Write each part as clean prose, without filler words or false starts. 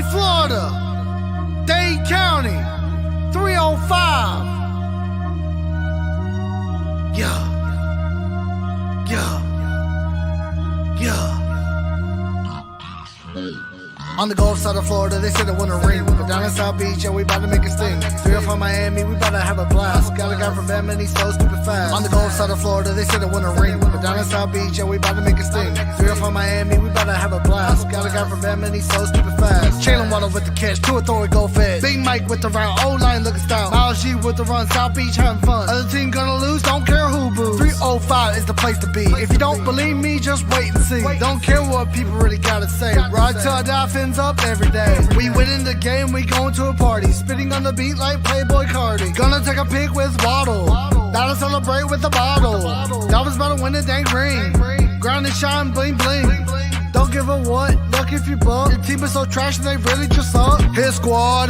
Miami, Florida, Dade County, 305. Yeah. On the Gulf side of Florida, they said it wouldn't rain. But down in South Beach, yeah, we bout to make a sting. 305 Miami, we bout to have a blast. Got a guy from Bama and he's so stupid fast. On the Gulf side of Florida, they said it wouldn't rain. But down in South Beach, yeah, we bout to make a sting. 305 Miami, we bout to have a blast. Got a guy from Bama and he's so stupid fast. Jalen Waddle with the catch, to a throw, go fed. Big Mike with the round, O-line looking style. Miles G with the run, South Beach having fun. Other team gonna lose, don't care who boos. 305 is the place to be. If you don't believe me, just wait and see. Don't care what people really gotta say. Ride till I die, fins up every day. We winning the game, we going to a party. Spitting on the beat like Playboy Cardi. Gonna take a pic with Waddle. Gotta celebrate with a bottle. Dolphins about to win the dang ring. Ground and shine, bling bling. Don't give a what, look if you buck. Your team is so trash and they really just suck. His squad.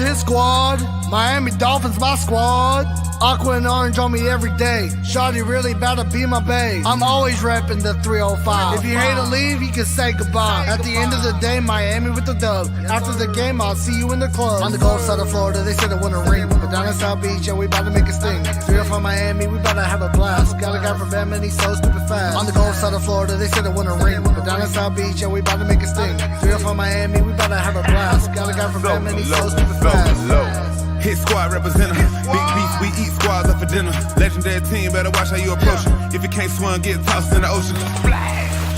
Miami Dolphins, my squad. Aqua and orange on me every day. Shawty really about to be my bae. I'm always repping the 305. If you hate to leave, you can say goodbye. At the end of the day, Miami with the dub. After the game, I'll see you in the club. On the Gulf side of Florida, they said it wouldn't rain. But down in South Beach, yeah, we about to make a sting. 305 Miami, we about to have a blast. Got a guy from Bama and he's so stupid fast. On the Gulf side of Florida, they said it wouldn't rain. But down in South Beach, yeah, we about to make a sting. 305 Miami, we about to have a blast. Got a guy from Bama and he's so stupid fast. Hit squad representative. Big beats, we eat squads up for dinner. Legendary team, better watch how you approach it. If you can't swim, get tossed in the ocean.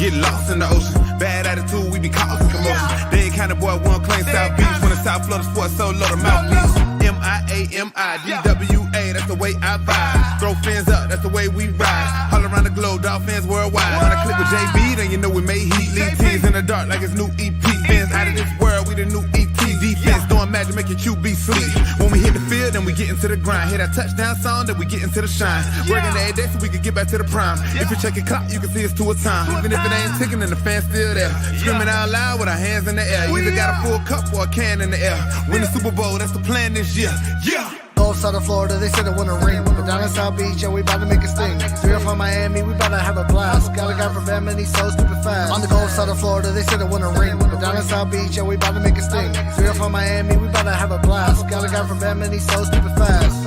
Get lost in the ocean. Bad attitude, we be causing commotion. They ain't kind of boy one claim South Beach. When the South Florida sports so low, the mouthpiece. MIAMIDWA, that's the way I vibe. Throw fins up, that's the way we ride. All around the globe, dolphins worldwide. When I click with JB, then you know we made heat. Lead teams in the dark like it's new EP. Fins out of this world, we the new ET. Defense doing magic, make your QB sleep. When we hit the field, then we get into the grind. Hit that touchdown song, then we get into the shine. Working every day so we can get back to the prime. If you check your clock, you can see it's 2 a time. Even if it ain't ticking, then the fans still there. Screaming out loud with our hands in the air. You either got a full cup or a can in the air. Win the Super Bowl, that's the plan this year. Yeah. Gulf side of Florida, they said it wouldn't rain. But down in South Beach, yeah, we about to make a sting. 305 Miami, we about to have a blast. Got a guy from Bama and he's so stupid fast. On the Gulf side of Florida, they said it wouldn't rain. But down in South Beach, yeah, we about to make a sting. 305 Miami, we about to have a blast. Got a guy from Bama and he's so stupid fast.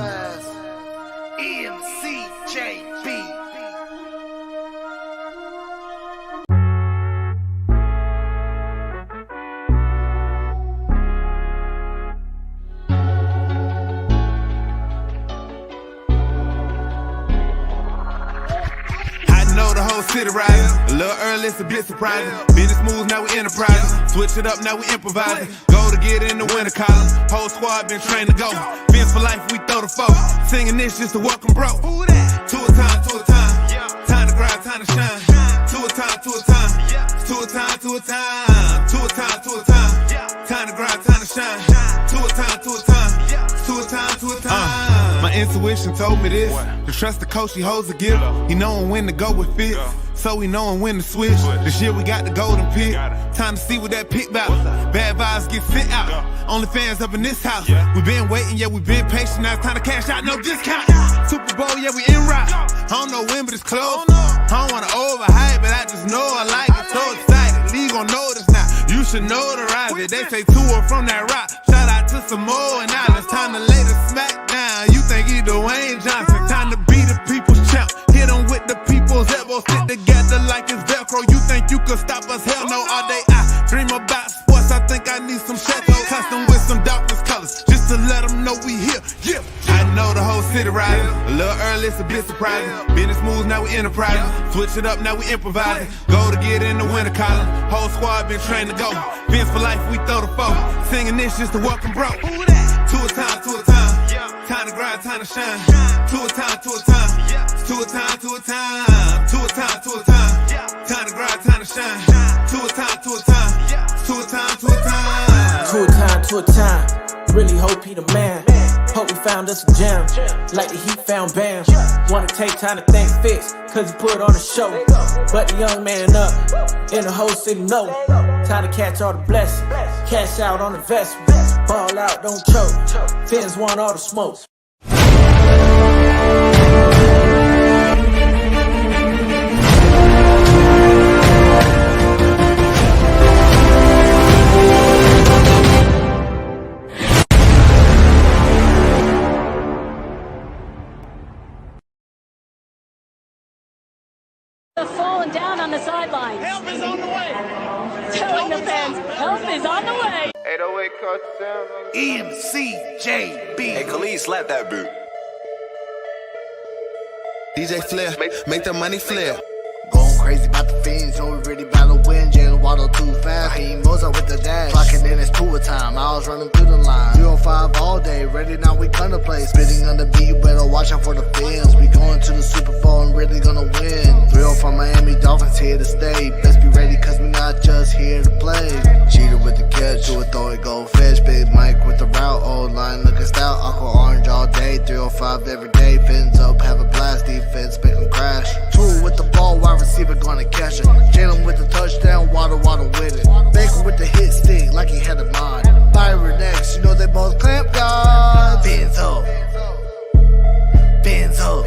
MCJB. City rising, a little early, it's a bit surprising. Business moves, now we enterprising. Switch it up, now we improvising. Go to get in the winter column. Whole squad been trained to go. Fins for life, we throw the foe. Singing this just to welcome bro. To a time, to a time. Time to grind, time to shine. To a time, to a time. To a time, to a time. To a time, to a time. Time to grind, time to shine. To a time, to a time. To a time, to a time. My intuition told me this. To trust the coach, he holds the gift. He knowin' when to go with fits. So we knowin' when to switch. This year we got the golden pick. Time to see what that pick bout. Bad vibes get sent out. Only fans up in this house. We been waiting, yeah, we been patient. Now it's time to cash out, no discount. Super Bowl, yeah, we en route. I don't know when, but it's close. I don't wanna overhype, but I just know I like it. So excited, league gon' notice now. You should notarize it. They say tour from that rock. Shout out to Samoa and now it's time to lay the smack down. You think he Dwayne Johnson? Time to be the people's champ. Hit him with the people's elbows. Stick together like it's Velcro. You think you could stop us? Hell no. All day I dream about sports. I think I need some Chateau custom with some Dolphins colors, just to let them know we here. Yeah. I know the whole city rising. A little early, it's a bit surprising. Business moves, now we enterprising. Switch it up, now we improvising. Go to get in the winter column. Whole squad been trained to go. Fins for life, we throw the foe. Singing this just to welcome bro. To a time, to a time. Time to grind, time to shine. To a time, to a time. To a time, to a time. To a time, to a time. Time to grind, time to shine. To a time, to a time. To a time, to a time. To a time, to a time. Really hope he the man. Hope we found us a gem, like the Heat found Bam. Wanna take time to thank Fitz, cause he put on a show. But the young man up, and the whole city know. Time to catch all the blessings, cash out on investment. Ball out, don't choke. Fins want all the smoke. on the sidelines. Help is on the way. Telling the fans, help is on the way. 808 touchdown. MCJB. Hey, Khalid, slap that boot. DJ Flair, make the money flare. Going crazy about the fiends, know we really about to win. Jalen Waddle too fast, Hakeem Mozart with the dash. Clocking in, it's tour time, I was running through the line. 305 all day, ready now, we gonna play. Spitting on the beat, you better watch out for the fins. We going to the Super Bowl and really gonna win. 305 Miami Dolphins here to stay. Best be ready, cause we not just here to play. Cheater with the catch, do it, throw it, go fish. Big Mike with the route, old line looking stout. Aqua orange all day, 305 every day. Fins up, have a blast, defense, make them crash. Two with the ball, wide receiver gonna catch it. Jalen with the touchdown, Waddle with it. Baker with the hit stick, like he had a mind. Byron X, you know they both clamp God. Fins up. Fins up.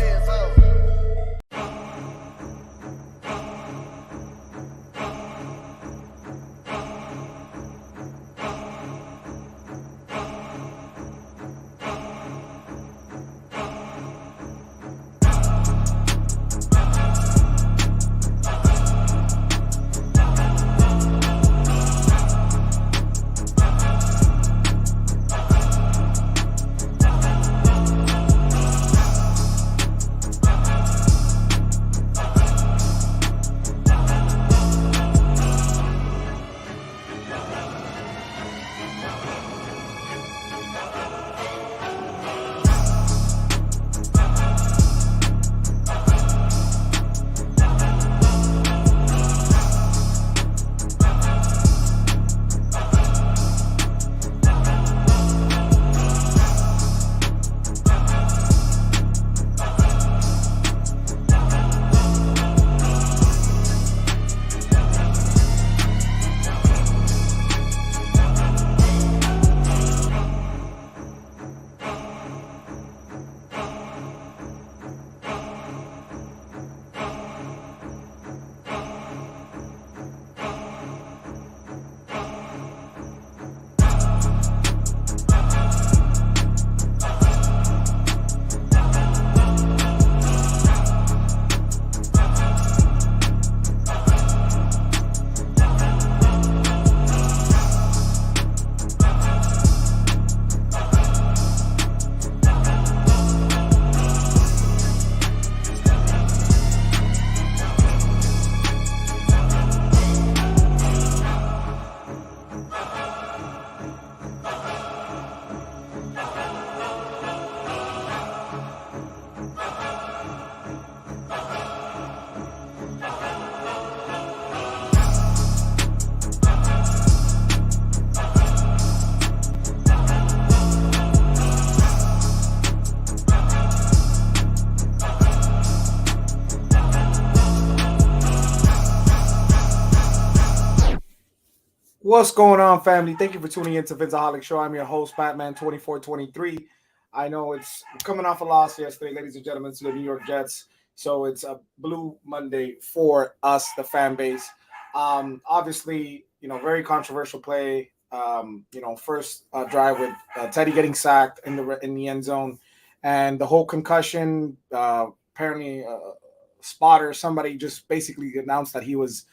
What's going on, family? Thank you for tuning in to Phinsaholics Show. I'm your host, Batman2423. I know it's coming off a loss yesterday, ladies and gentlemen, to the New York Jets. So it's a Blue Monday for us, the fan base. Obviously, very controversial play. First drive with Teddy getting sacked in the end zone, and the whole concussion. Apparently, spotter, somebody just basically announced that he was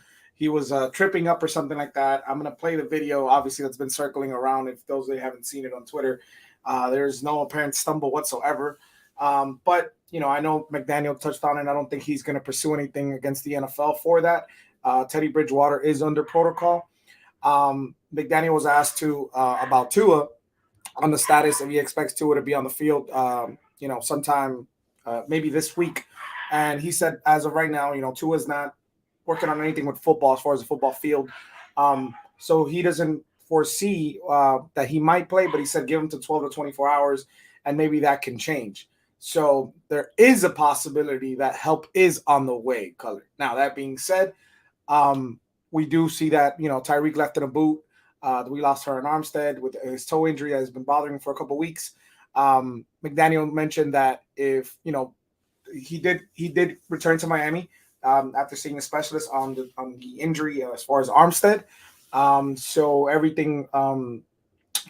tripping up or something like that. I'm going to play the video, obviously, that's been circling around. If those that haven't seen it on Twitter, there's no apparent stumble whatsoever. But, I know McDaniel touched on it. I don't think he's going to pursue anything against the NFL for that. Teddy Bridgewater is under protocol. McDaniel was asked about Tua on the status if he expects Tua to be on the field, sometime maybe this week. And he said, as of right now, Tua's not working on anything with football as far as the football field. So he doesn't foresee that he might play, but he said give him to 12 to 24 hours and maybe that can change. So there is a possibility that help is on the way, Color. Now, that being said, we do see that, Tyreek left in a boot. We lost Aaron Armstead with his toe injury that has been bothering him for a couple of weeks. McDaniel mentioned that if, he did return to Miami after seeing a specialist on the injury as far as Armstead. So everything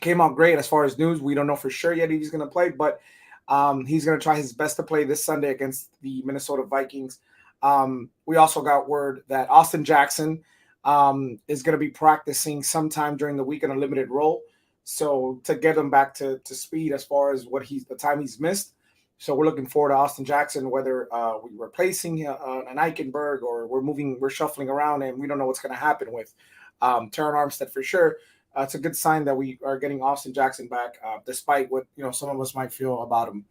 came out great as far as news. We don't know for sure yet if he's going to play, but he's going to try his best to play this Sunday against the Minnesota Vikings. We also got word that Austin Jackson is going to be practicing sometime during the week in a limited role. So to get him back to speed as far as the time he's missed. So we're looking forward to Austin Jackson, whether we're replacing an Eichenberg or we're shuffling around, and we don't know what's going to happen with Terran Armstead for sure. It's a good sign that we are getting Austin Jackson back, despite what some of us might feel about him.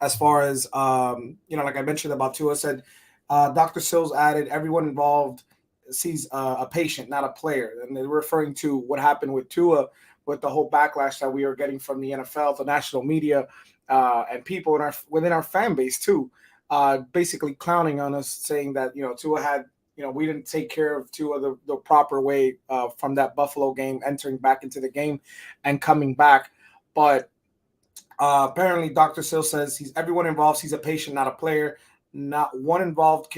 As far as like I mentioned about Tua, said Dr. Sills added, everyone involved sees a patient, not a player, and they're referring to what happened with Tua, with the whole backlash that we are getting from the NFL, the national media, and people within our fan base too, basically clowning on us, saying that Tua had we didn't take care of Tua the proper way from that Buffalo game, entering back into the game and coming back, but apparently Dr. Sill says everyone involved sees a patient, not a player. No one involved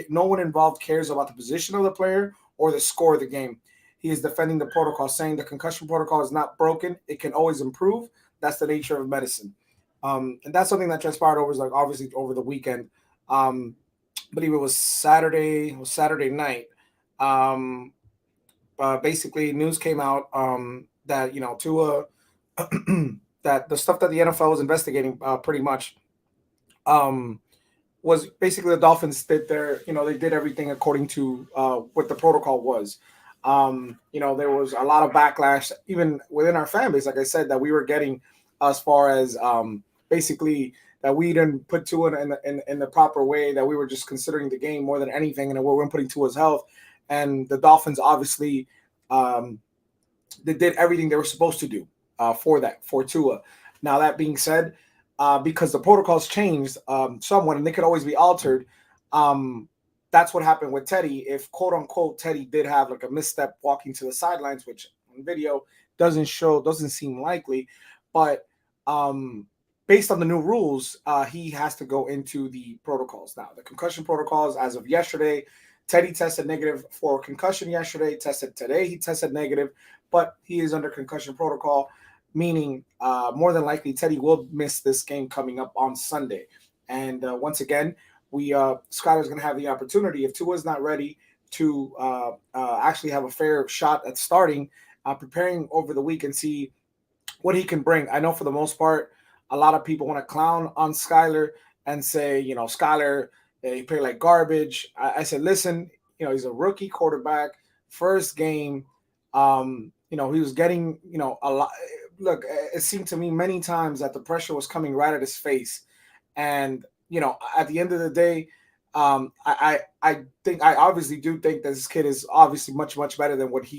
cares about the position of the player or the score of the game. He is defending the protocol, saying the concussion protocol is not broken. It can always improve. That's the nature of medicine. And that's something that transpired obviously over the weekend. I believe it was Saturday night. Basically news came out that Tua that the stuff that the NFL was investigating pretty much was basically the Dolphins did they did everything according to what the protocol was. There was a lot of backlash even within our fan base, like I said, that we were getting as far as basically that we didn't put Tua in the proper way, that we were just considering the game more than anything, and we weren't putting Tua's health. And the Dolphins obviously they did everything they were supposed to do for Tua. Now, that being said, because the protocols changed somewhat and they could always be altered, that's what happened with Teddy. If quote unquote Teddy did have like a misstep walking to the sidelines, which on video doesn't seem likely, but based on the new rules, he has to go into the protocols. Now, the concussion protocols as of yesterday, Teddy tested negative for concussion yesterday, tested today, he tested negative, but he is under concussion protocol, meaning more than likely Teddy will miss this game coming up on Sunday. And once again, Skyler's going to have the opportunity, if Tua's not ready to actually have a fair shot at starting, preparing over the week and see what he can bring. I know for the most part, a lot of people want to clown on Skyler and say, Skyler, he played like garbage. I said, listen, he's a rookie quarterback, first game. He was getting, a lot. Look, it seemed to me many times that the pressure was coming right at his face. And, at the end of the day, I obviously do think that this kid is obviously much, much better than what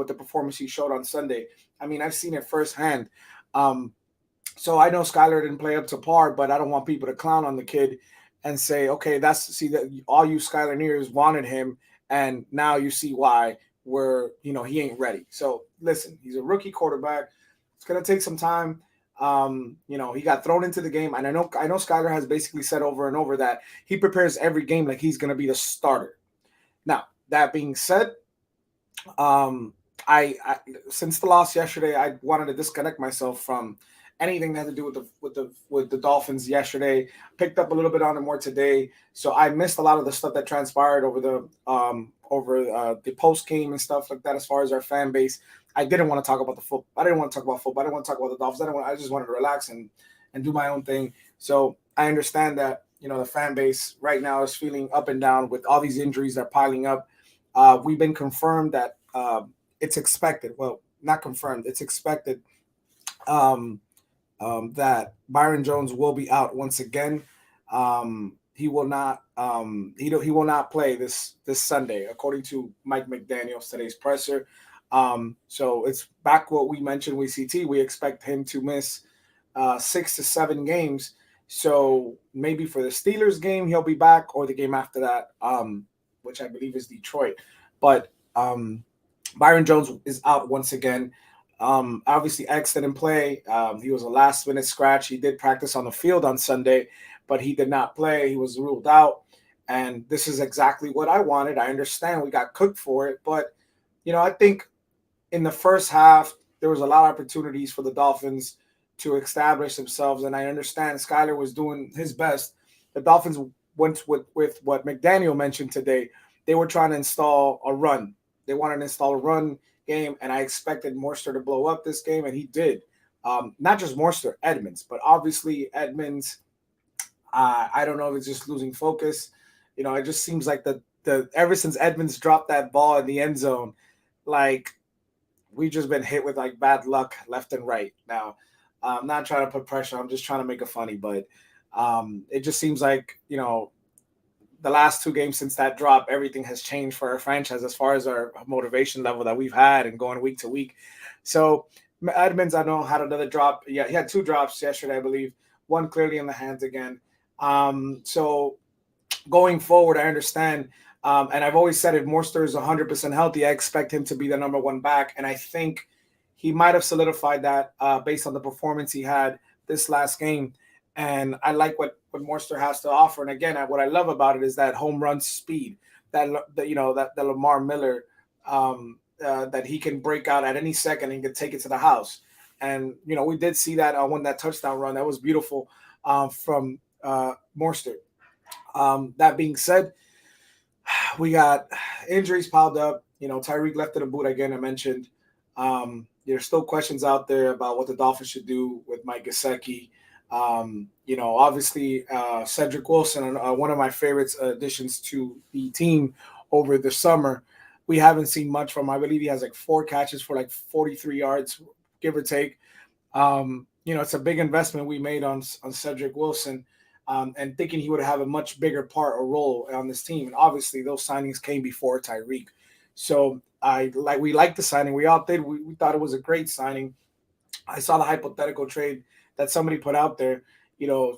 the performance he showed on Sunday. I mean, I've seen it firsthand. So I know Skyler didn't play up to par, but I don't want people to clown on the kid and say, okay, that all you Skylerneers wanted him, and now you see why he ain't ready. So listen, he's a rookie quarterback. It's gonna take some time. He got thrown into the game, and I know Skyler has basically said over and over that he prepares every game like he's gonna be the starter. Now, that being said, I since the loss yesterday, I wanted to disconnect myself from anything that had to do with the Dolphins yesterday. Picked up a little bit on it more today, so I missed a lot of the stuff that transpired over the post game and stuff like that. As far as our fan base, I didn't want to talk about the football. I didn't want to talk about football. I didn't want to talk about the Dolphins. I just wanted to relax and do my own thing. So I understand that the fan base right now is feeling up and down with all these injuries that are piling up. We've been confirmed that it's expected. Well, not confirmed. It's expected. That Byron Jones will be out once again. He will not. He will not play this Sunday, according to Mike McDaniel's today's presser. So it's back what we mentioned with CT. We expect him to miss 6 to 7 games. So maybe for the Steelers game he'll be back, or the game after that, which I believe is Detroit. But Byron Jones is out once again. Obviously, X didn't play. He was a last-minute scratch. He did practice on the field on Sunday, but he did not play. He was ruled out, and this is exactly what I wanted. I understand we got cooked for it, but, I think in the first half, there was a lot of opportunities for the Dolphins to establish themselves, and I understand Skyler was doing his best. The Dolphins went with what McDaniel mentioned today. They were trying to install a run. They wanted to install a run game, and I expected Morster to blow up this game, and he did. Not just Morster, Edmonds, but obviously Edmonds. I don't know if it's just losing focus. It just seems like the ever since Edmonds dropped that ball in the end zone, like we've just been hit with like bad luck left and right. Now, I'm not trying to put pressure. I'm just trying to make it funny, but it just seems like the last 2 games since that drop, everything has changed for our franchise as far as our motivation level that we've had and going week to week. So Edmonds, I know, had another drop. Yeah, he had 2 drops yesterday, I believe. One clearly in the hands again. So going forward, I understand. And I've always said if Morster is 100% healthy, I expect him to be the number 1 back. And I think he might have solidified that based on the performance he had this last game. And I like what Morster has to offer. And again, what I love about it is that home run speed, that Lamar Miller, that he can break out at any second and can take it to the house. And, we did see that when that touchdown run, that was beautiful from Morster. That being said, we got injuries piled up. Tyreek left in the boot again, I mentioned. There's still questions out there about what the Dolphins should do with Mike Gesicki. Obviously, Cedric Wilson, one of my favorite additions to the team over the summer. We haven't seen much from him. I believe he has like 4 catches for like 43 yards, give or take. It's a big investment we made on Cedric Wilson, and thinking he would have a much bigger part or role on this team. And obviously, those signings came before Tyreek. So we liked the signing. We all did. We thought it was a great signing. I saw the hypothetical trade that somebody put out there.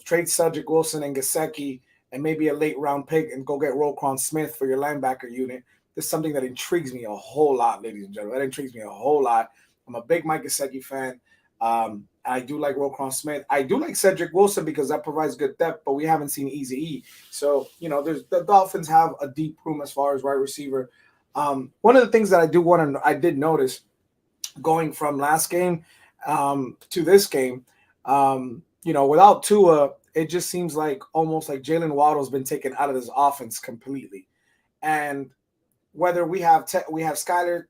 Trade Cedric Wilson and Gesicki and maybe a late round pick and go get Roquan Smith for your linebacker unit. This is something that intrigues me a whole lot, ladies and gentlemen. That intrigues me a whole lot. I'm a big Mike Gesicki fan. I do like Roquan Smith. I do like Cedric Wilson because that provides good depth, but we haven't seen Eazy-E. So, the Dolphins have a deep room as far as wide receiver. One of the things that I did notice going from last game to this game, without Tua, it just seems like almost like Jalen Waddle's been taken out of this offense completely. And whether we have Skyler,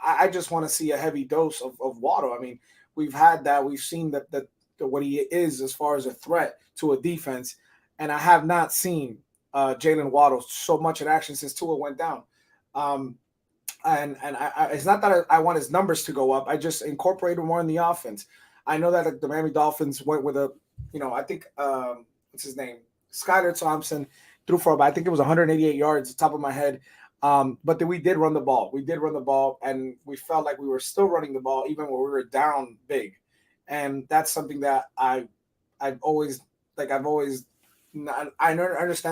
I just want to see a heavy dose of Waddle. I mean, we've had that. We've seen that what he is as far as a threat to a defense. And I have not seen Jalen Waddle so much in action since Tua went down. And it's not that I want his numbers to go up. I just incorporate him more in the offense. I know that the Miami Dolphins went with I think, what's his name? Skyler Thompson threw for about, I think it was 188 yards, top of my head. But then we did run the ball. And we felt like we were still running the ball even when we were down big. And that's something that I understand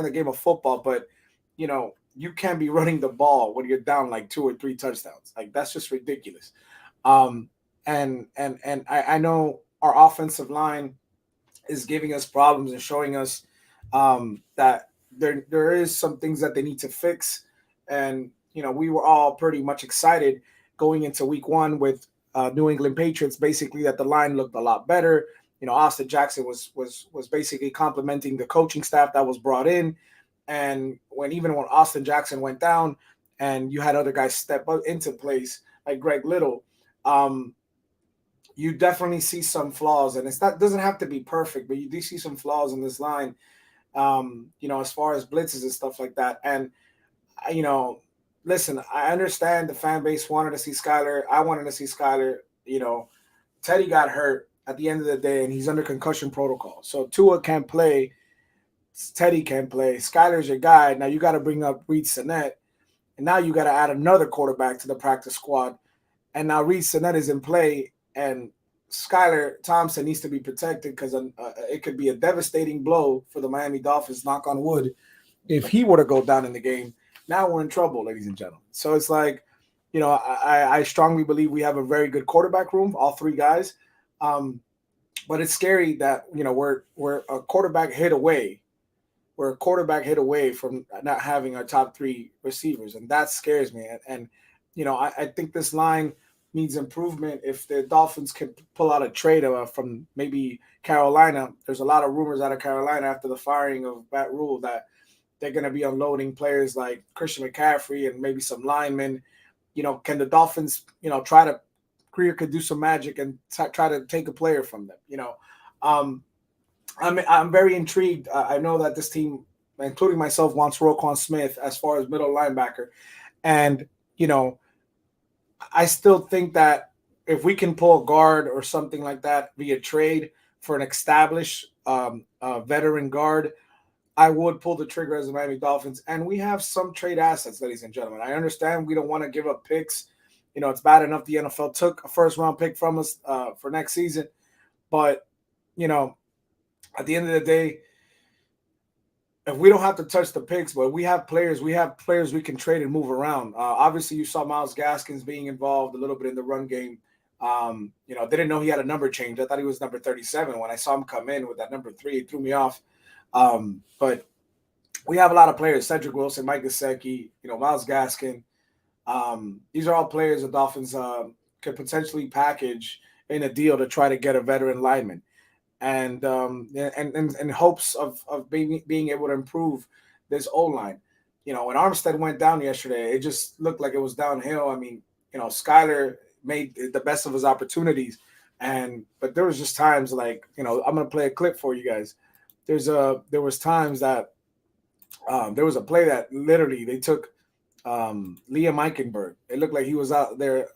the game of football, but you can't be running the ball when you're down like 2 or 3 touchdowns. Like, that's just ridiculous. And I know our offensive line is giving us problems and showing us that there is some things that they need to fix. And, we were all pretty much excited going into week 1 with New England Patriots, basically that the line looked a lot better. Austin Jackson was basically complimenting the coaching staff that was brought in. And when Austin Jackson went down and you had other guys step up into place like Greg Little, you definitely see some flaws. And doesn't have to be perfect, but you do see some flaws in this line, as far as blitzes and stuff like that. And, listen, I understand the fan base wanted to see Skyler. I wanted to see Skyler. Teddy got hurt at the end of the day, and he's under concussion protocol. So Tua can't play. Teddy can't play. Skyler's your guy. Now you got to bring up Reed Sinnett, and now you got to add another quarterback to the practice squad. And now Reed Sinnett is in play, and Skyler Thompson needs to be protected because it could be a devastating blow for the Miami Dolphins, knock on wood, if he were to go down in the game. Now we're in trouble, ladies and gentlemen. So it's like, I strongly believe we have a very good quarterback room, all 3 guys. But it's scary that, we're a quarterback hit away. We're a quarterback hit away from not having our top 3 receivers. And that scares me. And I think this line needs improvement. If the Dolphins can pull out a trade from maybe Carolina, there's a lot of rumors out of Carolina after the firing of Matt Rule that they're going to be unloading players like Christian McCaffrey and maybe some linemen. Can the Dolphins, try to Greer could do some magic and try to take a player from them? I'm very intrigued. I know that this team, including myself, wants Roquan Smith as far as middle linebacker. And, I still think that if we can pull a guard or something like that via trade for an established veteran guard, I would pull the trigger as the Miami Dolphins. And we have some trade assets, ladies and gentlemen. I understand we don't want to give up picks. It's bad enough the NFL took a first-round pick from us for next season. But, at the end of the day, if we don't have to touch the picks, but we have players we can trade and move around. Obviously, you saw Myles Gaskins being involved a little bit in the run game. Didn't know he had a number change. I thought he was number 37. When I saw him come in with that number 3, it threw me off. But we have a lot of players: Cedric Wilson, Mike Gesicki, Myles Gaskin. These are all players the Dolphins could potentially package in a deal to try to get a veteran lineman, and in hopes of being able to improve this O-line. When Armstead went down yesterday, it just looked like it was downhill. I mean, Skyler made the best of his opportunities, but there was just times like, I'm gonna play a clip for you guys. There was times that there was a play that literally they took Liam Eichenberg. It looked like he was out there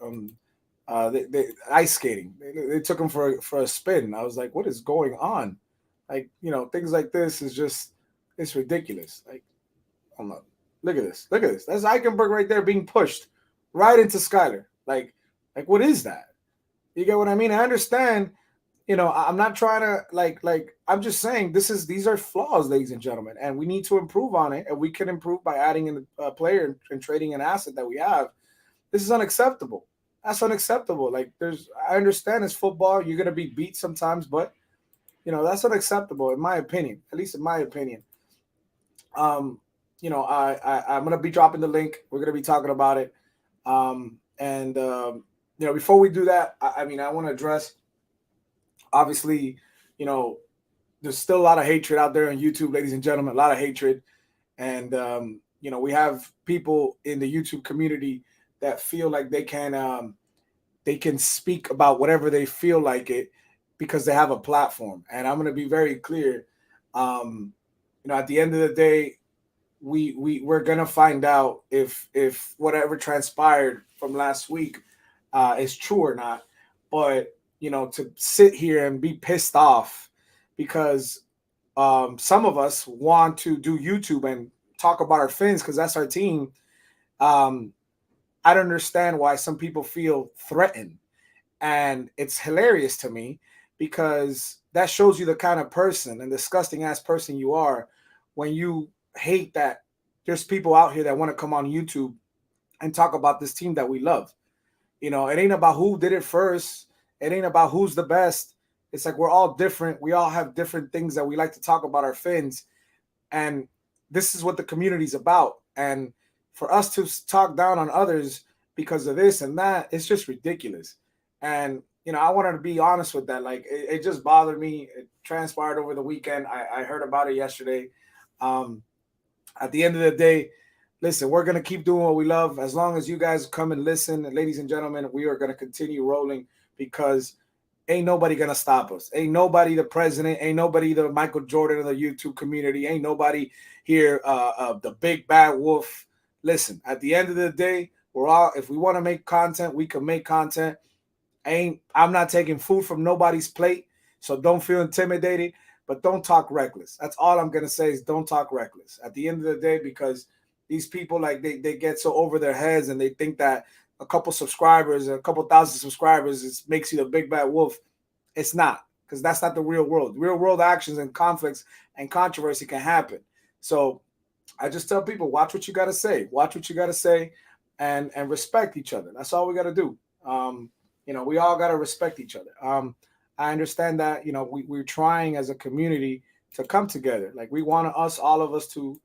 they ice skating. They took him for a spin. I was like, what is going on? Like, things like this is just, it's ridiculous. Like, hold on. Look at this. That's Eichenberg right there being pushed right into Skyler. Like what is that? You get what I mean? I understand. I'm not trying to I'm just saying these are flaws, ladies and gentlemen, and we need to improve on it. And we can improve by adding in a player and trading an asset that we have. This is unacceptable. That's unacceptable. I understand it's football. You're going to be beat sometimes, but that's unacceptable in my opinion, at least in my opinion. I'm going to be dropping the link. We're going to be talking about it. Before we do that, I want to address, obviously, there's still a lot of hatred out there on YouTube, ladies and gentlemen, a lot of hatred. And, we have people in the YouTube community that feel like they can speak about whatever they feel like it because they have a platform. And I'm going to be very clear. At the end of the day, we're going to find out if whatever transpired from last week is true or not. But, to sit here and be pissed off because some of us want to do YouTube and talk about our Fins because that's our team. I don't understand why some people feel threatened. And it's hilarious to me because that shows you the kind of person and disgusting ass person you are when you hate that there's people out here that want to come on YouTube and talk about this team that we love. It ain't about who did it first. It ain't about who's the best. It's like we're all different. We all have different things that we like to talk about our Fins. And this is what the community's about. And for us to talk down on others because of this and that, it's just ridiculous. And, I wanted to be honest with that. Like, it just bothered me. It transpired over the weekend. I heard about it yesterday. At the end of the day, listen, we're going to keep doing what we love. As long as you guys come and listen, and ladies and gentlemen, we are going to continue rolling because ain't nobody going to stop us. Ain't nobody the president. Ain't nobody the Michael Jordan of the YouTube community. Ain't nobody here the big bad wolf. Listen, at the end of the day, if we want to make content, we can make content. I'm not taking food from nobody's plate, so don't feel intimidated, but don't talk reckless. That's all I'm going to say is don't talk reckless at the end of the day, because these people, like, they get so over their heads and they think that a couple subscribers, a couple thousand subscribers makes you the big bad wolf. It's not, because that's not the real world. Real world actions and conflicts and controversy can happen. So I just tell people, watch what you got to say. Watch what you got to say and respect each other. That's all we got to do. We all got to respect each other. I understand that, we're trying as a community to come together. Like, we want all of us to,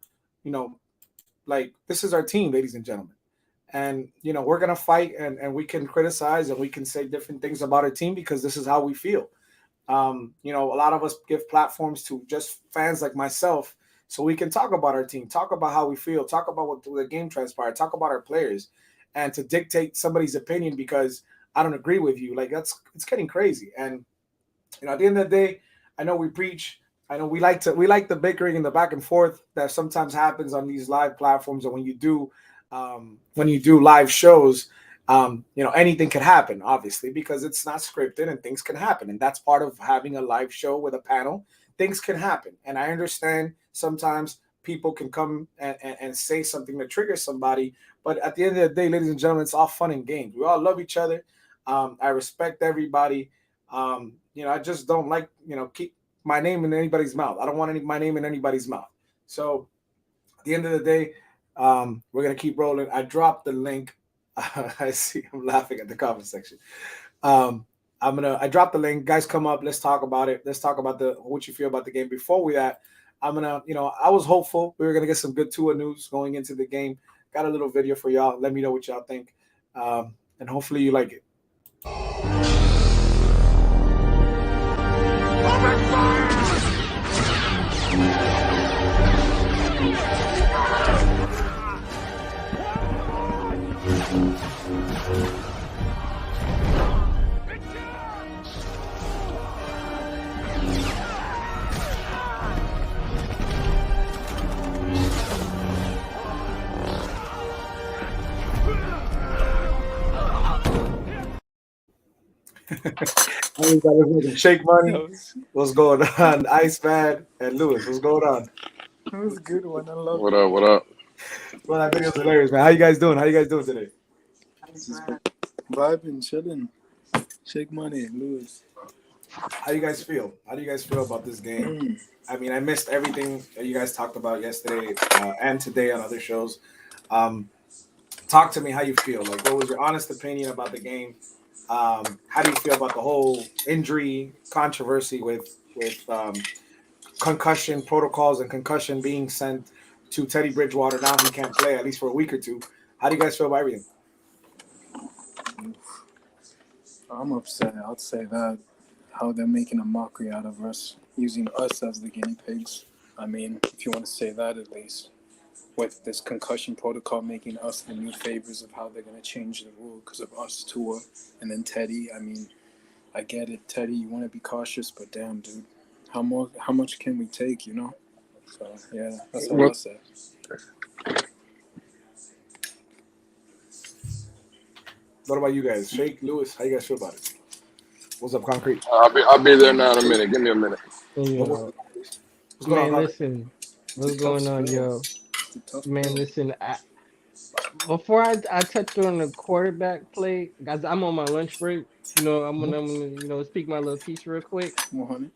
this is our team, ladies and gentlemen. And, we're going to fight and we can criticize and we can say different things about our team because this is how we feel. A lot of us give platforms to just fans like myself so we can talk about our team, talk about how we feel, talk about what the game transpired, talk about our players, and to dictate somebody's opinion because I don't agree with you. Like it's getting crazy. And at the end of the day, I know we preach. I know we like the bickering and the back and forth that sometimes happens on these live platforms, and when you do live shows, anything can happen, obviously, because it's not scripted and things can happen, and that's part of having a live show with a panel. Things can happen, and I understand sometimes people can come and say something to trigger somebody, but at the end of the day, ladies and gentlemen, it's all fun and games. We all love each other. I respect everybody. I just don't like, keep my name in anybody's mouth. I don't want my name in anybody's mouth. So at the end of the day, we're going to keep rolling. I dropped the link. I see I'm laughing at the comment section. I dropped the link. Guys, come up. Let's talk about it. Let's talk about what you feel about the game. Before I was hopeful we were going to get some good Tua news going into the game. Got a little video for y'all. Let me know what y'all think. And hopefully you like it. Shake Money, what's going on? Iceman and Lewis, what's going on? That was a good one. I love What up? What up? Well, I think it's hilarious, man. How you guys doing? today? vibing, chilling. Shake Money, Lewis. How do you guys feel? How do you guys feel about this game? I mean, I missed everything that you guys talked about yesterday and today on other shows. Talk to me how you feel. Like, what was your honest opinion about the game? How do you feel about the whole injury controversy with concussion protocols and concussion being sent to Teddy Bridgewater? Now he can't play, at least for a week or two. How do you guys feel about everything? I'm upset. I'd say that how they're making a mockery out of us, using us as the guinea pigs. I mean, if you want to say that at least. With this concussion protocol making us the new favors of how they're going to change the rule because of us, Tua, and then Teddy. I mean, I get it, Teddy, you want to be cautious, but damn, dude, how much can we take, you know? So, yeah, that's all I'll say. What about you guys? Shake, Lewis, how you guys feel about it? What's up, Concrete? I'll be there now in a minute. Give me a minute. Yo, man, listen, what's going on, yo? Man, listen, before I touch on the quarterback play, guys, I'm on my lunch break. I'm gonna speak my little piece real quick. 100.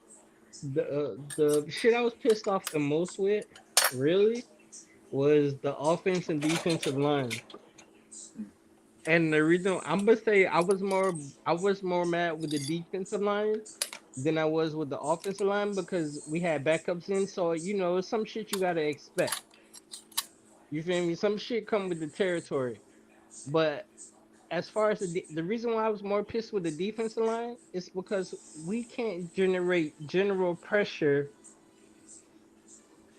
The shit I was pissed off the most with, really, was the offense and defensive line. And the reason I'm gonna say I was more mad with the defensive line than I was with the offensive line because we had backups in. So some shit you gotta expect. You feel me? Some shit come with the territory. But as far as the reason why I was more pissed with the defensive line is because we can't generate general pressure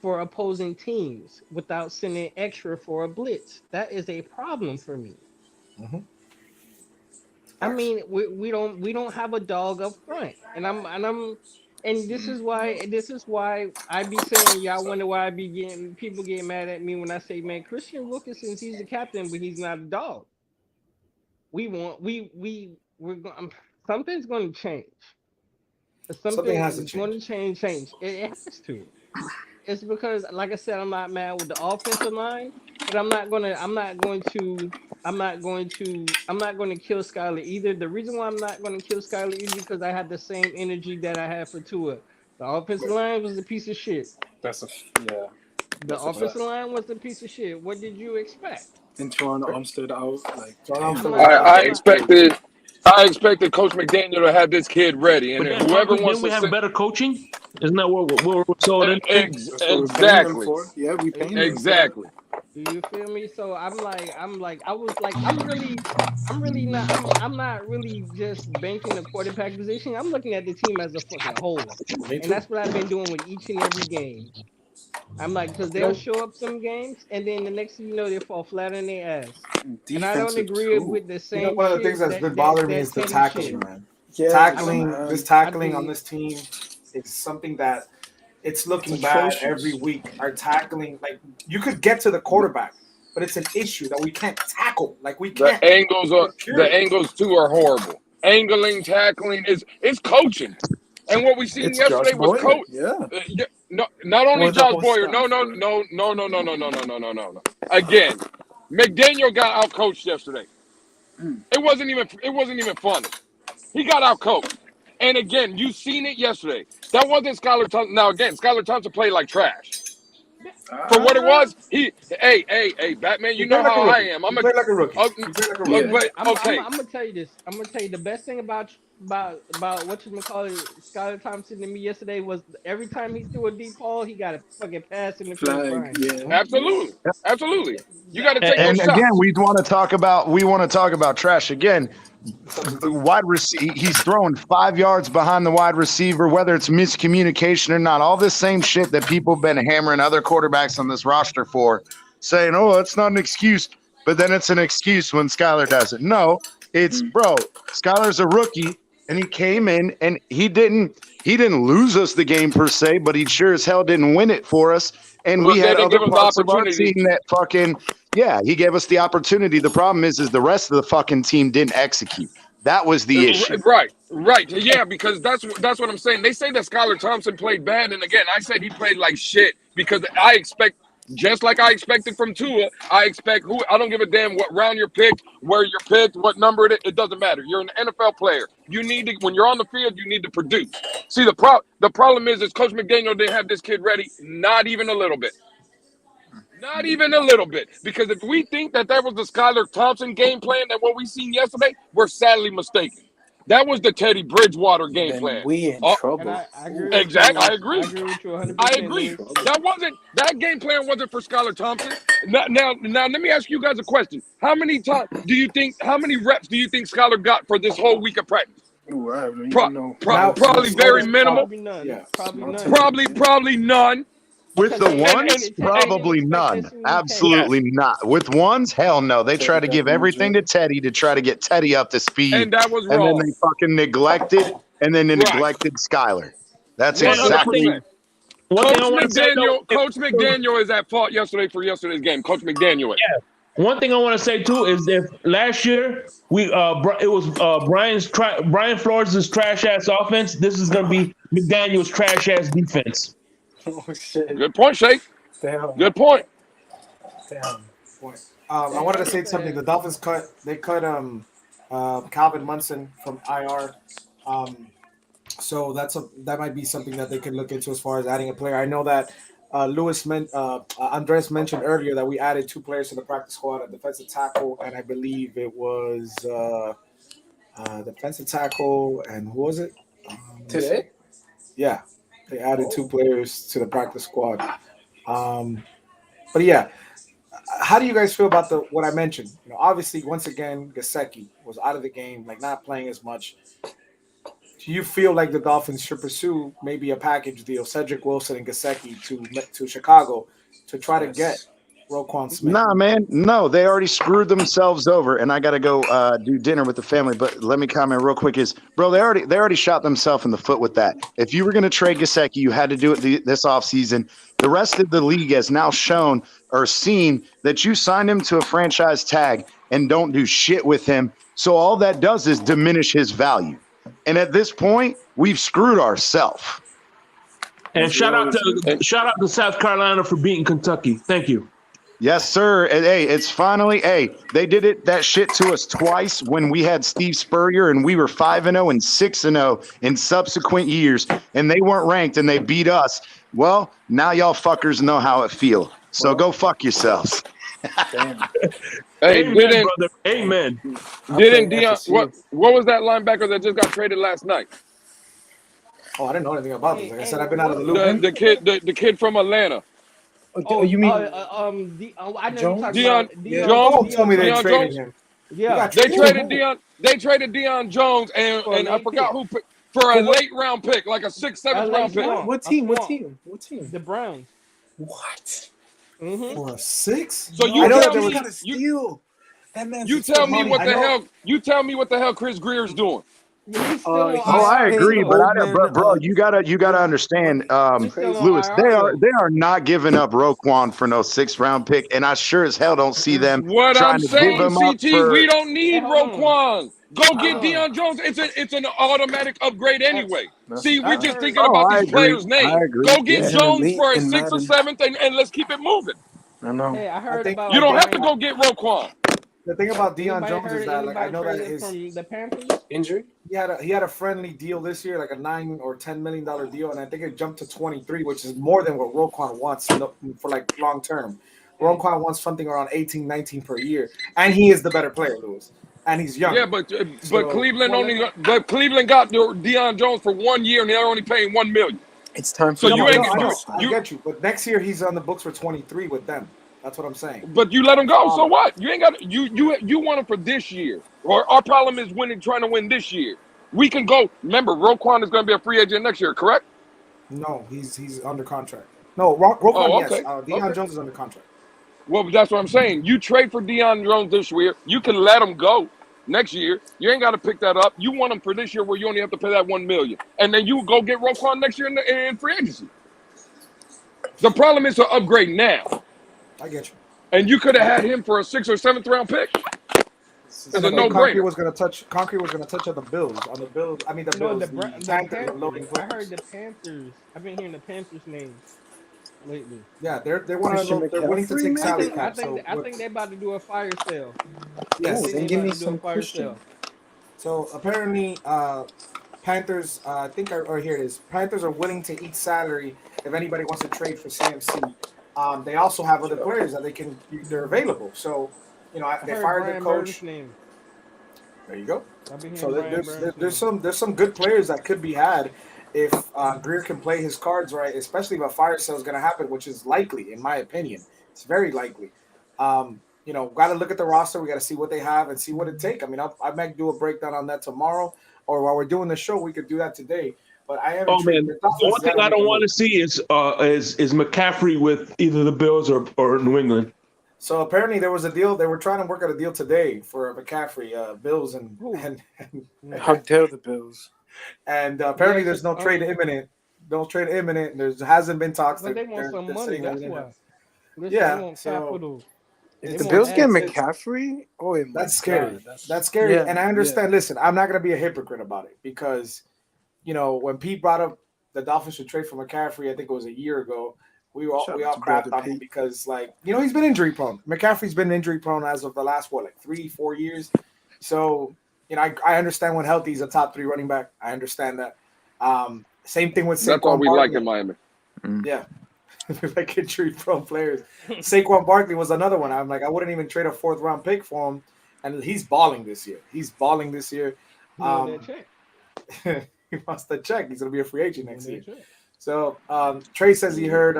for opposing teams without sending extra for a blitz. That is a problem for me. Mm-hmm. I mean, we don't have a dog up front, and this is why I be saying, y'all wonder why people get mad at me when I say, man, Christian Wilkinson's he's the captain, but he's not a dog. We're going something's going to change. Something has to going to change. It has to. It's because, like I said, I'm not mad with the offensive line, but I'm not going to kill Skyler either. The reason why I'm not going to kill Skyler is because I had the same energy that I had for Tua. The offensive line was a piece of shit. The offensive line was a piece of shit. What did you expect? And Toronto Armstead out. I expected Coach McDaniel to have this kid ready, and whoever wants to. We have better coaching. Isn't that what we're sold in? Exactly. Yeah, we paying exactly. You feel me? So I'm not really just banking the quarterback position. I'm looking at the team as a fucking whole. And that's what I've been doing with each and every game. I'm like, because they'll show up some games, and then the next thing you know, they fall flat on their ass. And I don't agree with the same. One of the things that's been bothering me is the tackling, man. This tackling on this team is something that it's looking bad every week. Our tackling, like you could get to the quarterback, but it's an issue that we can't tackle. Like we can't. The angles too are horrible. Angling, tackling is coaching. And what we seen yesterday was coach. No, not only Josh Boyer. No. Again, McDaniel got out coached yesterday. It wasn't even funny. He got out coached. And again, you seen it yesterday. That wasn't Skylar Thompson. Now again, Skylar Thompson played like trash. For what it was, hey, Batman, you know how I am. I'm like a rookie. I'm gonna tell you this. I'm gonna tell you the best thing about what you call it, Skylar Thompson to me yesterday was every time he threw a deep ball, he got a fucking pass in the flag. Absolutely. You got to take and those again, shots. we want to talk about trash again. Wide receiver, he's throwing 5 yards behind the wide receiver, whether it's miscommunication or not. All this same shit that people have been hammering other quarterbacks on this roster for, saying, "Oh, it's not an excuse," but then it's an excuse when Skylar does it. No, it's bro. Skylar's a rookie, and he came in and he didn't lose us the game per se, but he sure as hell didn't win it for us. And we had other parts of our team that fucking. Yeah, he gave us the opportunity. The problem is the rest of the fucking team didn't execute. That was the issue. Right. Yeah, because that's what I'm saying. They say that Skylar Thompson played bad, and again, I said he played like shit because I expect, just like I expected from Tua, I don't give a damn what round you're picked, where you're picked, what number it doesn't matter. You're an NFL player. You need to, when you're on the field, you need to produce. See, the problem is Coach McDaniel didn't have this kid ready, not even a little bit. Not even a little bit. Because if we think that was the Skylar Thompson game plan and what we seen yesterday, we're sadly mistaken. That was the Teddy Bridgewater game plan. We in trouble. I agree. Exactly. I agree. I agree. That game plan wasn't for Skylar Thompson. Now, let me ask you guys a question. How many reps do you think Skylar got for this whole week of practice? Probably very minimal. Probably none. With the ones, probably none. Absolutely not. With ones, hell no. They try to give everything to Teddy to try to get Teddy up to speed. And that was wrong. And then they fucking neglected, and then they neglected Skylar. That's exactly. Coach McDaniel is at fault yesterday for yesterday's game. Coach McDaniel is. Yeah. One thing I want to say too is that last year it was Brian Flores' trash ass offense. This is gonna be McDaniel's trash ass defense. Oh shit! Good point, Shake. Damn. Good point. Damn. I wanted to say something. The Dolphins cut Calvin Munson from IR. So that might be something that they could look into as far as adding a player. I know that Andres mentioned earlier that we added 2 players to the practice squad, a defensive tackle, and I believe it was defensive tackle, and who was it? Today? Yeah. They added 2 players to the practice squad. But yeah, how do you guys feel about what I mentioned? Obviously, once again, Gesicki was out of the game, like not playing as much. Do you feel like the Dolphins should pursue maybe a package deal, Cedric Wilson and Gesicki to Chicago to try to get Roquan Smith? Nah, man. No, they already screwed themselves over, and I got to go do dinner with the family. But let me comment real quick bro, they already shot themselves in the foot with that. If you were going to trade Gesicki, you had to do it this offseason. The rest of the league has now shown or seen that you signed him to a franchise tag and don't do shit with him. So all that does is diminish his value. And at this point, we've screwed ourselves. And shout out to South Carolina for beating Kentucky. Thank you. Yes, sir. And, hey, it's finally, they did that shit to us twice when we had Steve Spurrier and we were 5-0 and 6-0 in subsequent years, and they weren't ranked and they beat us. Well, now y'all fuckers know how it feels. So go fuck yourselves. Damn. Hey, amen, brother. Amen. Didn't Deion? What was that linebacker that just got traded last night? Oh, I didn't know anything about this. Like I said, I've been out of the loop. The kid from Atlanta. Oh, you mean Jones? Jones told me they traded him. Yeah, they traded Deion. They traded Deion Jones and I forgot who for a late round pick, like a 6th, 7th round pick. What team? The Browns. What? Mm-hmm. For a 6? So I you know that tell there me, was. Got a steal. That man's you tell me what I the know. hell, you tell me what the hell Chris Greer's doing. He's still on he's Oh, I IR paying agree, still. but old man. bro, you gotta understand, He's still Crazy. on Lewis. IR though. They are not giving up Roquan for no 6th-round pick, and I sure as hell don't see them What I'm trying to give saying, him up CT, for. we don't Hey, need hold on. Roquan. Go Hold get on. Deion Jones. It's an automatic upgrade anyway. See, we're I just heard. thinking Oh, about I these agree. players' I names. agree. Go get Yeah. He's an Jones elite for a in 6th or Madden. 7th, and let's keep it moving. I know. Hey, I I heard think about You don't have to Brian. go get Roquan. The thing about Deion Anybody Jones heard is that, like, I anybody know that traded his from the Panthers? Injury? he had a friendly deal this year, like a $9 or $10 million deal, and I think it jumped to 23, which is more than what Roquan wants for like long term. Roquan wants something around 18, 19 per year, and he is the better player, Lewis, and he's young. Yeah, but So- Cleveland Well, only but Cleveland got Deion Jones for 1 year, and they're only paying $1 million. It's time So for you No, ain't I know, I you, get you, but next year he's on the books for 23 with them. That's what I'm saying. but you let him go. So what? You ain't got you want him for this year. Or our problem is trying to win this year. We can go. Remember, Roquan is going to be a free agent next year, correct? No, he's under contract. No, Roquan, Oh, yes. okay. Deion Okay. Jones is under contract. Well, that's what I'm saying. You trade for Deion Jones this year. You can let him go next year. You ain't got to pick that up. You want him for this year where you only have to pay that $1 million, and then you go get Roquan next year in free agency. The problem is to upgrade now, I get you. and you could have had him for a 6th or 7th round pick. It's And a I think Concrete no-brainer. was going to touch. Concrete was going to touch on the Bills. On the Bills, I mean the No, Bills. the Panthers, Panthers. loading I heard players. the Panthers. I've been hearing the Panthers names lately. Yeah, they want Christian to. They're willing to McCaffrey, take man? salary I cap. think they're about to do a fire sale. Yes. I think then they give about me to do a some fire Christian. sale. So apparently, Panthers. I think, or here it is. Panthers are willing to eat salary if anybody wants to trade for CMC. They also have other players that they're available. So, they fired their Brian coach. Burns' name. There you go. I've been So hearing Brian Burns' there's some good players that could be had if Greer can play his cards right, especially if a fire sale is going to happen, which is likely, in my opinion. It's very likely. Got to look at the roster. We got to see what they have and see what it takes. I mean, I might do a breakdown on that tomorrow, or while we're doing the show, we could do that today. But I haven't. Oh man, the one thing I don't want to see is McCaffrey with either the Bills or New England. So apparently there was a deal. They were trying to work out a deal today for McCaffrey, Bills and How dare the Bills? and apparently there's no trade imminent. No trade imminent. There hasn't been talks. But they want some they're money. saying That's everything. why. Listen, Yeah, they want so capital. If They the want Bills get assets. McCaffrey, oh my That's scary. God, That's scary. yeah, And I understand. Listen, I'm not going to be a hypocrite about it because, when Pete brought up the Dolphins should trade for McCaffrey, I think it was a year ago. We all Shout out to crapped Brother on him Pete. because, he's been injury prone. McCaffrey's been injury prone as of the last 3-4 years. So, I understand when healthy, he's a top 3 running back. I understand that. Same thing with Saquon That's all we like Barkley. in Miami. Yeah. Like injury prone players. Saquon Barkley was another one. I'm like, I wouldn't even trade a 4th round pick for him. And he's balling this year. He wants the check. He's going to be a free agent next year. So Trey says he heard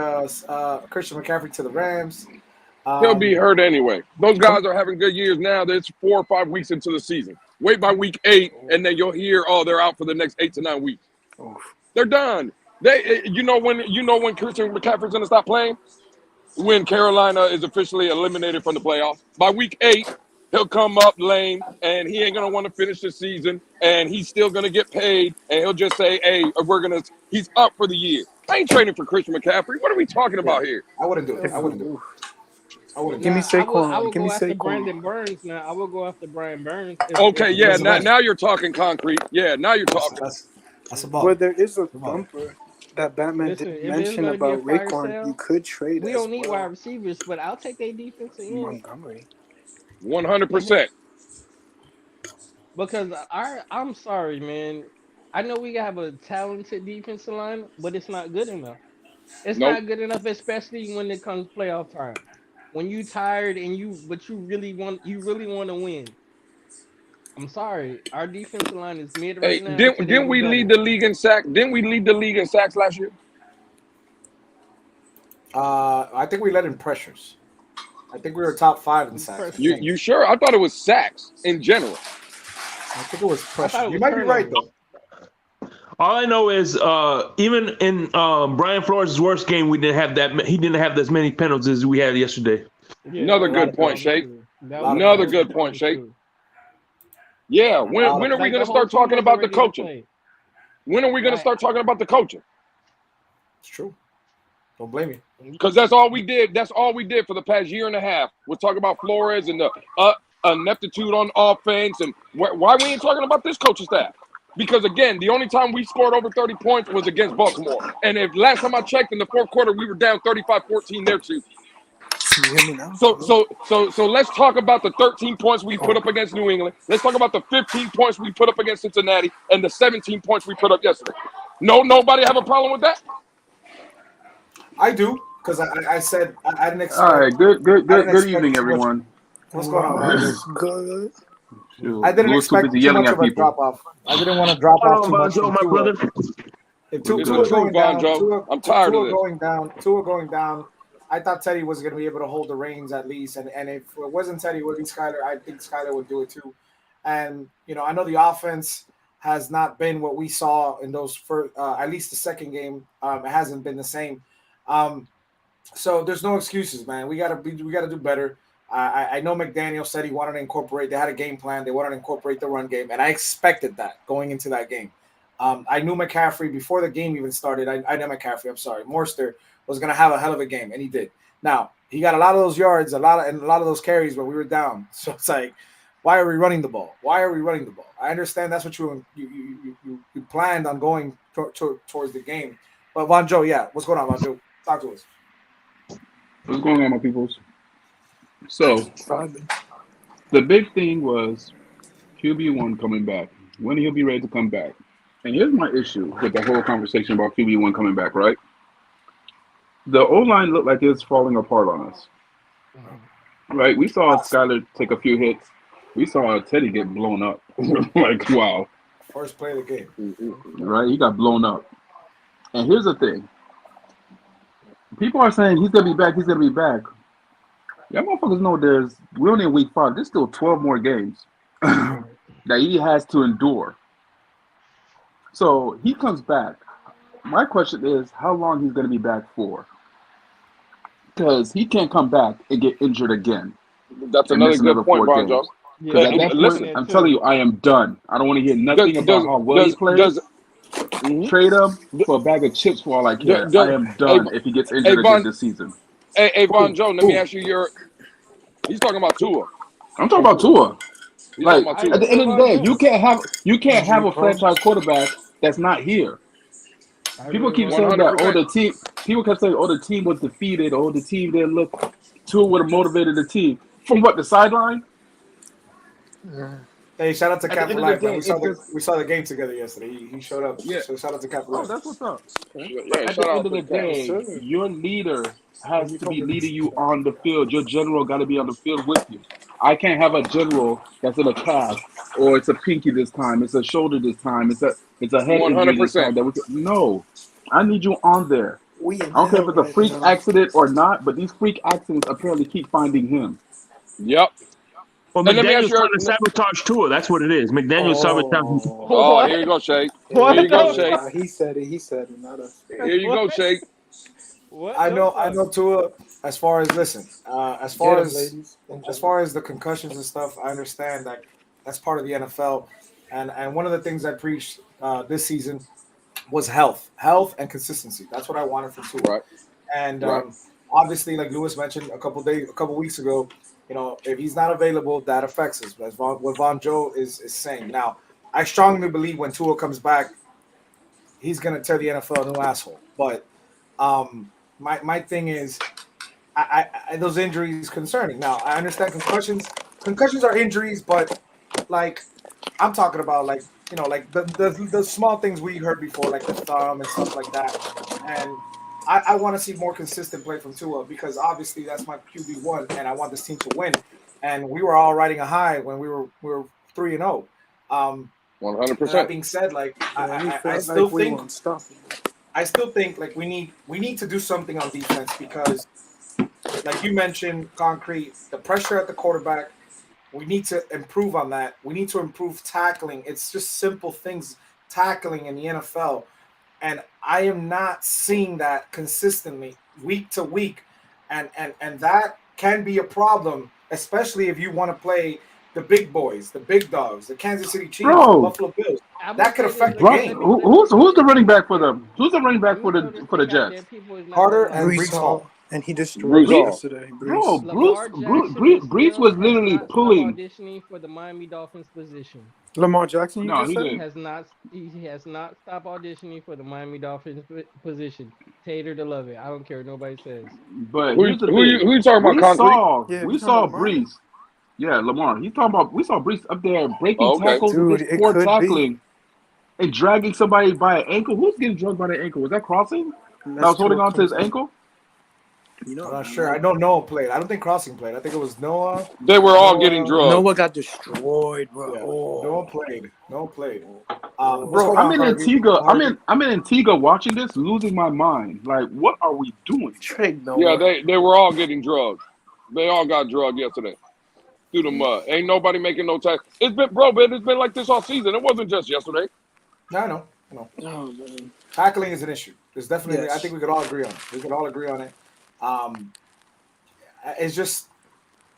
Christian McCaffrey to the Rams. He'll be hurt anyway. Those guys are having good years now. It's 4 or 5 weeks into the season. Wait by week 8, and then you'll hear, they're out for the next 8 to 9 weeks. They're done. When Christian McCaffrey's gonna stop playing? When Carolina is officially eliminated from the playoffs. By week 8, he'll come up lame, and he ain't gonna want to finish the season, and he's still gonna get paid, and he'll just say, "Hey, he's up for the year." I ain't trading for Christian McCaffrey. What are we talking about here? I wouldn't do it. I wouldn't do it. Give me Saquon. I would Give go me after Saquon. Brandon Burns now. I will go after Brian Burns. Okay, yeah, now you're talking concrete. Yeah, now you're talking. That's a ball. Well, there is a bumper that Batman Listen, did if it's mention gonna be a about fire Raekwon. sale, You could trade. we as don't need well. wide receivers, but I'll take their defensive end. Montgomery. 100%. Because I'm sorry, man. I know we have a talented defensive line, but it's not good enough. It's Nope. not good enough, especially when it comes playoff time. When you tired and you really want to win. I'm sorry, our defensive line is mid right Hey, now. didn't we lead the league in sacks? Didn't we lead the league in sacks last year? I think we led in pressures. I think we were top 5 in sacks. You sure? I thought it was sacks in general. I think it was pressure. it You was might be right turnovers. though. All I know is even in Brian Flores' worst game, we didn't have that. He didn't have as many penalties as we had yesterday. Yeah, Another that good was point, probably Shake. true. That Another was good point, probably Shake. true. Yeah, when are we Like going the to whole start team talking was about the already in coaching? play. When are we going to Right. start talking about the coaching? It's true. Don't blame me. Because that's all we did. That's all we did for the past year and a half. We're talking about Flores and the ineptitude on offense, and why we ain't talking about this coaching staff? Because again, the only time we scored over 30 points was against Baltimore. And if last time I checked in the fourth quarter, we were down 35-14 there too. Can you hear me now? So let's talk about the 13 points we put up against New England. Let's talk about the 15 points we put up against Cincinnati and the 17 points we put up yesterday. Nobody have a problem with that? I do, because I said I didn't expect. All right, good expect evening, too much. everyone. What's going on, Roger? Good. Shoot, I didn't Louis too expect busy too yelling much at of a people. drop off. I didn't want to drop off too much. My brother. If It's the Tua truth, going down, Bonjo. I'm tired of this. Tua going down. I thought Teddy was going to be able to hold the reins at least, and if it wasn't Teddy, it would be Skyler. I think Skyler would do it too. And I know the offense has not been what we saw in those first, at least the second game. It hasn't been the same. So there's no excuses, man. We gotta do better. I know McDaniel said he wanted to incorporate. They had a game plan. They wanted to incorporate the run game, and I expected that going into that game. I knew McCaffrey before the game even started. I know McCaffrey. I'm sorry, Morster was going to have a hell of a game, and he did. Now he got a lot of those yards, a lot of those carries, but we were down. So it's like, why are we running the ball? Why are we running the ball? I understand that's what you planned on going towards the game. But Vonjo, yeah, what's going on, Vonjo? Talk to us. What's going on, my peoples? So, the big thing was QB1 coming back. When he'll be ready to come back. And here's my issue with the whole conversation about QB1 coming back, right? The O-line looked like it's falling apart on us. Right? We saw Skyler take a few hits. We saw Teddy get blown up. Like, wow. First play of the game. Right? He got blown up. And here's the thing. People are saying he's going to be back, he's going to be back. Y'all motherfuckers know we're only in week 5. There's still 12 more games that he has to endure. So he comes back. My question is how long he's going to be back for. Because he can't come back and get injured again. That's another good point, Bonjo. Because at that point, I'm telling you, I am done. I don't want to hear nothing about how well he plays. Trade him for a bag of chips for all I care. I am done if he gets injured again this season. Hey, Bonjo, let me ask you he's talking about Tua. I'm talking about Tua. Like, about Tua. at the end of the day, you can't have a franchise quarterback that's not here. People keep saying that, people kept saying, the team was defeated, the team didn't look, Tua would have motivated the team. From what, the sideline? Hey, shout out to Cap for Life, man. We saw the game together yesterday. He showed up. Yeah. So shout out to Cap for Life. That's what's up. Yeah, At the end of the day, your leader has to be leading you on the field. Your general got to be on the field with you. I can't have a general that's in a cast, or it's a pinky this time, it's a shoulder this time, it's a head injury this time. No, I need you on there. I don't care if it's a freak accident or not, but these freak accidents apparently keep finding him. Yep. Well, McDaniel's trying to sabotage Tua. That's what it is. McDaniel's sabotaging. Oh, here you go, Shake. Here you go, Shake. He said it, not us. Here you go, Shake. I know Tua. As far as as far as the concussions and stuff, I understand that that's part of the NFL, and one of the things I preached this season was health and consistency. That's what I wanted from Tua. Right. And obviously, like Lewis mentioned a couple weeks ago, if he's not available, that affects us. That's what Vonjo is saying. Now, I strongly believe when Tua comes back, he's gonna tear the NFL a new asshole. But my thing is, I those injuries concerning. Now, I understand concussions. Concussions are injuries, but like I'm talking about, like the small things we heard before, like the thumb and stuff like that. And I want to see more consistent play from Tua, because obviously that's my QB1, and I want this team to win. And we were all riding a high when we were 3-0. 100%. That being said, like I still think like we need to do something on defense, because like you mentioned, Concrete, the pressure at the quarterback, we need to improve on that. We need to improve tackling. It's just simple things. tackling in the NFL, and I am not seeing that consistently week to week, and that can be a problem, especially if you want to play the big boys, the big dogs, the Kansas City Chiefs, the Buffalo Bills. That could affect the game. Who's the running back for them? Who's the running back for the Jets? Carter and Brees Hall. And he destroyed Brees yesterday. Bro, Brees was literally pulling. Auditioning for the Miami Dolphins position. Lamar Jackson. No, he He didn't. has not stopped auditioning for the Miami Dolphins position. Tater to love it. I don't care what nobody says. But Who you talking about? Concrete? We saw Brees. Yeah, Lamar. We saw Brees up there breaking tackles, Dude, it poor could tackling, and dragging somebody by an ankle. Who's getting drugged by the ankle? Was that Crossing? That was holding on to his ankle? I'm not sure. I know Noah played. I don't think Crossing played. I think it was Noah. They were all getting drugged. Noah got destroyed, bro. Yeah, Oh. Noah played. Bro, I'm in Antigua. I'm in Antigua watching this, losing my mind. Like, what are we doing? Trade Noah. Yeah, they were all getting drugged. They all got drugged yesterday. Through the mud. Ain't nobody making no tackle. It's been like this all season. It wasn't just yesterday. No. Oh, man. Tackling is an issue. There's definitely. Yes. I think we could all agree on it. We could all agree on it. It's just,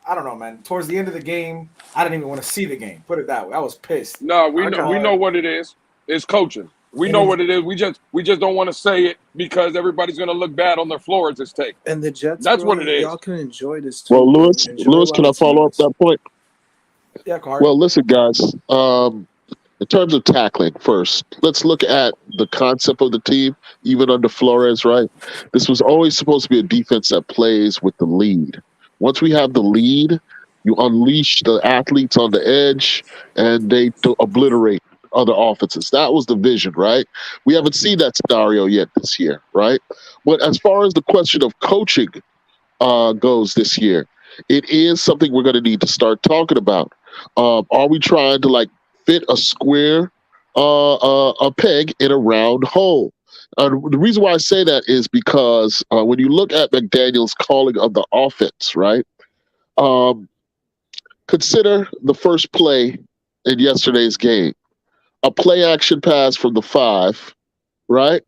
I don't know, man. Towards the end of the game, I didn't even want to see the game. Put it that way. I was pissed. No, we know what it is. It's coaching. We know what it is. We just don't want to say it because everybody's gonna look bad on their floor as it's take. And the Jets. That's what it is. Y'all can enjoy this too. Well, Lewis, can I follow up that point? Yeah, Carter. Well, listen, guys. In terms of tackling, first, let's look at the concept of the team, even under Flores, right? This was always supposed to be a defense that plays with the lead. Once we have the lead, you unleash the athletes on the edge, and they obliterate other offenses. That was the vision, right? We haven't seen that scenario yet this year, right? But as far as the question of coaching goes this year, it is something we're going to need to start talking about. Are we trying to fit a square a peg in a round hole? The reason why I say that is because when you look at McDaniel's calling of the offense, right? Consider the first play in yesterday's game. A play action pass from the 5, right?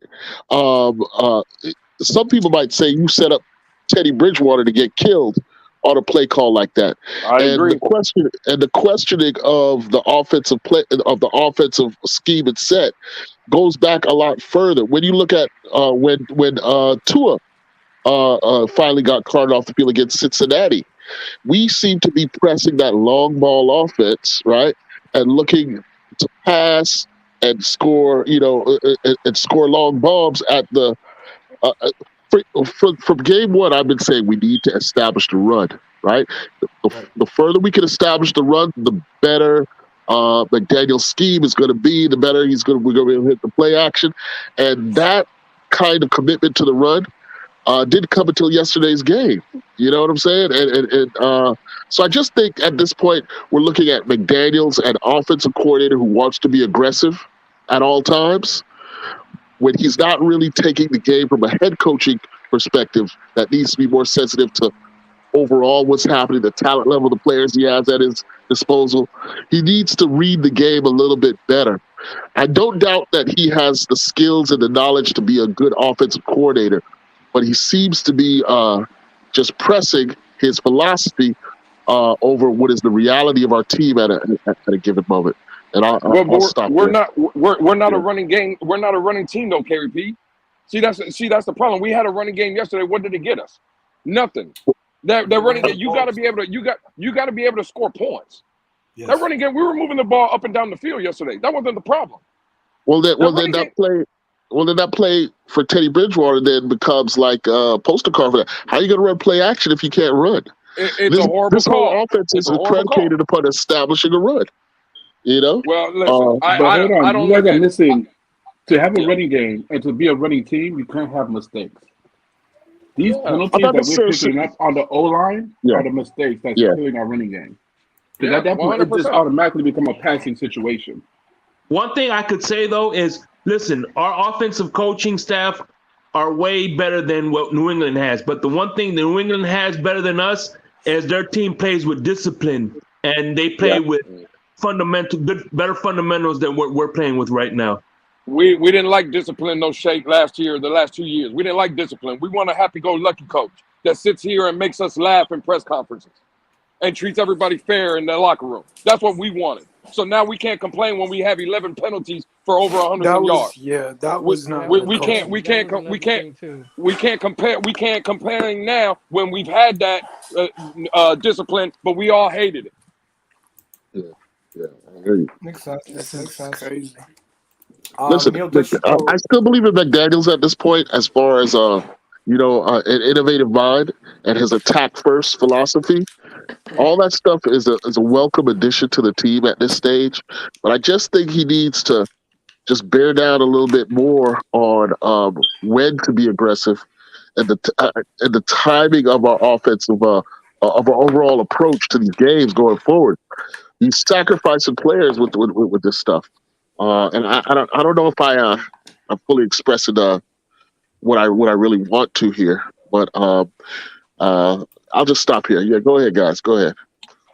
Some people might say you set up Teddy Bridgewater to get killed on a play call like that. I agree. The questioning of the offensive play of the offensive scheme and set goes back a lot further. When you look at when Tua finally got carted off the field against Cincinnati, we seem to be pressing that long ball offense, right, and looking to pass and score, and score long bombs at the. From game one, I've been saying we need to establish the run, right? The further we can establish the run, the better McDaniel's scheme is going to be, the better we're going to be able to hit the play action. And that kind of commitment to the run didn't come until yesterday's game. You know what I'm saying? And so I just think at this point, we're looking at McDaniel's, an offensive coordinator who wants to be aggressive at all times, when he's not really taking the game from a head coaching perspective that needs to be more sensitive to overall what's happening, the talent level of the players he has at his disposal. He needs to read the game a little bit better. I don't doubt that he has the skills and the knowledge to be a good offensive coordinator, but he seems to be just pressing his philosophy over what is the reality of our team at a given moment. And I'll stop. We're not a running game. We're not a running team though, KP. See, that's the problem. We had a running game yesterday. What did it get us? Nothing. That running game, you got to be able to score points. Yes. That running game, we were moving the ball up and down the field yesterday. That wasn't the problem. Then that play for Teddy Bridgewater then becomes like a poster card for that. How are you going to run play action if you can't run? It's a horrible this call. Whole offense is predicated upon establishing a run. Well, listen, but hold on. You guys are missing. To have a running game and to be a running team, you can't have mistakes. These penalties that we're picking up on the O-line are the mistakes that's killing our running game. Because at that point, it just automatically become a passing situation. One thing I could say, though, is, listen, our offensive coaching staff are way better than what New England has. But the one thing New England has better than us is their team plays with discipline, and they play with better fundamentals than what we're playing with right now. We didn't like discipline, no shake last year, the last 2 years. We didn't like discipline. We want a happy-go-lucky coach that sits here and makes us laugh in press conferences and treats everybody fair in the locker room. That's what we wanted. So now we can't complain when we have 11 penalties for over 100 yards. Yeah, that was not. We can't compare now when we've had that discipline, but we all hated it. Yeah, I hear you. Makes sense. This is crazy. Listen, I still believe in McDaniels at this point, as far as an innovative mind and his attack first philosophy. All that stuff is a welcome addition to the team at this stage, but I just think he needs to just bear down a little bit more on when to be aggressive and the timing of our offensive of our overall approach to these games going forward. He's sacrificing players with this stuff, and I don't know if I'm fully expressing what I really want to here, but I'll just stop here. Yeah, go ahead, guys. Go ahead.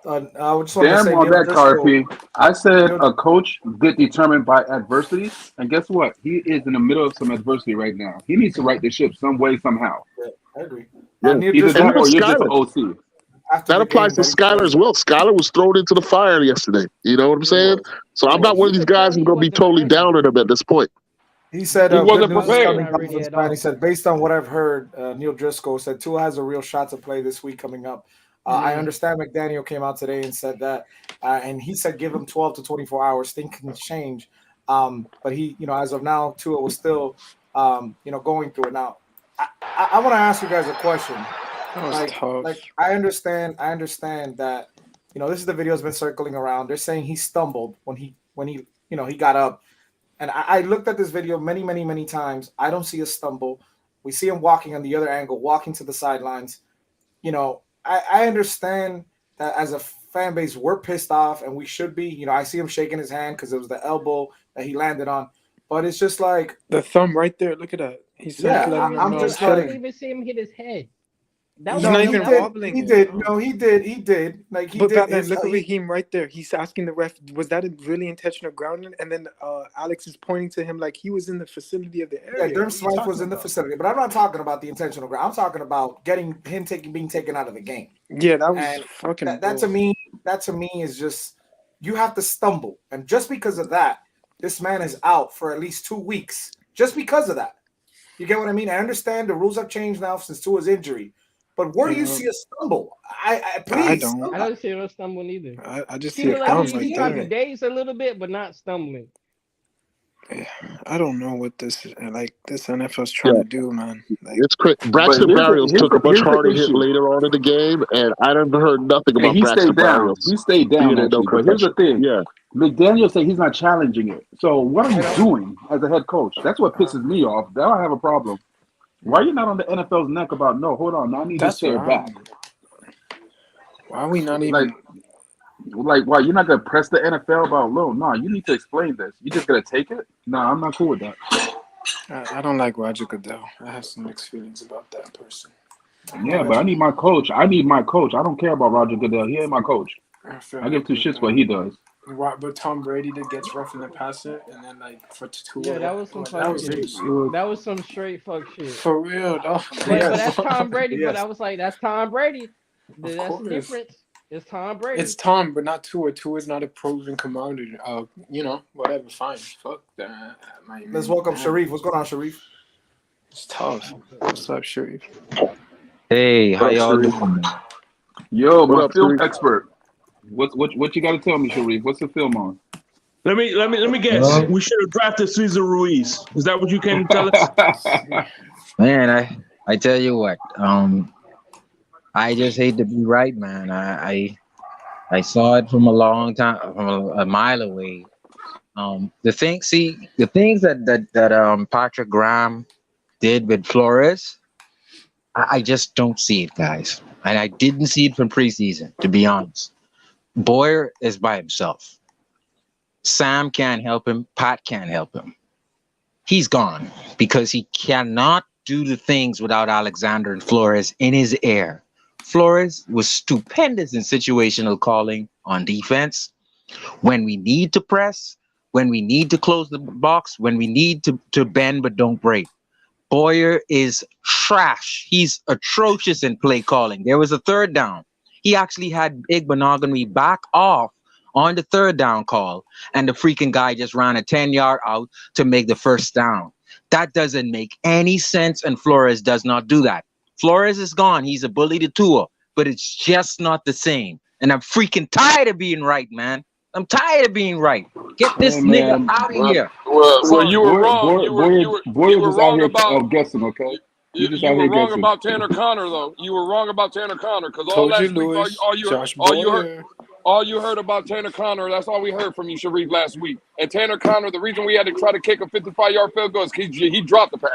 I just want to Damn say, on Neil that, Carpy. Driscoll, I said a coach get determined by adversity, and guess what? He is in the middle of some adversity right now. He needs to right the ship some way, somehow. yeah, I agree. Yeah. Neil Either Driscoll, that or you're just an Skyler. OC. after That the applies game, to Skyler as well. Skyler was thrown into the fire yesterday. You know what I'm saying? So I'm not one of these guys who's going to be totally down on him at this point. He said, He good wasn't news is prepared. coming, Not ready Dolphins at fan. all. He said, based on what I've heard, Neil Driscoll said Tua has a real shot to play this week coming up. I understand McDaniel came out today and said that, and he said give him 12 to 24 hours. Things can change. But he, as of now, Tua was still, going through it. Now, I want to ask you guys a question. That was tough. I understand that, this is the video that's been circling around. They're saying he stumbled when he got up. And I looked at this video many, many, many times. I don't see a stumble. We see him walking on the other angle, walking to the sidelines. I understand that as a fan base, we're pissed off and we should be. I see him shaking his hand because it was the elbow that he landed on. But it's just like The thumb right there. Look at that. He's letting him I'm know. just I like, didn't even see him hit his head. That He's was not he even did. wobbling He it. did. No, he did. He did. Like he But did. Batman, His- look at he- Raheem right there. He's asking the ref, was that a really intentional grounding? And then Alex is pointing to him like he was in the facility of the Yeah, area. Durham What are you Smythe was talking in the about? facility, but I'm not talking about the intentional ground. I'm talking about being taken out of the game. Yeah, that was And fucking that to me is just you have to stumble, and just because of that, this man is out for at least 2 weeks. Just because of that, you get what I mean? I understand the rules have changed now since Tua's injury, but where do you see a stumble? Please, don't. I don't see him stumbling either. I just He see a look thumb like right he might be there. dazed a little bit, but not stumbling. I don't know what this NFL's trying to do, man. Like, It's crazy. But Braxton Berrios took a much here's the harder hit issue. later on in the game, and I never heard nothing And about he Braxton stayed down. Berrios He stayed being down, in no actually. But here's the concussion. thing. Yeah. McDaniel said he's not challenging it. So what are you doing as a head coach? That's what pisses me off. That I have a problem. Why are you not on the NFL's neck about, no, hold on, I need to that's stay what back? why are we not even? Like, why you're not gonna press the NFL about low? No, you need to explain this. You just gonna take it? No, I'm not cool with that. I don't like Roger Goodell. I have some mixed feelings about that person. Yeah, but I need my coach. I don't care about Roger Goodell. He ain't my coach. I give two shits what he does. But Tom Brady that gets rough in the passer, and then like for Tua, Yeah, that was some that was fucking, that was some straight fuck shit. for real, dog. But that's Tom Brady. Yes. But I was like, that's Tom Brady. That's the course. difference. It's Tom Brady. It's Tom, but not Tua. Tua's not a proven commodity. Whatever, fine. Fuck that. Let's welcome Sharif. What's going on, Sharif? It's tough. What's up, Sharif? Hey, how What up, y'all Sharif? doing? Yo, What my up, film Sharif? expert. What you got to tell me, Sharif? What's the film on? Let me guess. We should have drafted Cesar Ruiz. Is that what you came to tell us? Man, I tell you what, I just hate to be right, man. I saw it from a long time, from a mile away. The things that Patrick Graham did with Flores, I just don't see it, guys. And I didn't see it from preseason, to be honest. Boyer is by himself. Sam can't help him. Pat can't help him. He's gone because he cannot do the things without Alexander and Flores in his ear. Flores was stupendous in situational calling on defense. When we need to press, when we need to close the box, when we need to bend but don't break. Boyer is trash. He's atrocious in play calling. There was a third down. He actually had Big Monogamy back off on the third down call, and the freaking guy just ran a 10-yard out to make the first down. That doesn't make any sense, and Flores does not do that. Flores is gone. He's a bully to Tua, but it's just not the same. And I'm freaking tired of being right, man. I'm tired of being right. Get this nigga out of here. Well, you were wrong. You were just wrong out about here guessing, okay? You were wrong about Tanner Connor, though. You were wrong about Tanner Connor because all Told you, last week, Louis. all you heard about Tanner Connor. That's all we heard from you, Sharif, last week. And Tanner Connor, the reason we had to try to kick a 55-yard field goal is he dropped the pass.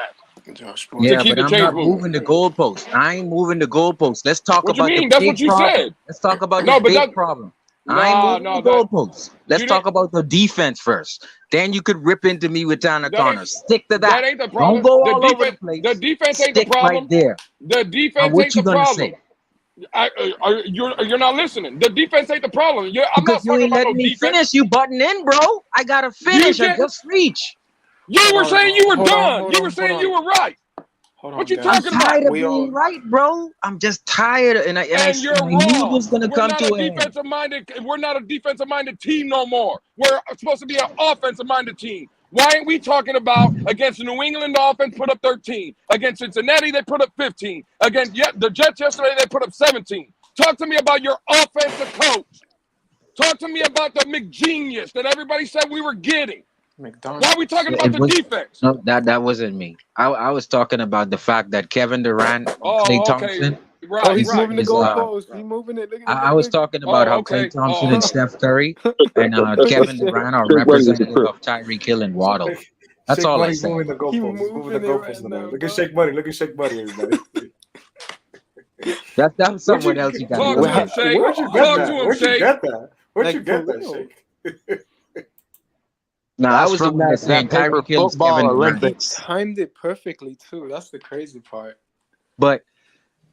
Yeah, but I'm not moving the goalpost. I ain't moving the goalpost. Let's talk What you about mean? the That's big what you problem. said. Let's talk about No, the but big that- problem. Nah, I ain't no, moving the goalposts. Let's you talk about the defense first. Then you could rip into me with Tanner Connor. Stick to that. That ain't the problem. Don't go The all defense, over the place. The defense ain't the Stick problem. right there. The defense what ain't you the gonna problem. say? You're not listening. The defense ain't the problem. I'm Because not you talking ain't about letting no me defense. finish. You butting in, bro. I gotta finish. I can't- just reach. You were saying you were hold on, done. hold You on, were saying hold you were right. What you I'm talking about? tired of being right, bro. I'm just tired, and I You're knew it wrong. was gonna We're come not to a an end. defensive-minded. We're not a defensive-minded team no more. We're supposed to be an offensive-minded team. Why ain't we talking about against the New England Dolphins put up 13, against Cincinnati they put up 15, against the Jets yesterday they put up 17? Talk to me about your offensive coach. Talk to me about the McGenius that everybody said we were getting. Why are we talking about the defense? No, that wasn't me. I was talking about the fact that Kevin Durant, Klay Thompson. Right, he's moving the is, goalpost. He's moving it. Look at I was talking about how Klay Thompson and Steph Curry and Kevin Durant are representative of Tyreek Hill and Waddle. That's all I said. Moving the goalpost. Moving the goalpost. Look at Shake Money. Look at Shake Money, everybody. That was someone else you got. Talk to him, Shake. Where'd you get Talk that? to him, Where'd you Shake. get that? Where'd you Like, get for that, real. Shake? No, I was the one that's saying Tyreek Hill's Kevin Durant. He timed it perfectly too. That's the crazy part. But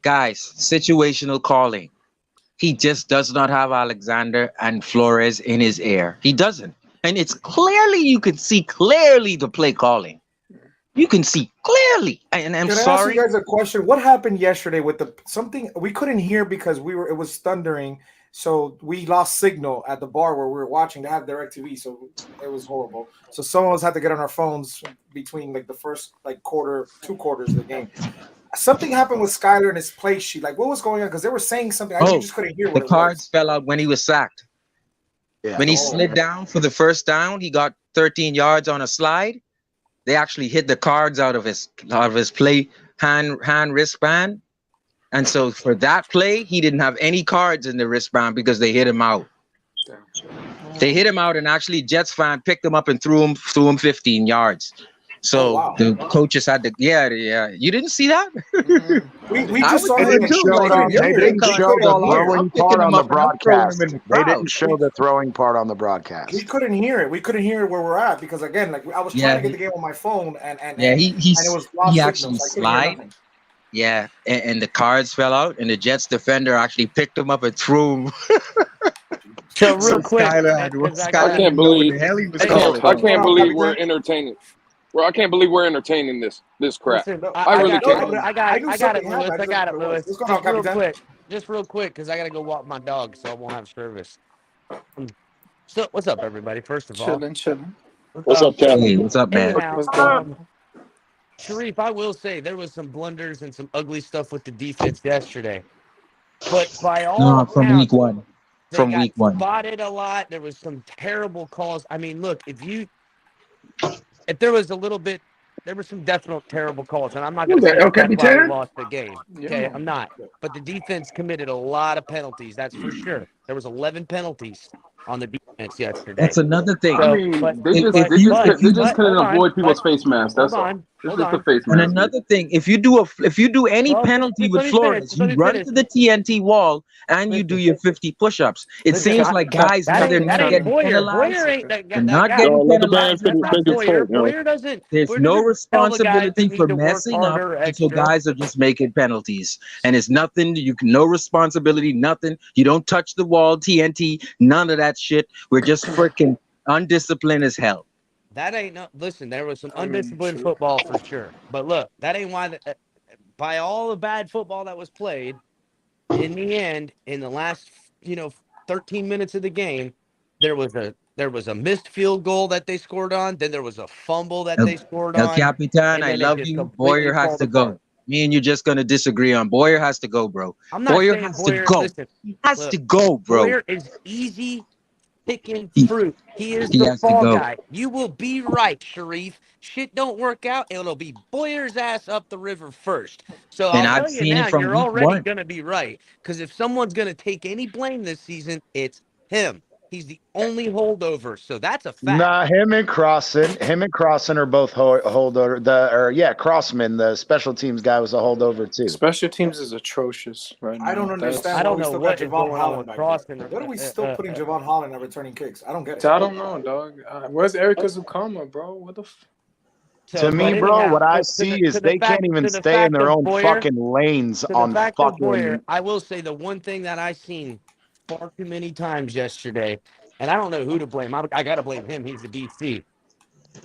guys, situational calling. He just does not have Alexander and Flores in his ear. He doesn't. And it's clearly, you can see clearly the play calling. You can see clearly. And I'm Can I sorry. ask you guys a question? What happened yesterday with something we couldn't hear because it was thundering. So we lost signal at the bar where we were watching. They have DirecTV, so it was horrible. So some of us had to get on our phones between like the first two quarters of the game. Something happened with Skyler and his play sheet. Like, what was going on? Because they were saying something. I just couldn't hear what the cards fell out when he was sacked. Yeah. When he slid down for the first down, he got 13 yards on a slide. They actually hit the cards out of his play hand wristband. And so for that play, he didn't have any cards in the wristband because they hit him out. They hit him out, and actually Jets fan picked him up and threw him 15 yards. So the coaches had to, yeah. You didn't see that? We just saw They didn't show the throwing part on the broadcast. They didn't show the throwing part on the broadcast. We couldn't hear it. We couldn't hear where we're at because again, like I was trying to get the game on my phone, and it was lost actually signals. I couldn't hear slid. nothing. Yeah, and the cards fell out, and the Jets defender actually picked him up and threw him. So real quick, I can't believe we're entertaining. Well, I can't believe we're entertaining this crap. Listen, I really can't. I got it, Lewis. I got it, Lewis. Just real quick, because I gotta go walk my dog, so I won't have service. So, what's up, everybody? First of all, Chilling. What's up, Kevin? What's up, man? Sharif, I will say there was some blunders and some ugly stuff with the defense yesterday, but by all from week one. From week one, spotted a lot. There was some terrible calls. I mean, look, if there was a little bit, there were some definite terrible calls, and I'm not going to say that's why we lost the game. Okay, I'm not. But the defense committed a lot of penalties. That's for sure. There was 11 penalties on the defense yesterday. That's another thing. I mean, they just couldn't avoid people's face masks. That's all. It's just a face mask. And another thing, if you do any penalty with Flores, you run to the TNT wall and you do your 50 push-ups. It seems like guys now they're not getting penalized. They're not getting penalized. There's no responsibility for messing up, and so guys are just making penalties. And it's nothing. No responsibility. Nothing. You don't touch the wall. TNT. None of that shit. We're just freaking undisciplined as hell. That ain't no. Listen, there was some undisciplined football for sure. But look, that ain't why. By all the bad football that was played, in the end, in the last 13 minutes of the game, there was a missed field goal that they scored on. Then there was a fumble that they scored El on. Capitan, and I then it love just you. completely Boyer has fell to apart. go. Me and you're just gonna disagree on Boyer has to go, bro. I'm not Boyer saying has Boyer. to go. Listen, He has look, to go, bro. Boyer is easy picking He, fruit. He is he the has to fall go. guy. You will be right, Sharif. Shit don't work out. It'll be Boyer's ass up the river first. So And I'll I've tell you seen it now, from you're week already one. going to be right. Because if someone's going to take any blame this season, it's him. He's the only holdover. So that's a fact. Nah, him and Crossan are both holdover. Crossman, the special teams guy, was a holdover too. Special teams is atrocious right now. I don't understand I why don't we know still what got is Javon going on Holland with back Crossan. there. What are we still putting Javon Holland at returning kicks? I don't get it. I don't know, dog. Where's Erica Zukama, bro? What the? To me, bro, what I see is they can't even stay in their own fucking lanes on fucking. I will say the one thing that I seen far too many times yesterday, and I don't know who to blame. I got to blame him. He's the DC,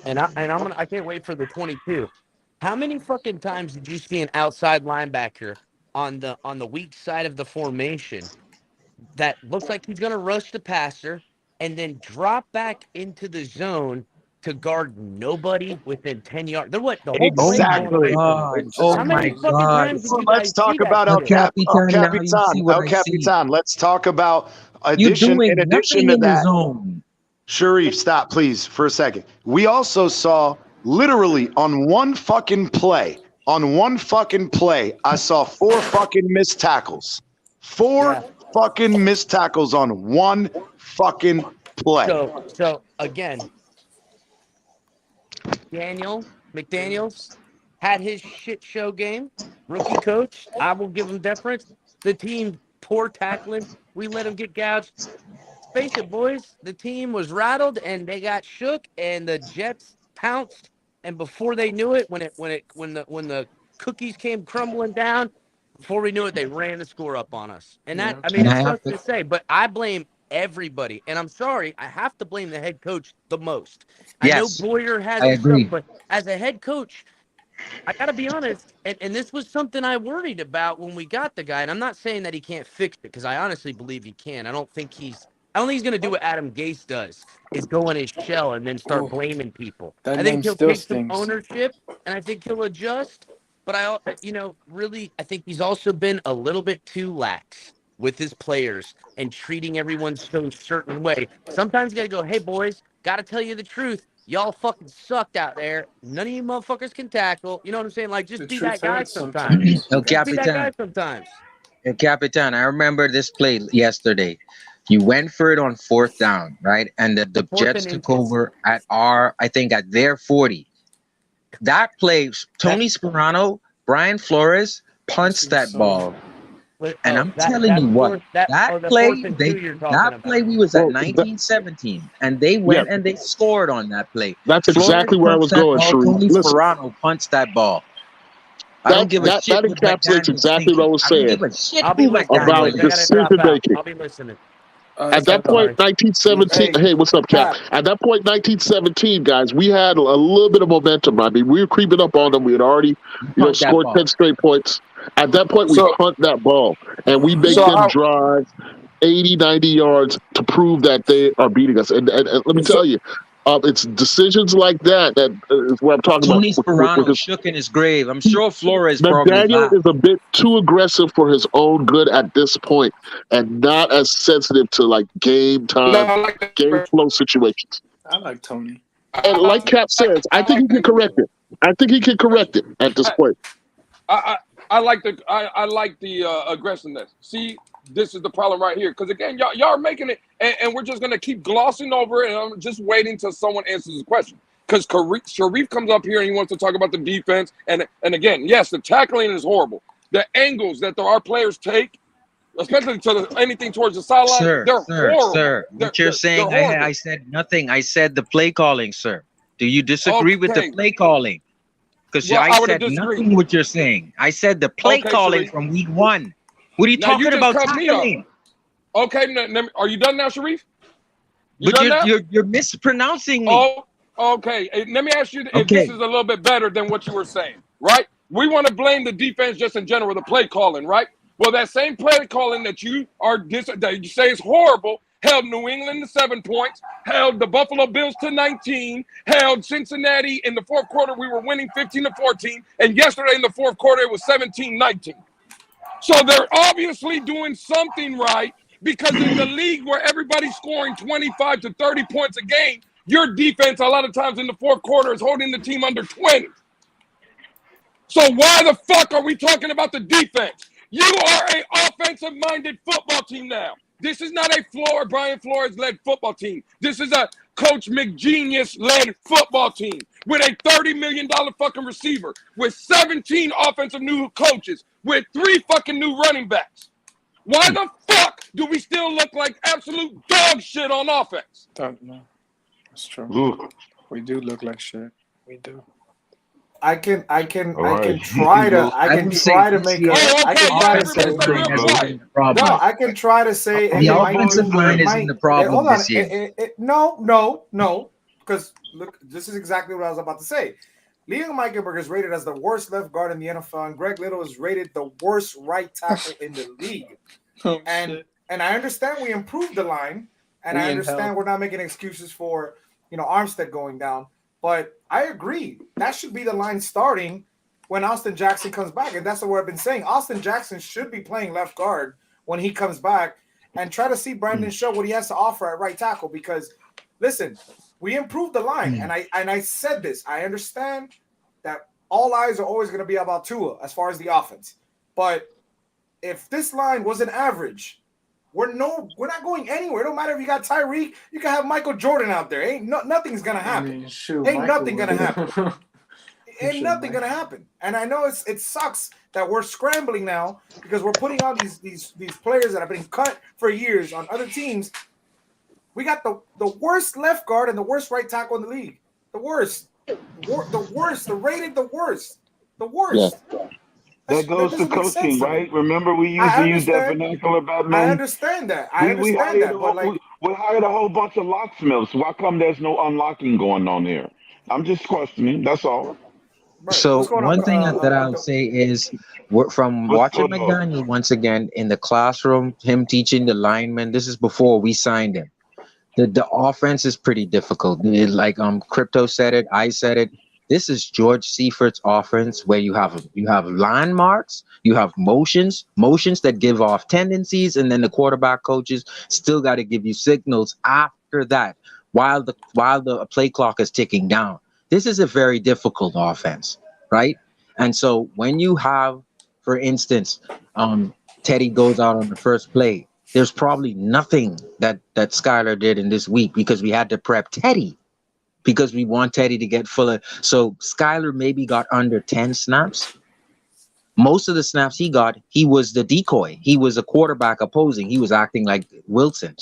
and I can't wait for the 22. How many fucking times did you see an outside linebacker on the weak side of the formation that looks like he's gonna rush the passer and then drop back into the zone to guard nobody within 10 yards? They're what the whole play Exactly. How many fucking times did you Let's guys talk see that about shit? El Capitan. Let's talk about in addition to that. Sharif, stop, please, for a second. We also saw literally on one fucking play, I saw 4 fucking missed tackles. 4 fucking missed tackles on one fucking play. So again, McDaniels had his shit show game. Rookie coach, I will give him deference. The team, poor tackling. We let him get gouged. Face it, boys. The team was rattled and they got shook, and the Jets pounced. And before they knew it, when the cookies came crumbling down, before we knew it, they ran the score up on us. And that, I mean, it sucks to say, but I blame everybody. And I'm sorry, I have to blame the head coach the most. Yes, I know Boyer has I his stuff, agree. but as a head coach, I got to be honest, and this was something I worried about when we got the guy. And I'm not saying that he can't fix it, because I honestly believe he can. I don't think he's going to do what Adam Gase does, is go in his shell and then start blaming people. That I think name he'll still take some stings. ownership, and I think he'll adjust. But I think he's also been a little bit too lax with his players and treating everyone so certain way. Sometimes you got to go, hey, boys, got to tell you the truth. Y'all fucking sucked out there. None of you motherfuckers can tackle. You know what I'm saying? Like, just be that guy sometimes. El Just be that guy Capitan. sometimes. El Capitan, I remember this play yesterday. You went for it on 4th down, right? And the Jets took over at their 40. That play, Tony Sperano, Brian Flores punched that ball. And I'm telling you what, that play we was at 19-17, and they went and they scored on that play. That's exactly where I was going, Sharif. Tony Listen. Sperano punched that ball. I don't give a shit. That encapsulates exactly what I was saying about decision making. I'll be listening. At that point, 1917. Hey, what's up, Cap? At that point, 1917, guys, we had a little bit of momentum. I mean, we were creeping up on them. We had already, scored 10 straight points. At that point, we punt that ball, and we make them drive 80, 90 yards to prove that they are beating us. And let me tell you, it's decisions like that is what I'm talking Tony about. Sperano shook in his grave. I'm sure Flores probably Daniel laughed. is a bit too aggressive for his own good at this point, and not as sensitive to like game time, game flow situations. I like Tony. And like Cap says, I think he can correct it. I think he can correct it at this point. I like the aggressiveness. See, this is the problem right here. Because again, y'all are making it, and we're just gonna keep glossing over it, and I'm just waiting till someone answers the question. Because Sharif comes up here and he wants to talk about the defense, and again, yes, the tackling is horrible. The angles that our players take, especially to anything towards the sideline, they're horrible. Sir, what you're saying, I said nothing. I said the play calling, sir. Do you disagree with the play calling? Because I said nothing what you're saying. I said the play calling Sharif. from week 1. What are you talking about tackling? Okay, are you done now, Sharif? But you're mispronouncing me. Oh, okay. Let me ask you if this is a little bit better than what you were saying, right? We want to blame the defense just in general, the play calling, right? Well, that same play calling that you say is horrible held New England to 7 points, held the Buffalo Bills to 19, held Cincinnati in the fourth quarter. We were winning 15-14, and yesterday in the fourth quarter it was 17-19. So they're obviously doing something right, because in the league where everybody's scoring 25 to 30 points a game, your defense a lot of times in the fourth quarter is holding the team under 20. So why the fuck are we talking about the defense? You are an offensive-minded football team now. This is not a Brian Flores-led football team. This is a Coach McGenius-led football team with a $30 million fucking receiver, with 17 offensive new coaches, with 3 fucking new running backs. Why the fuck do we still look like absolute dog shit on offense? No, that's true. We do look like shit. We do. I can try to make say the offensive line isn't the problem this year. No, because look, this is exactly what I was about to say. Liam Eichenberg is rated as the worst left guard in the NFL, and Greg Little is rated the worst right tackle in the league. And I understand we improved the line, and I understand we're not making excuses for Armstead going down. But I agree. That should be the line starting when Austin Jackson comes back. And that's what I've been saying. Austin Jackson should be playing left guard when he comes back, and try to see Brandon show what he has to offer at right tackle. Because, listen, we improved the line. And I said this. I understand that all eyes are always going to be about Tua as far as the offense. But if this line was an average, we're not going anywhere. It don't matter if you got Tyreek. You can have Michael Jordan out there. Nothing's gonna happen. Ain't nothing gonna happen. Nothing gonna happen. And I know it sucks that we're scrambling now because we're putting on these players that have been cut for years on other teams. We got the worst left guard and the worst right tackle in the league. The worst. The rated the worst. The worst. Yeah. That goes to coaching, right? Remember, we used to use that vernacular about men. I understand that. We hired a whole bunch of locksmiths. Why come there's no unlocking going on here? I'm just questioning. That's all. Right. So one thing that I'll say is, from watching McDaniel once again in the classroom, him teaching the linemen. This is before we signed him. The offense is pretty difficult. Like Crypto said it, I said it. This is George Seifert's offense, where you have landmarks, you have motions that give off tendencies, and then the quarterback coaches still got to give you signals after that while the play clock is ticking down. This is a very difficult offense, right? And so when you have, for instance, Teddy goes out on the first play, there's probably nothing that Skylar did in this week because we had to prep Teddy. Because we want Teddy to get fuller. So Skylar maybe got under 10 snaps. Most of the snaps he got, he was the decoy. He was a quarterback opposing. He was acting like Wilson,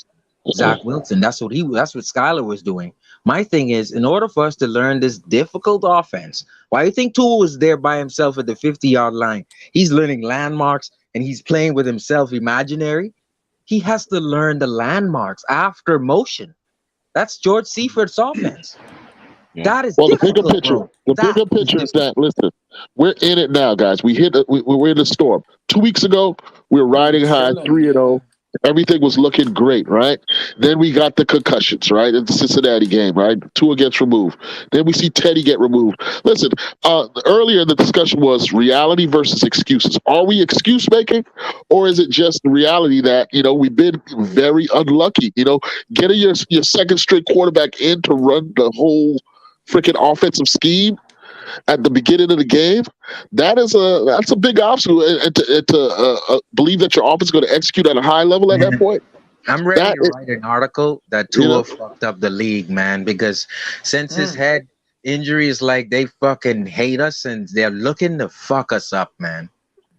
Zach Wilson. That's what Skylar was doing. My thing is, in order for us to learn this difficult offense, why do you think Tua was there by himself at the 50-yard line? He's learning landmarks and he's playing with himself imaginary. He has to learn the landmarks after motion. That's George Seifert's offense. Yeah. That is the bigger picture. The bigger picture is that, listen, we're in it now, guys. We're in the storm. 2 weeks ago, we were riding high, 3-0. Everything was looking great, right? Then we got the concussions, right? In the Cincinnati game, right? Tua gets removed. Then we see Teddy get removed. Listen, earlier the discussion was reality versus excuses. Are we excuse making, or is it just the reality that, we've been very unlucky? Getting your second straight quarterback in to run the whole freaking offensive scheme at the beginning of the game, that's a big obstacle, and to believe that your offense is going to execute at a high level at that point. I'm ready to write an article that Tua fucked up the league, man, because since his head injury is like they fucking hate us and they're looking to fuck us up, man.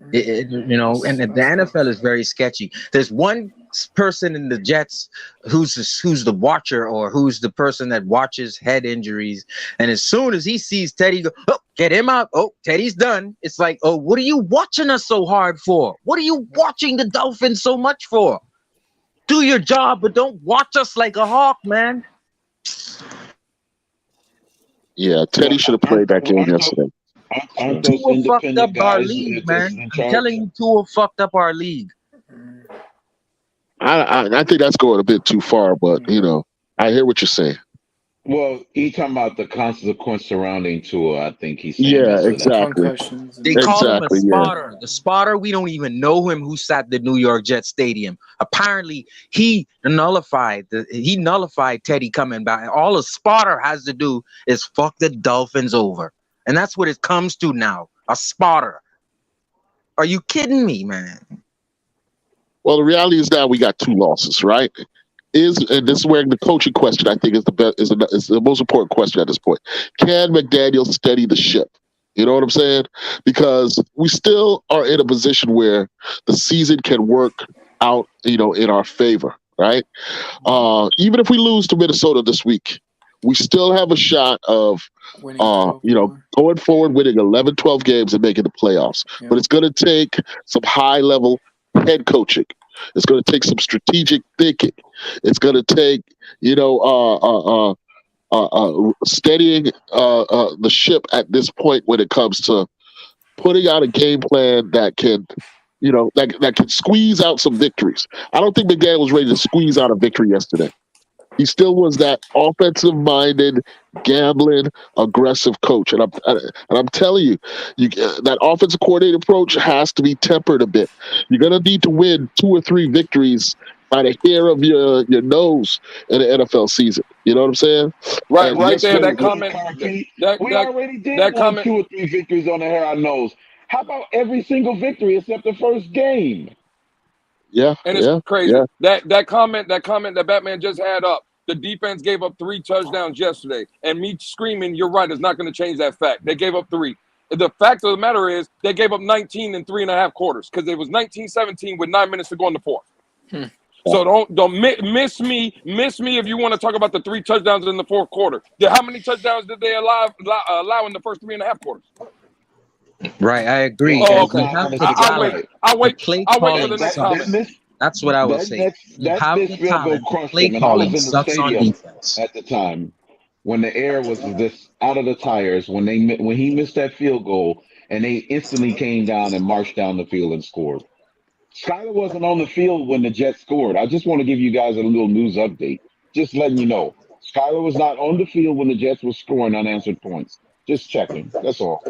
And the NFL is very sketchy. There's one person in the Jets who's the watcher, or who's the person that watches head injuries, and as soon as he sees Teddy go, oh, get him out, oh, Teddy's done. It's like, oh, what are you watching us so hard for? What are you watching the Dolphins so much for? Do your job, but don't watch us like a hawk, man. Yeah, Teddy should have played that game yesterday. Aren't those Tua fucked independent up our guys league, that's man. in I'm charge? telling you, Tua fucked up our league. I think that's going a bit too far, but I hear what you're saying. Well, he talking about the consequence surrounding Tua. I think he's saying Yeah, that's what exactly. They call him a Exactly, yeah. spotter. The spotter, we don't even know him who sat the New York Jets stadium. Apparently, he nullified Teddy coming back. All a spotter has to do is fuck the Dolphins over. And that's what it comes to now. A spotter. Are you kidding me, man? Well, the reality is now we got 2 losses, right? And this is where the coaching question I think is the most important question at this point. Can McDaniel steady the ship? You know what I'm saying? Because we still are in a position where the season can work out, in our favor, right? Even if we lose to Minnesota this week, we still have a shot of, going forward, winning 11, 12 games and making the playoffs. Yeah. But it's going to take some high-level head coaching. It's going to take some strategic thinking. It's going to take, steadying the ship at this point when it comes to putting out a game plan that can, that can squeeze out some victories. I don't think McDaniel was ready to squeeze out a victory yesterday. He still was that offensive-minded, gambling, aggressive coach, and I'm telling you, that offensive coordinator approach has to be tempered a bit. You're gonna need to win 2 or 3 victories by the hair of your nose in the NFL season. You know what I'm saying? Right, and right there. That comment. We already did win 2 or 3 victories on the hair of our nose. How about every single victory except the first game? Yeah, and it's crazy. Yeah. That comment that Batman just had up. The defense gave up 3 touchdowns yesterday, and me screaming, "You're right," is not going to change that fact. They gave up 3. The fact of the matter is, they gave up 19 in 3.5 quarters because it was 19-17 with 9 minutes to go in the fourth. So don't miss me if you want to talk about the 3 touchdowns in the fourth quarter. How many touchdowns did they allow in the first 3.5 quarters? Right, I agree. Oh, okay. I'll wait for the next comment. That's what I would say. You have the talent. Play I calling was in the sucks on stadium defense. at the time when the air was just out of the tires. When he missed that field goal, and they instantly came down and marched down the field and scored. Skyler wasn't on the field when the Jets scored. I just want to give you guys a little news update. Just letting you know. Skyler was not on the field when the Jets were scoring unanswered points. Just checking. That's all.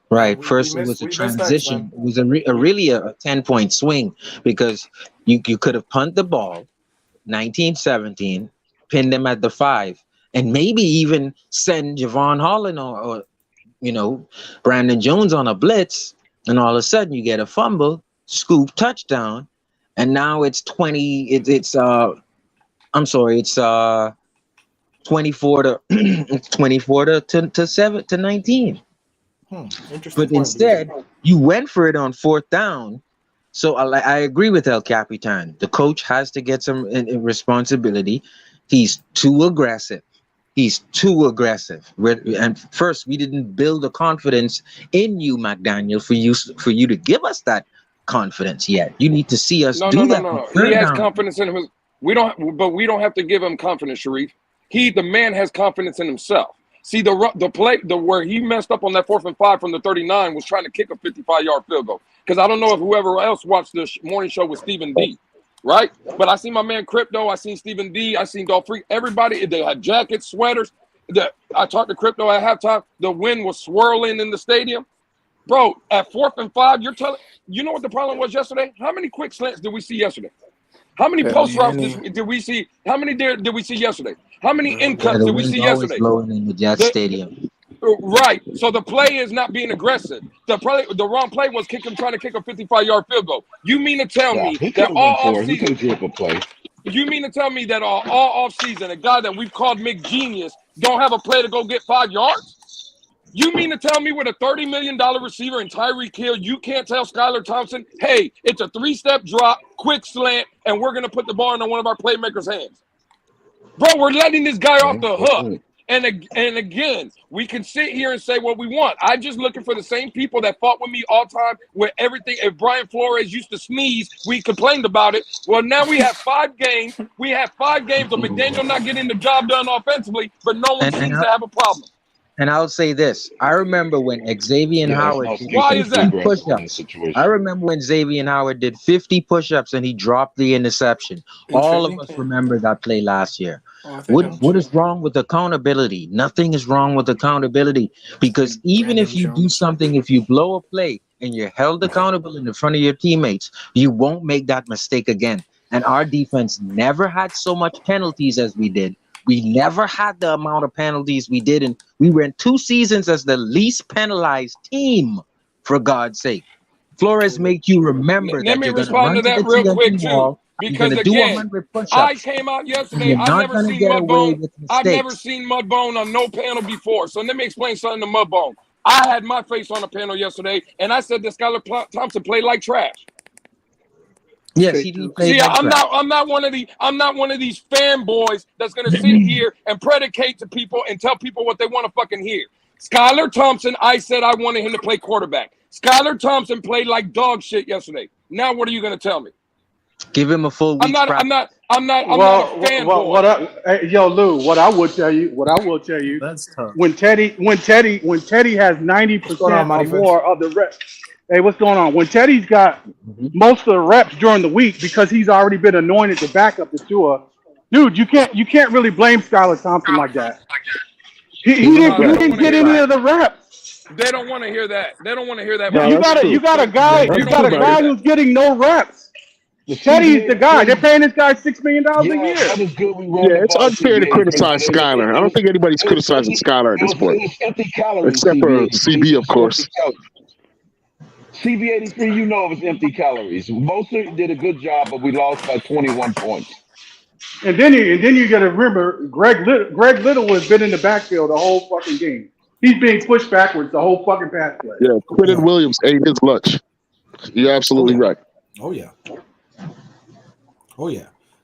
Right. First, it was a transition. It was really a 10-point swing because you could have punted the ball, 19-17, pinned them at the 5, and maybe even send Javon Holland or Brandon Jones on a blitz, and all of a sudden you get a fumble, scoop, touchdown, and now it's 24 to 19. But instead, you went for it on 4th down. So I agree with El Capitan. The coach has to get some responsibility. He's too aggressive. And first, we didn't build the confidence in you, McDaniel, for you to give us that confidence yet. You need to see us do that. No. He has confidence in him. We don't have to give him confidence, Sharif. The man has confidence in himself. See, the play where he messed up on that 4th and 5 from the 39 was trying to kick a 55-yard field goal. Because I don't know if whoever else watched the morning show with Stephen D, right? But I seen my man Crypto, I seen Stephen D, I seen Dolph Freak. Everybody, they had jackets, sweaters. I talked to Crypto at halftime. The wind was swirling in the stadium. Bro, at 4th and 5, you know what the problem was yesterday? How many quick slants did we see yesterday? How many post routes did we see? How many did we see yesterday? How many in cuts did we see yesterday? Blowing in the Jets stadium. Right. So the play is not being aggressive. The wrong play was trying to kick a 55-yard field goal. You mean to tell me that all offseason? You mean to tell me that all offseason, a guy that we've called McGenius don't have a play to go get 5 yards? You mean to tell me with a $30 million receiver in Tyreek Hill, you can't tell Skylar Thompson, hey, it's a 3-step drop, quick slant, and we're going to put the ball in one of our playmakers' hands? Bro, we're letting this guy off the hook. And again, we can sit here and say what we want. I'm just looking for the same people that fought with me all time with everything. If Brian Flores used to sneeze, we complained about it. Well, now we have 5 games. We have 5 games of McDaniel not getting the job done offensively, but no one seems to have a problem. And I would say this. I remember when Xavier Howard did 50 push-ups. I remember when Xavier Howard did 50 push-ups and he dropped the interception. All of us remember that play last year. What is wrong with accountability? Nothing is wrong with accountability, because even if you do something, if you blow a play and you're held accountable in front of your teammates, you won't make that mistake again. And our defense never had so much penalties as we did. We never had the amount of penalties we did, and we were in 2 seasons as the least penalized team, for God's sake. Flores make you remember that you're going to run to the TNT wall, because again, I came out yesterday. I've never seen Mudbone on no panel before. So let me explain something to Mudbone. I had my face on the panel yesterday, and I said that Skylar Thompson played like trash. Yes, he did play. See, I'm not one of these fanboys that's gonna sit here and predicate to people and tell people what they want to fucking hear. Skylar Thompson, I said I wanted him to play quarterback. Skylar Thompson played like dog shit yesterday. Now what are you gonna tell me? Give him a full week. I'm not a fanboy. Yo, Lou, what I will tell you, that's tough. When Teddy has 90% or more of the reps. Hey, what's going on? When Teddy's got most of the reps during the week because he's already been anointed to back up to Tua, dude, you can't really blame Skylar Thompson like that. He didn't get any of the reps. They don't want to hear that. They don't want to hear that. You got a guy who's getting no reps. Teddy's the guy. They're paying this guy $6 million a year. That is good. It's unfair to criticize Skylar. I don't think anybody's criticizing Skylar at this point, except for CB, of course. CB83, you know it was empty calories. Moser did a good job, but we lost by 21 points. And then you got to remember, Greg Little has been in the backfield the whole fucking game. He's being pushed backwards the whole fucking pass play. Yeah, Quentin Williams ate his lunch. You're absolutely right. Oh yeah.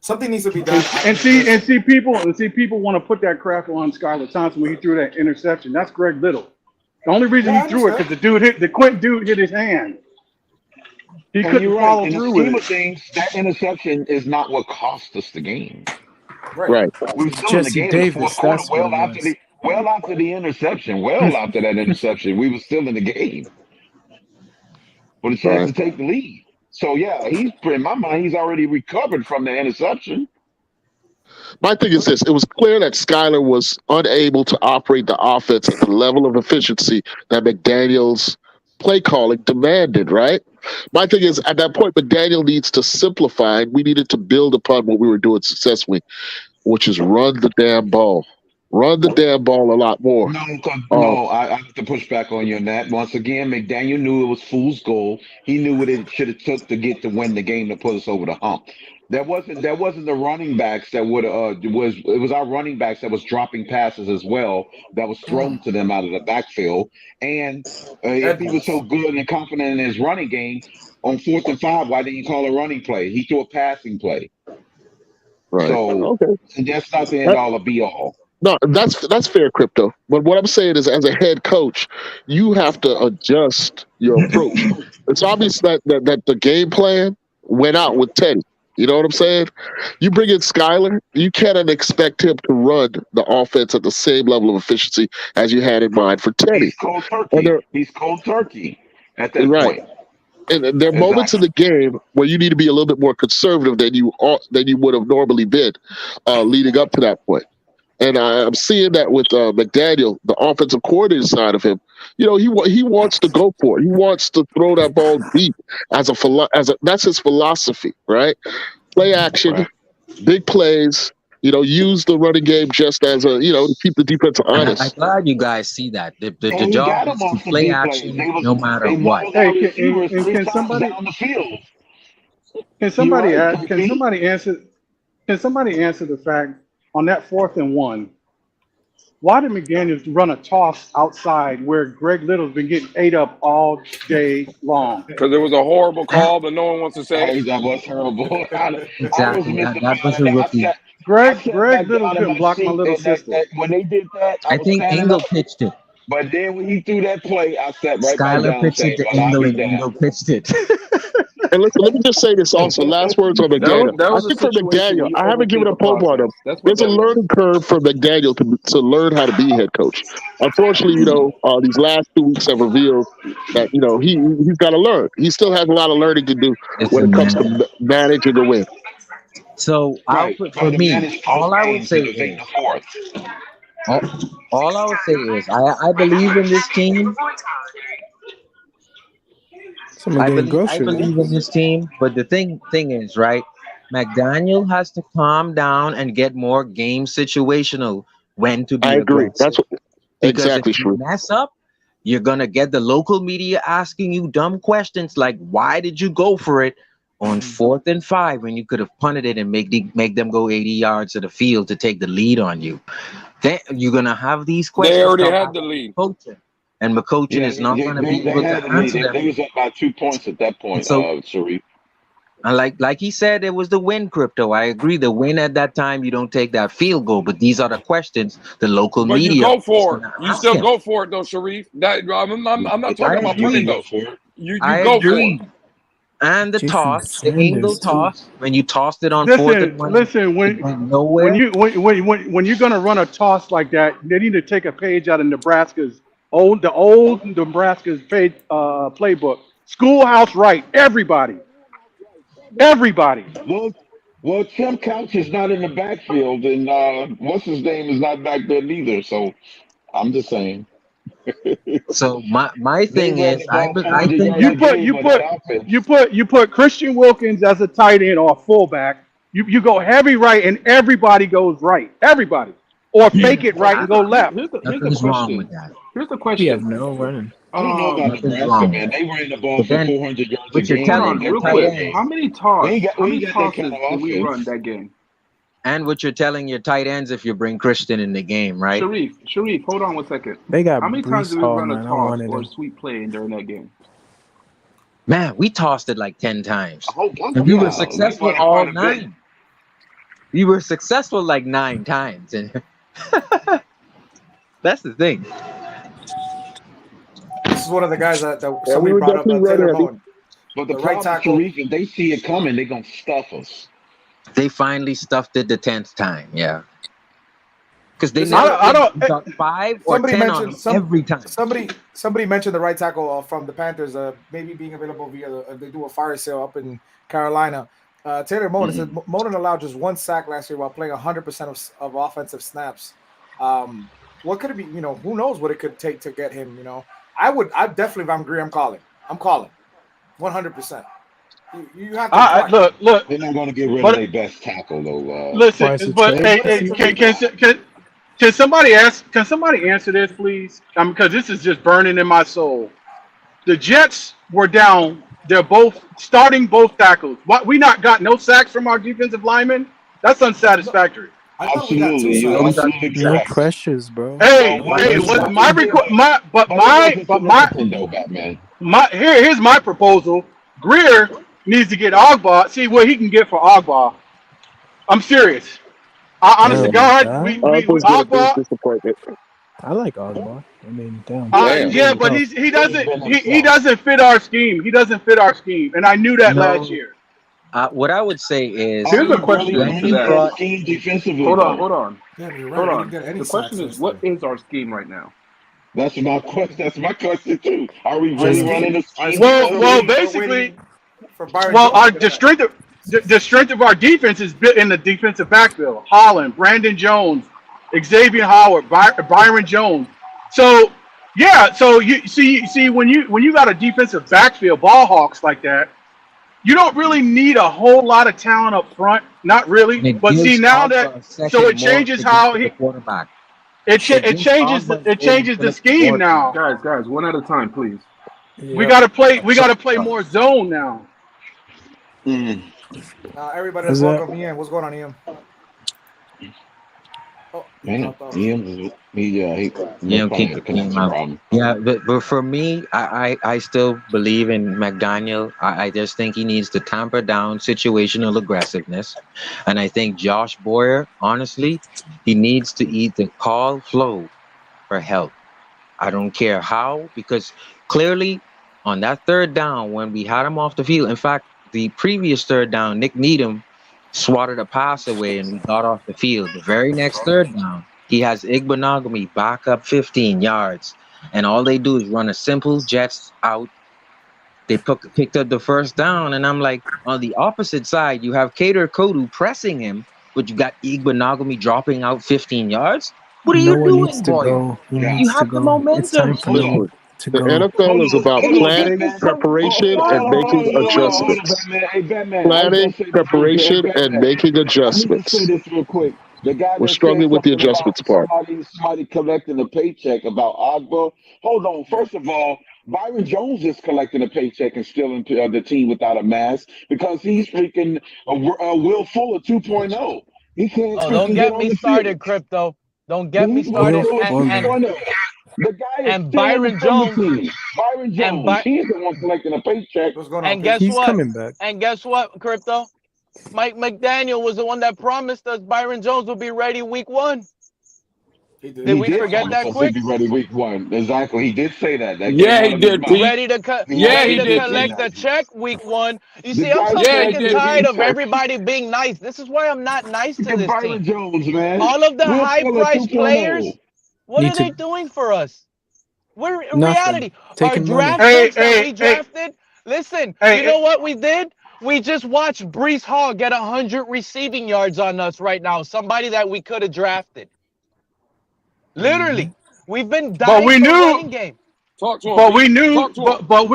Something needs to be done. And see people want to put that crap on Skylar Thompson when he threw that interception. That's Greg Little. The only reason he threw it because the Quentin dude hit his hand. He couldn't follow through with it. In the scheme of things, that interception is not what cost us the game. Right. We were still in the game in the fourth quarter, well after the interception, after that interception, we were still in the game with a chance to take the lead. So yeah, in my mind, he's already recovered from the interception. My thing is this: it was clear that Skylar was unable to operate the offense at the level of efficiency that McDaniel's play calling demanded, right? My thing is, at that point, McDaniel needs to simplify. We needed to build upon what we were doing successfully, which is run the damn ball. Run the damn ball a lot more. No, I have to push back on you on that. Once again, McDaniel knew it was fool's gold. He knew what it should have took to win the game to put us over the hump. That wasn't the running backs that would it was our running backs that was dropping passes as well that was thrown to them out of the backfield. And if he was so good and confident in his running game on 4th and 5, why didn't you call a running play? He threw a passing play. Right. So that's not the end all or be all. No, that's fair, Crypto. But what I'm saying is, as a head coach, you have to adjust your approach. It's obvious that the game plan went out with Teddy. You know what I'm saying? You bring in Skylar, you cannot expect him to run the offense at the same level of efficiency as you had in mind for Teddy. He's cold turkey at that point. And there are moments in the game where you need to be a little bit more conservative than you would have normally been leading up to that point. And I'm seeing that with McDaniel, the offensive coordinator side of him. You know, he wants to go for it. He wants to throw that ball deep that's his philosophy, right? Play action, big plays. You know, use the running game just as to keep the defense honest. I'm glad you guys see that. The job is to play action no matter what. Hey, can somebody answer the fact on that 4th and 1? Why did McDaniels run a toss outside where Greg Little's been getting ate up all day long? Because it was a horrible call, but no one wants to say that was terrible. Exactly. That was a rookie. Greg back Little down in couldn't my block my seat, little and sister. when they did that, I I was think standing Engel up. pitched it. But then when he threw that play, I sat right back Skylar down pitched it saying, to "Well, I'll Engel, be and damned." Engel pitched it. And listen, let me just say this also. Last words on McDaniel. That I was a think for situation McDaniel, where you I haven't given overthink a up hope on him. process. That's what There's a that was. learning curve for McDaniel to learn how to be head coach. Unfortunately, these last 2 weeks have revealed that he's got to learn. He still has a lot of learning to do when it Listen, comes man. to managing a win. So Right, for to me, manage all close I would games say and evade is, the fourth. all I would say is, I believe in this team. Someone getting I groceries. believe in this team, but the thing is, right? McDaniel has to calm down and get more game situational when to I be agree. aggressive. Because if Exactly you true. mess up, you're gonna get the local media asking you dumb questions like, "Why did you go for it on 4th and 5 when you could have punted it and make them go 80 yards to the field to take the lead on you?" Then you're gonna have these questions. They already come had out the of lead. coaching, and McCoachin Yeah, is not gonna be they able had to the lead. answer them. They was up by 2 points at that point, So, Sharif. and like he said, it was the win, Crypto. I agree. The win at that time, you don't take that field goal. But these are the questions the local But you media go is for it. going to You ask still him. go for it though, Sharif. I'm not talking I about punting agree. though. You I go for it. agree. And the Jason toss, the Engel Sanders too. toss, when you tossed it on 4th and 1, Listen. it went nowhere. When you're gonna run a toss like that, they need to take a page out of Nebraska's old Nebraska's playbook. Schoolhouse right, everybody. Well, Tim Couch is not in the backfield, and what's his name is not back there neither. So I'm just saying. So my They thing ran is, the ball 400 think yards that a game with that offense. You put Christian Wilkins as a tight end or a fullback. You go heavy right and everybody goes right. Everybody. Or fake it right and go left. Here's the nothing's wrong with question. that. Here's the We have question. no running. I don't know about Nothing's Nebraska, wrong with man. that. They ran the ball But for then 400 yards a what you're game Hold telling on, your real tight quick. ends, How many We ain't got that tosses kind of did we offense. run that game? and what you're telling your tight ends if you bring Christian in the game, right? Sharif, hold on 1 second. They got How many times Brees did we Hall, run a man. I toss wanted or a him. sweep play during that game? Man, we tossed it like 10 times. A whole bunch. And we were Yeah, we successful run it all quite a bit. 9. We were successful like 9 times. And that's the thing. This is one of the guys that Yeah, we somebody were brought up, definitely Taylor ready. Moton. But the The right problem, tackle. Sharif, if they see it coming, they're gonna stuff us. They finally stuffed it the 10th time. Yeah. Because they Listen, never I don't. got 5 or Somebody 10 on mentioned them every time. Somebody mentioned the right tackle from the Panthers, maybe being available via they do a fire sale up in Carolina. Taylor Moton said Moton allowed just 1 sack last year while playing 100% of offensive snaps. What could it be? Who knows what it could take to get him? I definitely, if I'm Green, I'm calling 100%. You have to look. They're not gonna get rid of their best tackle though. Listen, but can somebody answer this, please? Because this is just burning in my soul. The Jets were down. They're both starting both tackles. What, we not got no sacks from our defensive linemen? That's unsatisfactory. Absolutely, you're absolutely No correct. pressures, bro. What's my request? Here's my proposal. Greer needs to get Ogba. See what he can get for Ogba. I'm serious. Honest to God, we Ogba. Disappointment. I like Ogba. I mean, damn. Yeah, but he doesn't fit our scheme. He doesn't fit our scheme, and I knew that last year. What I would say is, Here's a question when to he that. brought, Hold on. Yeah, you're right. Hold We on. didn't get any The question sacks is, what yesterday. is our scheme right now? That's my question too. Are we really running a scheme? Well, basically, the strength of our defense is built in the defensive backfield. Holland, Brandon Jones, Xavier Howard, Byron Jones. So yeah, so you see when you got a defensive backfield, ball hawks like that, you don't really need a whole lot of talent up front. Not really. But see now that so it changes how he quarterback. It changes the scheme now. Guys, one at a time, please. Yeah. We gotta play more zone now. Everybody, let's welcome Ian. What's going on, Ian? Man, he Yeah, probably has a connection problem. yeah, but for me, I still believe in McDaniel. I just think he needs to tamper down situational aggressiveness, and I think Josh Boyer, honestly, he needs to either call Flo for help. I don't care how, because clearly on that third down when we had him off the field, in fact, the previous third down, Nick Needham swatted a pass away and we got off the field. The very next third down, he has Igbenogany back up 15 yards. And all they do is run a simple Jets out. They picked up the first down. And I'm like, on the opposite side, you have Kader Kodu pressing him, but you got Igbenogany dropping out 15 yards. What are you Noah needs doing, to boy? go. He You needs to have the go. It's time momentum. for Listen, Noah to the go. NFL is about planning, preparation, and making Hold on, adjustments. Batman. Hey, Batman, I was Planning, gonna say this real quick. Hey, preparation, and Batman, making let me just adjustments. say this real quick. The guy We're that said struggling with the something about adjustments part. somebody collecting a paycheck about Agba. Hold on. First of all, Byron Jones is collecting a paycheck and still in the team without a mask because he's freaking a Will Fuller 2.0. He can't Oh, don't freaking get get on me the field. started, Crypto. Don't get me He's Will started. Fuller And 2.0. The guy is and still on the Byron Jones team. Byron and Jones, he's the one collecting a paycheck. What's going on, and Pete? guess He's what? coming back. And guess what, Crypto? Mike McDaniel was the one that promised us Byron Jones would be ready week 1. Did we forget that quick? Be ready week 1. Exactly. He did say that. That Yeah, came he out of his did, mouth. Pete. Ready to Yeah, he did, collect Pete. the check week 1. You The see, I'm guy so Yeah, he sick and did, tired Pete. of everybody being nice. This is why I'm not nice to Look at this Byron team. Jones, man. All of the Will Fuller high-priced 2.0. players, what Need are they to doing for us? We're in nothing. reality. Our Taking money. draft picks that we drafted. Listen, you know what we did? We just watched Brees Hall get 100 receiving yards on us right now. Somebody that we could have drafted. Literally, we've been But dying we for knew, running game. Talk to him, but we Pete. knew, Talk to him. but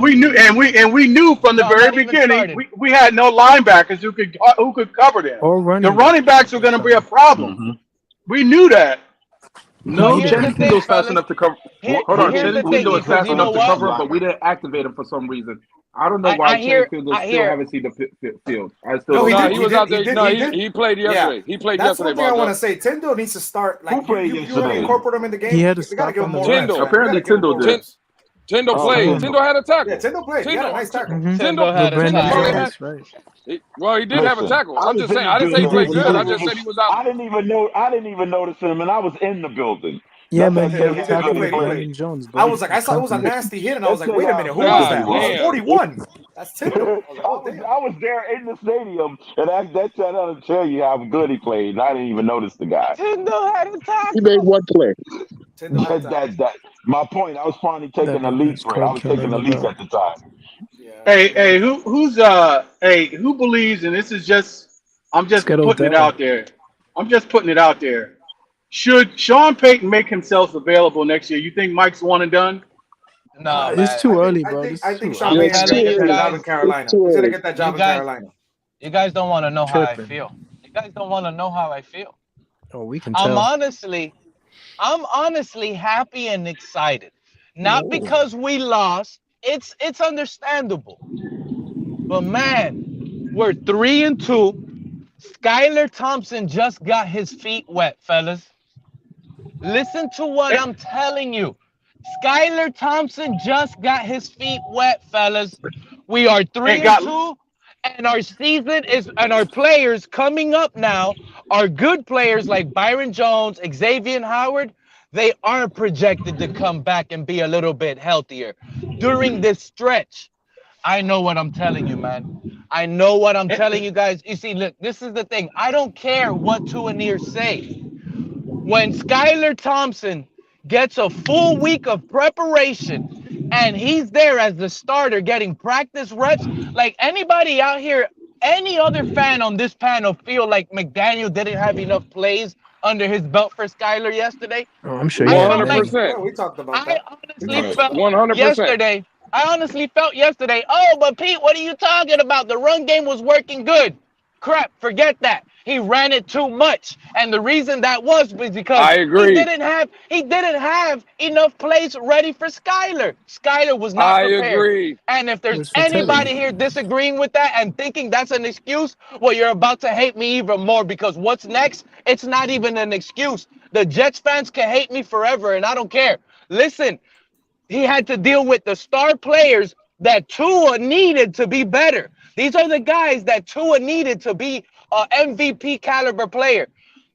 we knew, and we knew from the No, I'm very not even beginning started. we had no linebackers who could cover them. Or The running running backs were going to be a problem. We knew that. No, Here's Channing the thing, Tindall's fast fellas. enough to cover. Here, Hold on, here's Channing the thing, Tindall is because fast you know enough to what? cover him, but we didn't activate him for some reason. I don't know why Channing Tindall still haven't seen the field. I still No, don't he know. did. He was out there. He He played yesterday. Yeah, He played that's yesterday, one thing I want to Bonzo. say. Tyndall needs to start. Like Who played you really yesterday? incorporate him in the game. He had to We got to stop give on him the more run. reps. man. Apparently, We gotta give him Tyndall more did. reps. Tyndall Oh, played. man. Tyndall had a tackle. Yeah, Tyndall played. He had a nice tackle. Tyndall had a But Brandon tackle. Jones, right? Well, he did have a Listen, tackle. I I'm was just in saying. the I didn't say he building played when good. I Tyndall just said he was out. I didn't even notice him, and I was in the building. Yeah, That's man, how he had a He tackle played. with He Brandon played. Jones, bro. I was like, I saw it was a Compliment. nasty hit, and I was like, Listen, wait a minute, who God was that? He was damn. 41. That's Tyndall. I was like, oh damn. I was there in the stadium, and that's trying to tell you how good he played. And I didn't even notice the guy. Tyndall had a He made tackle. one play. Tyndall had a tackle. That my point. I was finally That taking a dude leap has for it. I cold was killer taking a in the leap belt. at the time. Hey, who believes? And this is I'm just Let's get putting it Odell. out there. I'm just putting it out there. Should Sean Payton make himself available next year? You think Mike's one and done? No, man. It's too early, bro. I think Too Sean early. Payton's gonna get that job in Carolina. He's gonna get that job in Carolina. You guys don't want to know how I Tripping. feel. You guys don't want to know how I feel. Oh, we can I'm tell. honestly happy and excited. Not because we lost. It's understandable. But man, we're 3-2. Skylar Thompson just got his feet wet, fellas. Listen to what I'm telling you. Skylar Thompson just got his feet wet, fellas. We are 3-2, and our season and our players coming up now are good players like Byron Jones, Xavier Howard. They are projected to come back and be a little bit healthier during this stretch. I know what I'm telling you, man. I know what I'm telling you guys. You see, look, this is the thing. I don't care what Tuanier say. When Skylar Thompson gets a full week of preparation and he's there as the starter getting practice reps, like anybody out here, any other fan on this panel feel like McDaniel didn't have enough plays under his belt for Skylar yesterday? Oh, I'm sure you have. 100%. We talked about that. I honestly felt 100%. yesterday. I honestly felt yesterday, oh, but Pete, what are you talking about? The run game was working good. crap. Forget that. He ran it too much, and the reason that was because I agree. he didn't have enough plays ready for Skyler. Skyler was not I prepared. agree. And if It there's was for anybody Teddy. here disagreeing with that and thinking that's an excuse, well, you're about to hate me even more, because what's next? It's not even an excuse. The Jets fans can hate me forever, and I don't care. Listen, he had to deal with the star players that Tua needed to be better. These are the guys that Tua needed to be an MVP caliber player.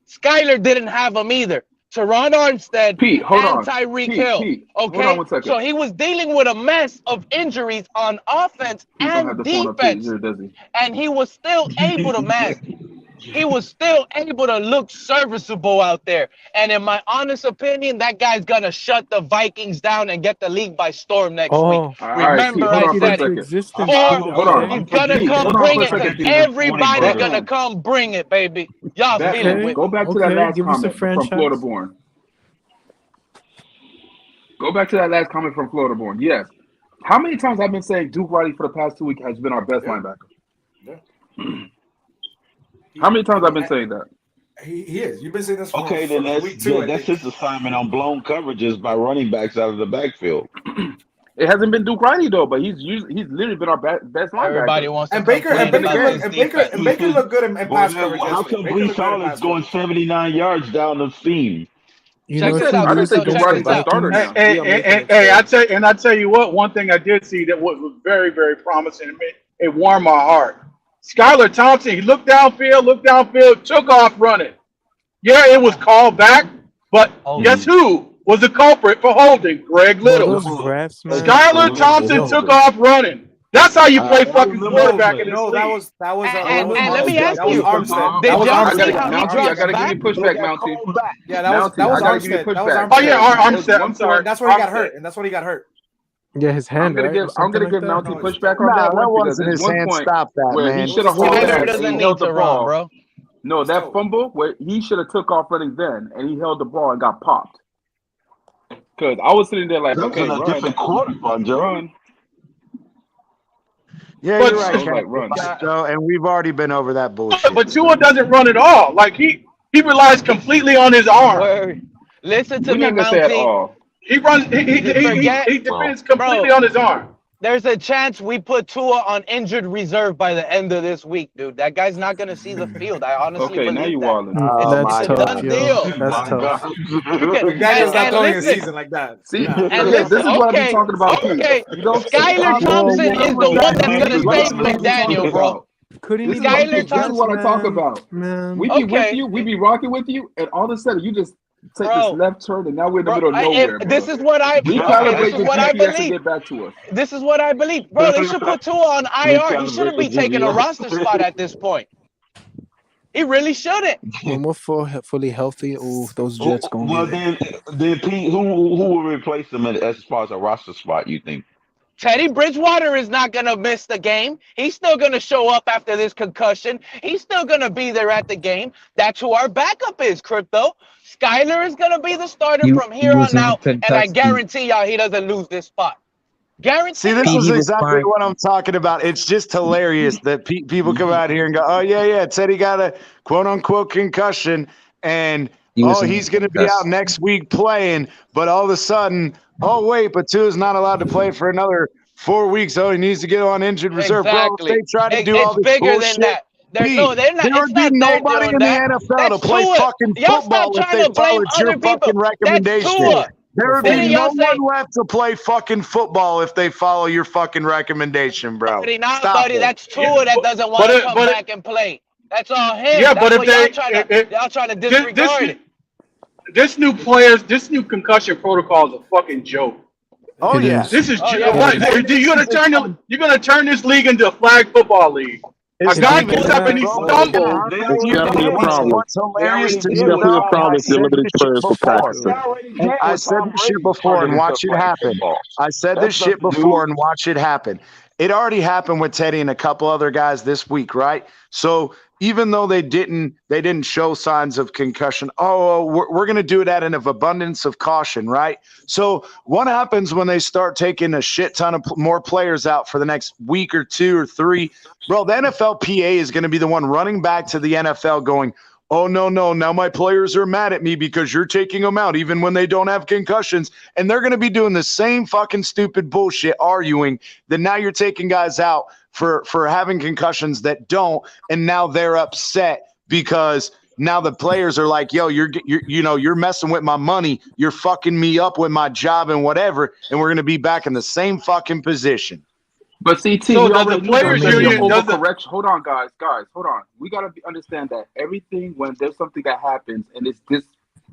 Skyler didn't have them either. Teron Armstead Pete, hold and on. Tyreek Pete, Hill. Pete, Okay, hold on 1 second. so he was dealing with a mess of injuries on offense Pete don't have and the phone up here, defense, does he? and he was still able to man. He was still able to look serviceable out there. And in my honest opinion, that guy's going to shut the Vikings down and get the league by storm next week. All right, Remember, Pete, hold I on for a said second. it. Hold on. He's going to Pete, come hold on bring for a it. second, Pete. Everybody's Batman, going to come bring it, baby. Y'all feel it Batman, with go back to that last comment from Florida Born. Go back to that last comment from Florida Born. Yes. How many times I've been saying Duke Riley for the past 2 weeks has been our best linebacker? Yeah. How many times I've been saying that? He is. You've been saying this for, Okay, then that's week 2. that's his assignment on blown coverages by running backs out of the backfield. It hasn't been Duke Riley though, but he's literally been our best linebacker. Everybody wants to Baker looked good in pass coverage. How come Brees Hall is going 79 yards down the seam? You Check know, this too, out. I didn't Lucy, say Duke against Riley's the a starter now. Vikings. Hey, I tell you what. One thing I did see that was very, very promising. It warmed my heart. Skylar Thompson. He looked downfield, took off running. Yeah, it was called back, but guess who was the culprit for holding? Greg Little. Those refs, man. Skylar Thompson took off running. That's how you play fucking quarterback in this league. That was and let me ask you, Armstead. did y'all see how he Mounty, I drops gotta back? give you pushback, Mounty. Yeah, that was I gotta give you Armstead. That was pushback. Armstead. Oh yeah, Armstead. I'm sorry. That's where he got hurt, and that's when he got hurt. Yeah, his hand, right? Or I'm gonna something give like Mounty that? pushback on Nah, that that one because wasn't there's his one hand. point Stop that, where man. he should have held Skyler that doesn't and he need held to the run, ball. bro. No, that fumble where he should have took off running then, and he held the ball and got popped. Because I was sitting there like, That's okay, in a run, different quarter, Joe. run. Yeah, But- you're right, I was like, run. Joe, and we've already been over that bullshit. But Tua doesn't run at all. Like he relies completely on his arm. Word. Listen to We're me, not gonna say at Mounty. all. He runs. He depends completely on his arm. There's a chance we put Tua on injured reserve by the end of this week, dude. That guy's not going to see the field. I honestly Okay, now believe you that. wilding. That's It's a tough, done yo. deal. That's tough. McDaniel's not throwing a season like that. See, And this listen, is what I've been okay, talking about. okay. You don't Skylar Thompson is the one that's going to save McDaniel, bro. Couldn't This even is, beat the this is Jets, what I talk man. about. Man. We be with Okay. you, we be rocking with you, and all of a sudden you just take Bro. this left turn, and now we're in the Bro, middle of nowhere. this bro. is what I Recalibrate this the is what I GPS and believe. get back to us. This is what I believe. Bro, they should put Tua on IR. He shouldn't be taking a roster spot at this point. He really shouldn't. When we're fully healthy, those Jets going Well, to get it. then Pete, who will replace him as far as a roster spot? You think? Teddy Bridgewater is not going to miss the game. He's still going to show up after this concussion. He's still going to be there at the game. That's who our backup is, Crypto. Skyler is going to be the starter from here on out, and I guarantee y'all he doesn't lose this spot. Guarantee. See, this is exactly what I'm talking about. It's just hilarious that people come out here and go, oh, yeah, Teddy got a quote-unquote concussion, and, he's going to be out next week playing, but all of a sudden, oh, wait, but Tua's not allowed to play for another 4 weeks. Oh, he needs to get on injured reserve. Exactly. Bro, if they try to do It's all this bigger bullshit, than that. They're not. there would be nobody in the NFL to play fucking football if they followed your fucking recommendation. There would be no one left to play fucking football if they follow your fucking recommendation, bro. Buddy, not Stop buddy. it. That's Tua that doesn't want to come back and play. That's all him. Yeah, That's but if what y'all trying to disregard it. This new concussion protocol is a fucking joke. Oh yeah, this is yeah. what, you're gonna turn this league into a flag football league. A guy gets up and he stumbles. It's definitely a problem. It's definitely a problem if you're limiting players for practicing. I said this shit before and watch it happen. I said this shit before and watch it happen. It already happened with Teddy and a couple other guys this week, right? So even though they didn't show signs of concussion. We're going to do it at an abundance of caution, right? So what happens when they start taking a shit ton of more players out for the next week or 2 or 3? Bro, the NFLPA is going to be the one running back to the NFL going, oh, no, now my players are mad at me because you're taking them out even when they don't have concussions. And they're going to be doing the same fucking stupid bullshit, arguing that now you're taking guys out for having concussions that don't, and now they're upset because now the players are like, yo, you're messing with my money, you're fucking me up with my job and whatever, and we're going to be back in the same fucking position. But CT, So we does already the players knew union overcorrection. Hold on, guys, hold on. We gotta understand that everything, when there's something that happens and it's this,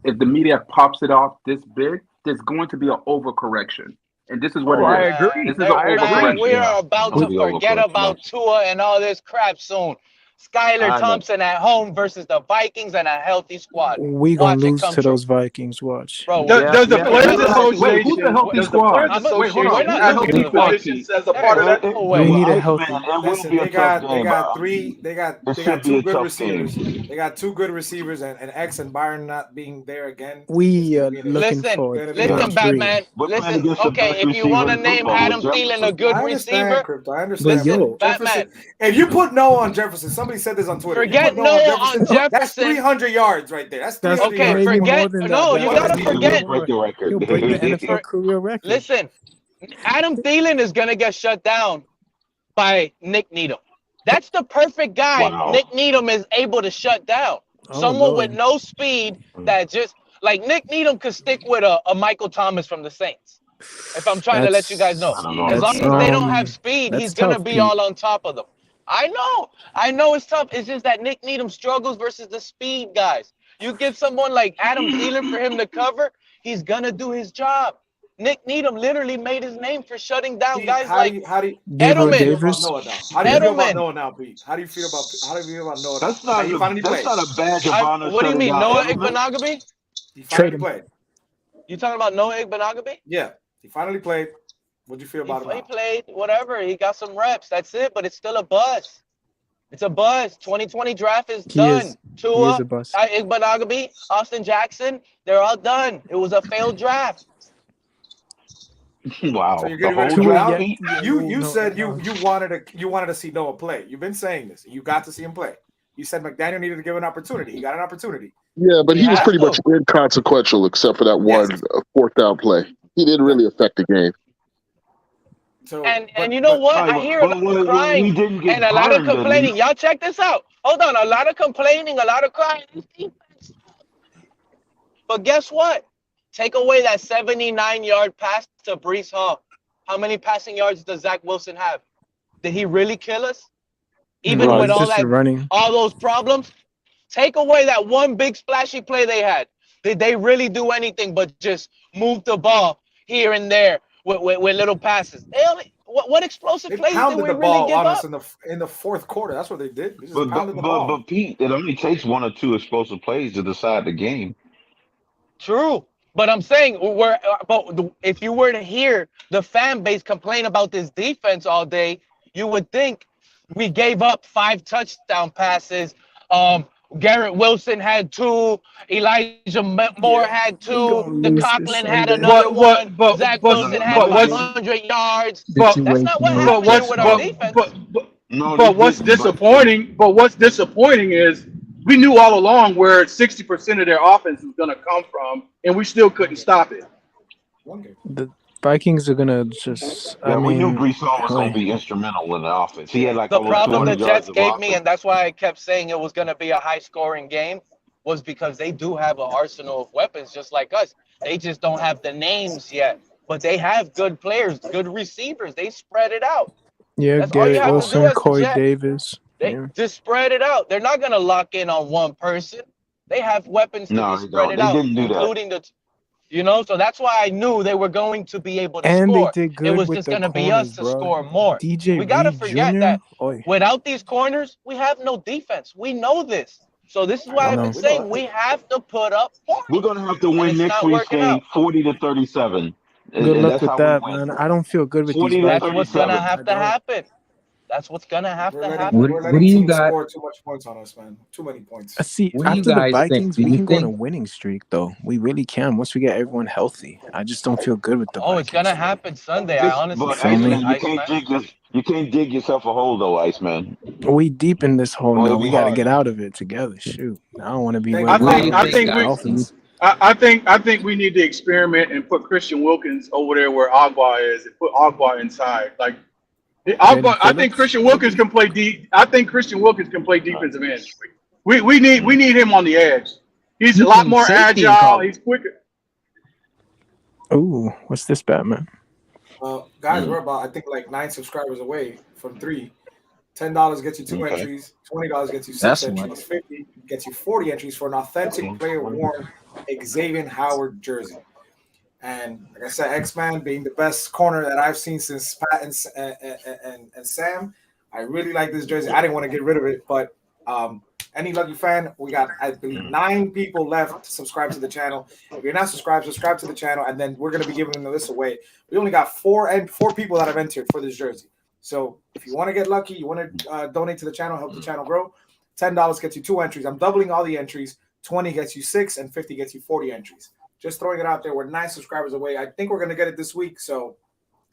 if the media pops it off this big, there's going to be an overcorrection, and this is what it is. I agree. This is an overcorrection. We are about to forget about Tua and all this crap soon. Skylar Thompson at home versus the Vikings and a healthy squad. We gonna lose to those Vikings. Watch. Bro, does the Players Association? Wait, who's the healthy squad? Wait, hold on. Healthy positions as a part of that. We need a healthy. Listen, they got two good receivers. They got 2 good receivers, and X and Byron not being there again. We are looking forward. Listen, Batman. Listen, okay, if you want to name Adam Thielen a good receiver, I understand. Batman. If you put Noah on Jefferson, somebody said this on Twitter. Forget Noah on Jefferson. That's 300 yards right there. That's 300 okay. yards. Forget. No, you gotta forget. Break the record. He'll break the NFL career record. Listen, Adam Thielen is gonna get shut down by Nick Needham. That's the perfect guy. Wow. Nick Needham is able to shut down someone with no speed that just like Nick Needham could stick with a Michael Thomas from the Saints. If I'm trying to let you guys know, as long as they don't have speed, he's gonna be all on top of them. I know it's tough. It's just that Nick Needham struggles versus the speed guys. You give someone like Adam Thielen for him to cover, he's gonna do his job. Nick Needham literally made his name for shutting down guys like Edelman. How do you feel about Noah now, Pete? How do you feel about Noah? That's not a badge of honor. What do you mean, Noah Igbenogany? He finally played. You talking about Noah Igbenogany? Yeah, he finally played. What'd you feel about him? He played, whatever. He got some reps. That's it, but it's still a buzz. It's a buzz. 2020 draft is done. Tua, Igbenogany, Austin Jackson, they're all done. It was a failed draft. Wow. So you're getting ready to out? You said you wanted to see Noah play. You've been saying this. You got to see him play. You said McDaniel needed to give an opportunity. He got an opportunity. Yeah, but he was pretty much inconsequential except for that one fourth down play. He didn't really affect the game. So, and you know what? I hear a lot of crying and a lot of complaining. Y'all check this out. Hold on. A lot of complaining, a lot of crying. But guess what? Take away that 79-yard pass to Breece Hall. How many passing yards does Zach Wilson have? Did he really kill us? Even with all those problems? Take away that one big splashy play they had. Did they really do anything but just move the ball here and there with little passes? What explosive plays did we really give up? In the fourth quarter? That's what they did. They just pounded the ball. ball. But Pete, it only takes 1 or 2 explosive plays to decide the game. True. But I'm saying, if you were to hear the fan base complain about this defense all day, you would think we gave up 5 touchdown passes. Garrett Wilson had 2. Elijah Moore had 2. The Coughlin had another one. Zach Wilson had 100 yards. That's not what happened with our defense. But what's disappointing is we knew all along where 60% of their offense was going to come from, and we still couldn't stop it. The Vikings are gonna just. We knew Breece Hall was going to be instrumental in the offense. He had the problem the Jets gave me, and that's why I kept saying it was going to be a high-scoring game, was because they do have an arsenal of weapons just like us. They just don't have the names yet, but they have good players, good receivers. They spread it out. Yeah, Garrett Wilson, Corey Davis. They just spread it out. They're not going to lock in on one person. They have weapons to spread it out, including so that's why I knew they were going to be able to score. They did good. It was just going to be us to score more. We got to forget that without these corners, we have no defense. We know this. So this is why I've been saying we have to put up points. We're going to have to win next week's game 40-37. Good luck with that, man. I don't feel good with these. That's what's going to have to happen. That's what's gonna have to happen. What We're do letting you teams got? score too much points on us, man. Too many points. See, What do you after the guys think? Vikings, Do we you can go on a think? winning streak, though. We really can once we get everyone healthy. I just don't feel good with the Oh, it's Vikings. gonna happen Sunday. I This, You honestly but feel believe me? it, Iceman, Iceman. you can't dig yourself a hole though, Iceman. We deep in this hole Or now. it'll We be got to hard. get out of it together. Shoot, I don't want to be Thank where you, I we What do are you think Pablo. I with think, the think we guys? Dolphins. I think we need to experiment and put Christian Wilkins over there where Agua is and put Agua inside. Like Jaden Agua, I think Phillips, Christian Wilkins maybe? can play deep. I think Christian Wilkins can play defensive end. We need him on the edge. He's a You lot can more safety in agile. college. He's quicker. Ooh, what's this, Batman? Guys, we're about, I think, like 9 subscribers away from 3. $10 gets you 2 Okay. entries. $20 gets you 6 That's what. entries. 50 gets you 40 entries for an authentic player-worn Xavier Howard jersey. And like I said, X-Man being the best corner that I've seen since Pat and Sam. I really like this jersey. I didn't want to get rid of it, but any lucky fan, we got, I believe, 9 people left to subscribe to the channel. If you're not subscribed, subscribe to the channel, and then we're going to be giving this away. We only got 4 people that have entered for this jersey. So if you want to get lucky, you want to donate to the channel, help the channel grow, $10 gets you 2 entries. I'm doubling all the entries. 20 gets you 6, and 50 gets you 40 entries. Just throwing it out there. We're 9 subscribers away. I think we're going to get it this week. So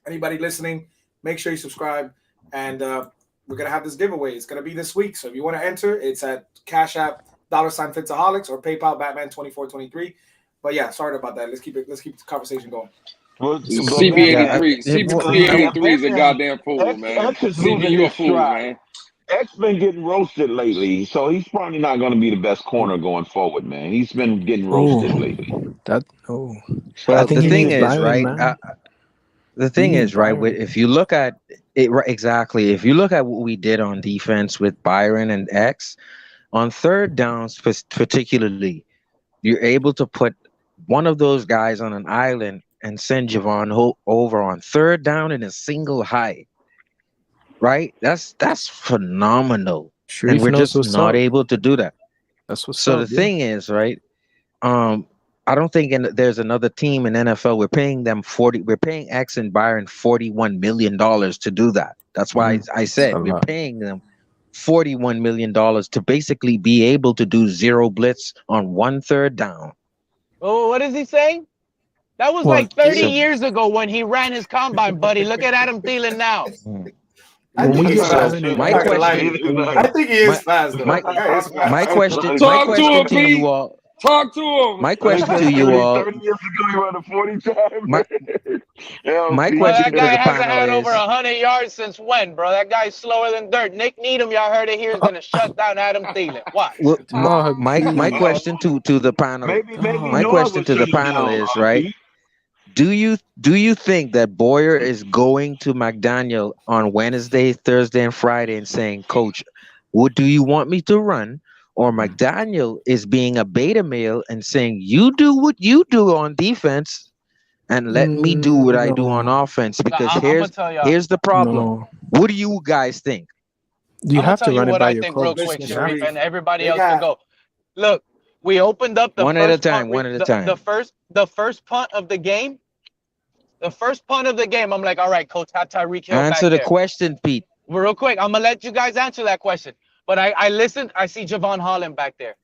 anybody listening, make sure you subscribe. And we're going to have this giveaway. It's going to be this week. So if you want to enter, it's at Cash App, $Phinsaholics, or PayPal, Batman2423. But yeah, sorry about that. Let's keep the conversation going. Well, CB83. Yeah, CB83 is a goddamn fool, man. X is CB, losing you a his fool, stride. man. X been getting roasted lately, so he's probably not going to be the best corner going forward, man. He's been getting roasted lately. I Well, think the he thing needs is, Byron, right? man. The thing He is, needs right? Byron. If you look at it, exactly. If you look at what we did on defense with Byron and X, on third downs, particularly, you're able to put one of those guys on an island and send Javon over on third down in a single high. Right? That's phenomenal. Sharif And we're knows just what's not up. able to do that. That's what's So up. the thing is, right? I don't think there's another team in NFL. We're paying them we're paying X and Byron $41 million to do that. That's why I said a we're lot. paying them $41 million to basically be able to do zero blitz on 1 3rd down. Oh, what is he saying? That was Well, like 30 So years ago when he ran his combine, buddy. Look at Adam Thielen now. I when think we he's get fast. Byron I'm and my not gonna X, lie to question, you. I think he is fast, though. my The guy is fast. my question Talk to him, to Pete. you all. Talk to him. My question to you all. 30 years ago, he ran a 40 time. My Hell, my Pete. Bro, question that to guy the hasn't panel had over is 100 yards since when, bro? That guy's slower than dirt. Nick Needham, y'all heard it here, is going to shut down Adam Thielen. Watch. dog, my please. question to the panel. Maybe My Noah question will to the shut him panel down, is, right? Pete. Do you think that Boyer is going to McDaniel on Wednesday, Thursday, and Friday and saying, "Coach, what do you want me to run?" Or McDaniel is being a beta male and saying, "You do what you do on defense, and let me do what I do on No, offense." Because I'm going to tell y'all. here's the problem. no. What do you guys think? You I'm going have to tell to you run it what by I your think real coach. quick, You Sharif, have and to. everybody They else can got go. Look, we opened up the One at a first time. punt. One at a time. The first punt of the game. The first punt of the game, I'm like, all right, coach, have Tyreek Hill back Answer the there. question, Pete. Real quick, I'm going to let you guys answer that question. But I listened. I see Javon Holland back there.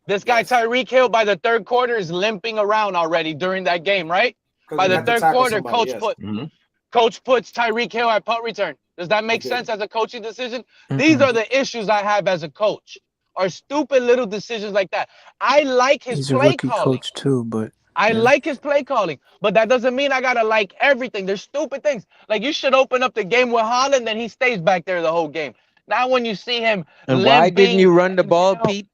This guy, Tyreek Hill, by the 3rd quarter is limping around already during that game, right? By he the had to 3rd tackle quarter, somebody, coach puts Tyreek Hill at punt return. Does that make sense as a coaching decision? These are the issues I have as a coach. Are stupid little decisions like that. I like his He's a play rookie calling. coach too, but I like his play calling, but that doesn't mean I gotta like everything. There's stupid things. Like you should open up the game with Holland, then he stays back there the whole game. Now when you see him And limping, why didn't you run the ball, Pete,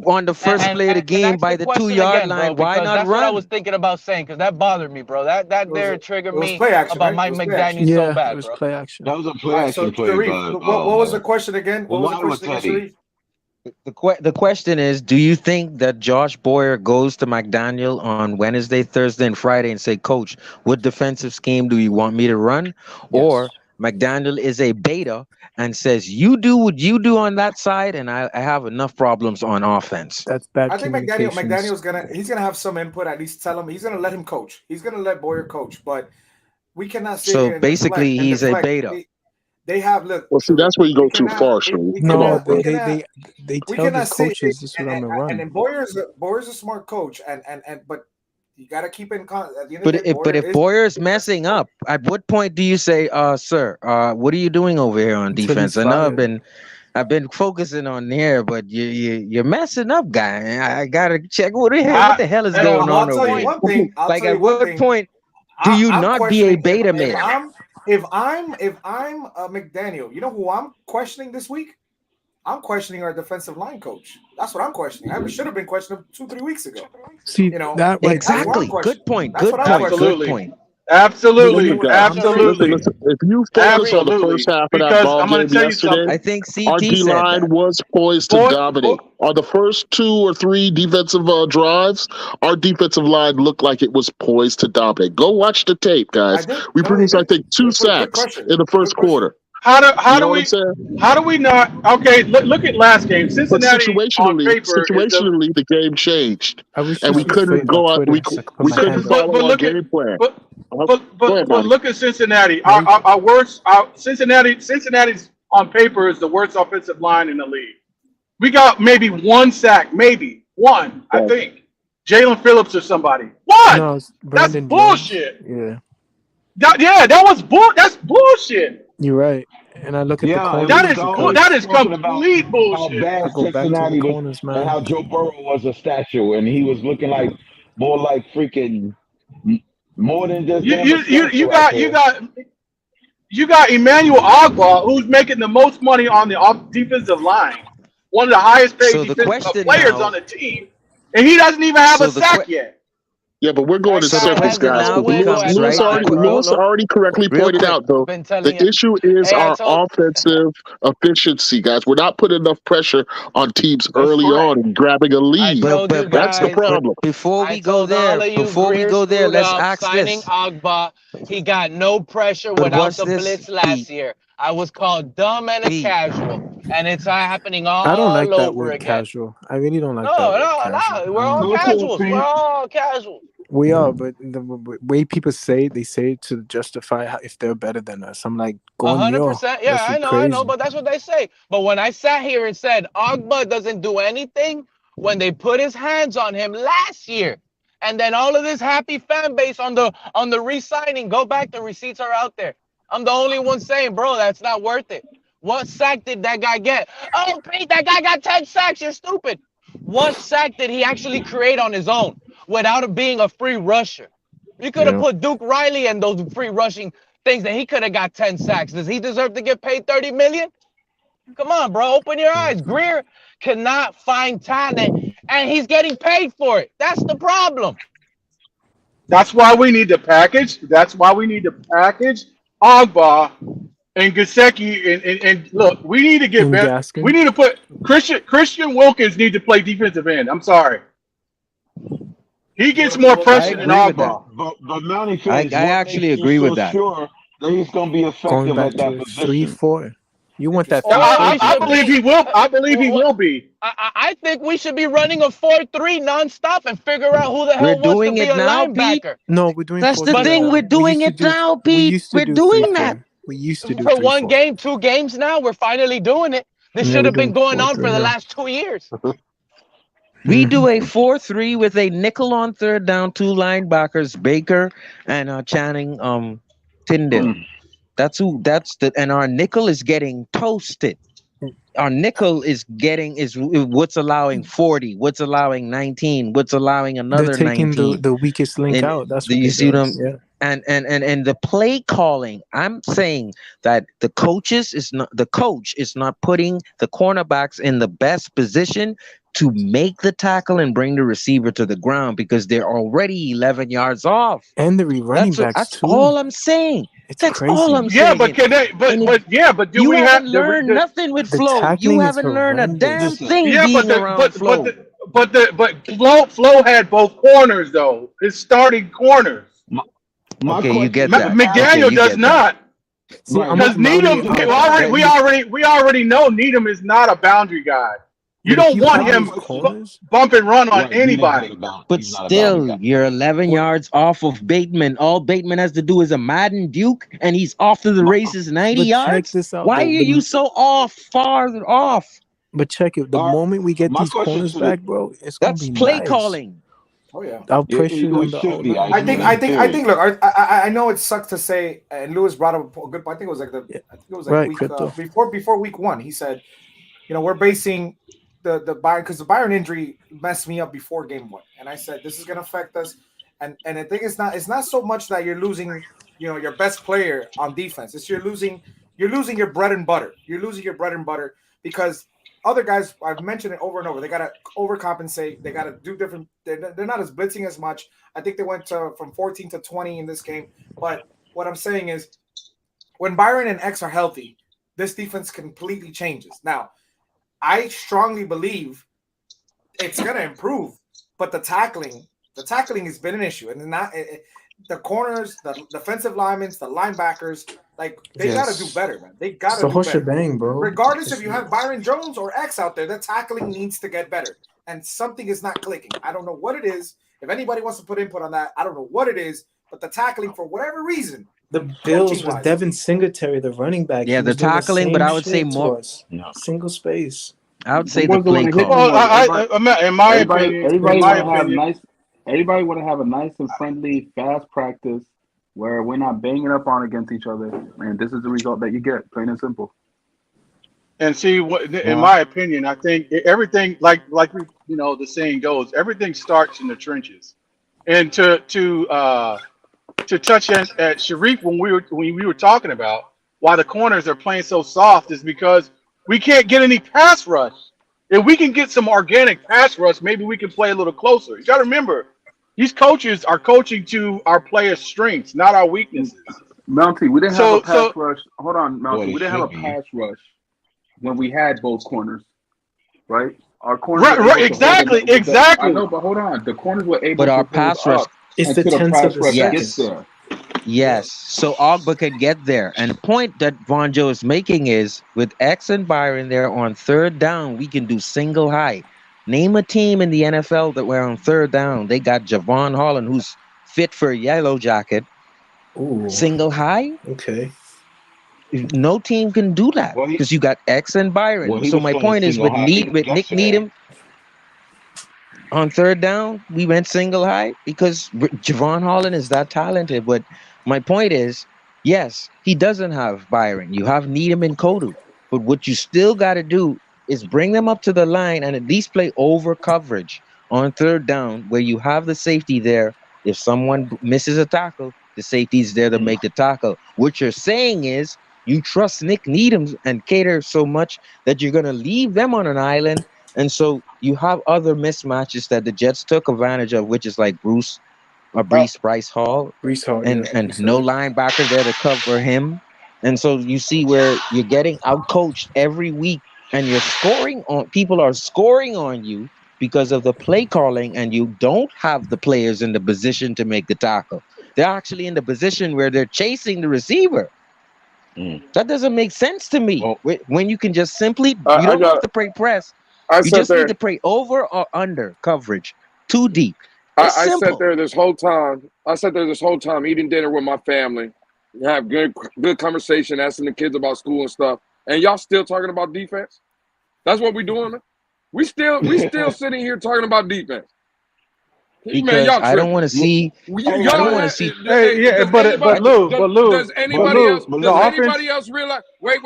on the first play of the game by the 2-yard line? Bro, Why because not that's what I run? was thinking about saying, because that bothered me, bro. That there triggered it was me play action, about right? Mike It was play action. McDaniel so yeah, bad, it was bro. play action. That was a play All right, action so play, Sharif, but what was the question again? What was the why was question again, Teddy? Sharif? The question is, do you think that Josh Boyer goes to McDaniel on Wednesday, Thursday, and Friday and say, "Coach, what defensive scheme do you want me to run?" Or McDaniel is a beta and says, "You do what you do on that side, and I have enough problems on offense." That's bad I think communications. McDaniel's he's gonna have some input. At least tell him he's gonna let him coach. He's gonna let Boyer coach, but we cannot sit here So and basically, deflect and he's a deflect. beta. They have look. Well, see, that's where you go too far, Shane. No, they tell the coaches this is what I'm gonna run. And then Boyer's a smart coach, and but you got to keep in at the end But of the day, if Boyer's messing up, at what point do you say, sir, what are you doing over here on defense? I know I've been focusing on there, but you're messing up, guy. I gotta check what the hell is going on over here. Like at what point do you not be a beta male? If I'm McDaniel, you know who I'm questioning this week? I'm questioning our defensive line coach. That's what I'm questioning. I should have been questioning 2-3 weeks ago. See, you know that right exactly. Good point. Good point. Absolutely. Good point. Absolutely. Listen, if you focus on the first half of that ball game yesterday, I think our CT D said line that. was poised to dominate. On the first 2 or 3 defensive drives, our defensive line looked like it was poised to dominate. Go watch the tape, guys. We produced, I think, 2 sacks in the first quarter. How do we not? Okay, look at last game. Cincinnati but situationally, the game changed, and we couldn't go out. We couldn't follow our game plan. But look at Cincinnati. Our worst. Cincinnati's on paper is the worst offensive line in the league. We got maybe 1 sack, maybe 1. I think Jalen Phillips or somebody. 1. No, that's bullshit. Yeah. That's bullshit. You're right. And I look at the corners. That is complete bullshit. How bad Cincinnati was, and how Joe Burrow was a statue, and he was looking like more like freaking more than just. You got Emmanuel Agba, who's making the most money on the defensive line, one of the highest paid defensive players on the team, and he doesn't even have a sack yet. Yeah, but we're going to circles, guys. Lewis already correctly pointed out, though, the issue is our offensive efficiency, guys. We're not putting enough pressure on teams early on and grabbing a lead. That's the problem. Before we go there, let's ask signing this. Agba, he got no pressure without the blitz last year. I was called dumb and a casual, and it's happening all over again. I don't like that word casual. I really don't like that word casual. No, we're all casuals. We're all casual. We are, but the way people say it, they say it to justify if they're better than us. I'm like, 100%. Yeah, I know, but that's what they say. But when I sat here and said Agba doesn't do anything, when they put his hands on him last year, and then all of this happy fan base on the re-signing, go back, the receipts are out there. I'm the only one saying, bro, that's not worth it. What sack did that guy get? Oh, Pete, that guy got 10 sacks. You're stupid. What sack did he actually create on his own without it being a free rusher? You could have put Duke Riley in those free rushing things, and he could have got 10 sacks. Does he deserve to get paid $30 million? Come on, bro. Open your eyes. Greer cannot find talent, and he's getting paid for it. That's the problem. That's why we need to package. Agba and Gesicki and look, we need to get better. We need to put Christian Wilkins need to play defensive end. I'm sorry. He gets more pressure than Agba. But Mountie, I actually agree with that. Sure that he's going to be effective at that position. 3-4. You want that? I believe he will. I believe he will be. I think we should be running a 4-3 nonstop and figure out who the hell wants to be a linebacker. No, we're doing. That's the thing. We're doing it now, Pete. We're doing that. We used to do for 1 game, 2 games now. We're finally doing it. This should have been going on for the last 2 years. We do a 4-3 with a nickel on third down, 2 linebackers, Baker and Channing Tyndall. And our nickel is getting toasted. Our nickel is what's allowing 40, what's allowing 19, what's allowing another 19. They're taking the weakest link out. That's what you see them. Yeah. And the play calling, I'm saying that the coach is not putting the cornerbacks in the best position to make the tackle and bring the receiver to the ground because they're already 11 yards off. And the running backs that's too. all I'm saying. That's crazy. all I'm saying. But can they? But do you we haven't have learned nothing with Flo? You haven't learned a damn thing being around Flo. But Flo had both corners though. His starting corners. Okay, you get that. McDaniel does not. Because Needham, we already know Needham is not a boundary guy. You But if don't you want have him those corners, bump and run on Right. He's not anybody. about. But He's not about still, that. you're 11 yards off of Bateman. All Bateman has to do is a Madden Duke, and he's off to the races 90 but check yards. this out Why are though. you so far off? But check it. The All right. moment we get My these question corners to the back, bro, it's gonna That's be play nice. calling. Oh yeah. I'll It, push it, you it on the should be. O-line. I Theory. think. Look, I know it sucks to say, and Lewis brought up a good point. I think it was like I think it was like Right, week crypto. before week 1. He said, we're basing the Byron, because the Byron injury messed me up before game 1, and I said this is gonna affect us. And I think it's not so much that you're losing, your best player on defense. It's you're losing your bread and butter. You're losing your bread and butter because other guys, I've mentioned it over and over, they got to overcompensate. They got to do different. They're not as blitzing as much. I think they went from 14 to 20 in this game. But what I'm saying is when Byron and X are healthy, this defense completely changes. Now, I strongly believe it's going to improve, but the tackling has been an issue. And the corners, the defensive linemen, the linebackers, they got to do better, man. They got to do the whole better. shebang, bro. Regardless if you have Byron Jones or X out there, the tackling needs to get better. And something is not clicking. I don't know what it is. If anybody wants to put input on that, I don't know what it is. But the tackling, for whatever reason, The Bills with coaching-wise. Devin Singletary, the running back. Yeah, he the was doing tackling, but same I would say shit to more. us. Single space. I would say Who the was the one play that hit call. Well, in my opinion, everybody want to have nice. Everybody want to have a nice and friendly, fast practice where we're not banging up on against each other, and this is the result that you get, plain and simple. And see, in my opinion, I think everything, like we, the saying goes, everything starts in the trenches. And to touch at Sharif when we were talking about why the corners are playing so soft is because we can't get any pass rush. If we can get some organic pass rush, maybe we can play a little closer. You got to remember, these coaches are coaching to our players' strengths, not our weaknesses. Mountie, we didn't have a pass So- rush. Hold on, Well, Mountie. it We didn't have a should be. pass rush when we had both corners, right? Our corners Right, were able to exactly, hold them- exactly. I know, but hold on. The corners were able But to our hold pass rush up It's the until the tenths pass of a rush Yes. gets there. Yes. So Ogba could get there. And the point that Von Joe is making is with X and Byron there on third down, we can do single high. Name a team in the NFL that were on third down. They got Javon Holland, who's fit for a yellow jacket. Ooh. Single high. Okay. No team can do that Well, because you got X and Byron. Well, he So was my playing point is single with high Nick yesterday. Needham on third down, we went single high because Javon Holland is that talented. But my point is, yes, he doesn't have Byron. You have Needham and Kodu. But what you still got to do is bring them up to the line and at least play over coverage on third down where you have the safety there. If someone misses a tackle, the safety's there to make the tackle. What you're saying is you trust Nick Needham and Cater so much that you're going to leave them on an island. And so you have other mismatches that the Jets took advantage of, which is like Bryce Hall, and no linebacker there to cover him. And so you see where you're getting outcoached every week and you're scoring on people are scoring on you because of the play calling, and you don't have the players in the position to make the tackle. They're actually in the position where they're chasing the receiver. That doesn't make sense to me. When you can just simply, you don't have to play press. You just need to play over or under coverage. Too deep. I It's sat there this whole time eating dinner with my family, have good conversation, asking the kids about school and stuff. And y'all still talking about defense? That's what we doing, man. We still sitting here talking about defense. Because I don't want to see. I don't want to see. Hey, yeah, but Lou, Does anybody else realize? Wait.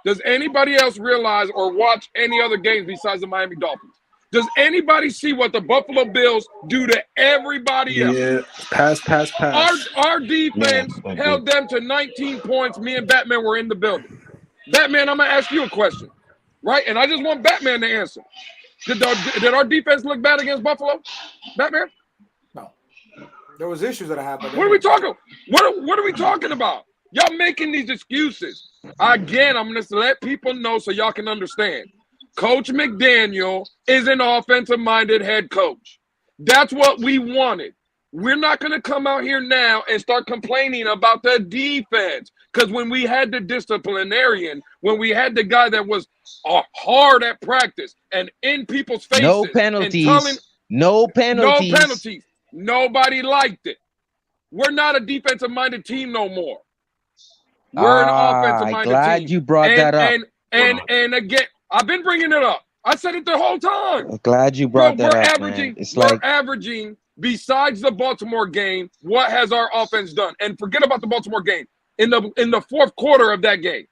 Does anybody else realize or watch any other games besides the Miami Dolphins? Does anybody see what the Buffalo Bills do to everybody else? Yeah. Pass. Our defense held them to 19 points. Me and Batman were in the building. Batman, I'm gonna ask you a question, right? And I just want Batman to answer. Did our defense look bad against Buffalo, Batman? No. There was issues that happened. What are we talking? What are we talking about? Y'all making these excuses. Again, I'm going to let people know so y'all can understand. Coach McDaniel is an offensive-minded head coach. That's what we wanted. we're not going to come out here now and start complaining about the defense. Because when we had the disciplinarian, when we had the guy that was hard at practice and in people's faces. No penalties. No penalties. Nobody liked it. We're not a defensive-minded team no more. We're an offensive-minded team. Glad you brought that up. And again, I've been bringing it up. I said it the whole time. I'm glad you brought that up, man. We're averaging, besides the Baltimore game, what has our offense done? And forget about the Baltimore game. In the fourth quarter of that game,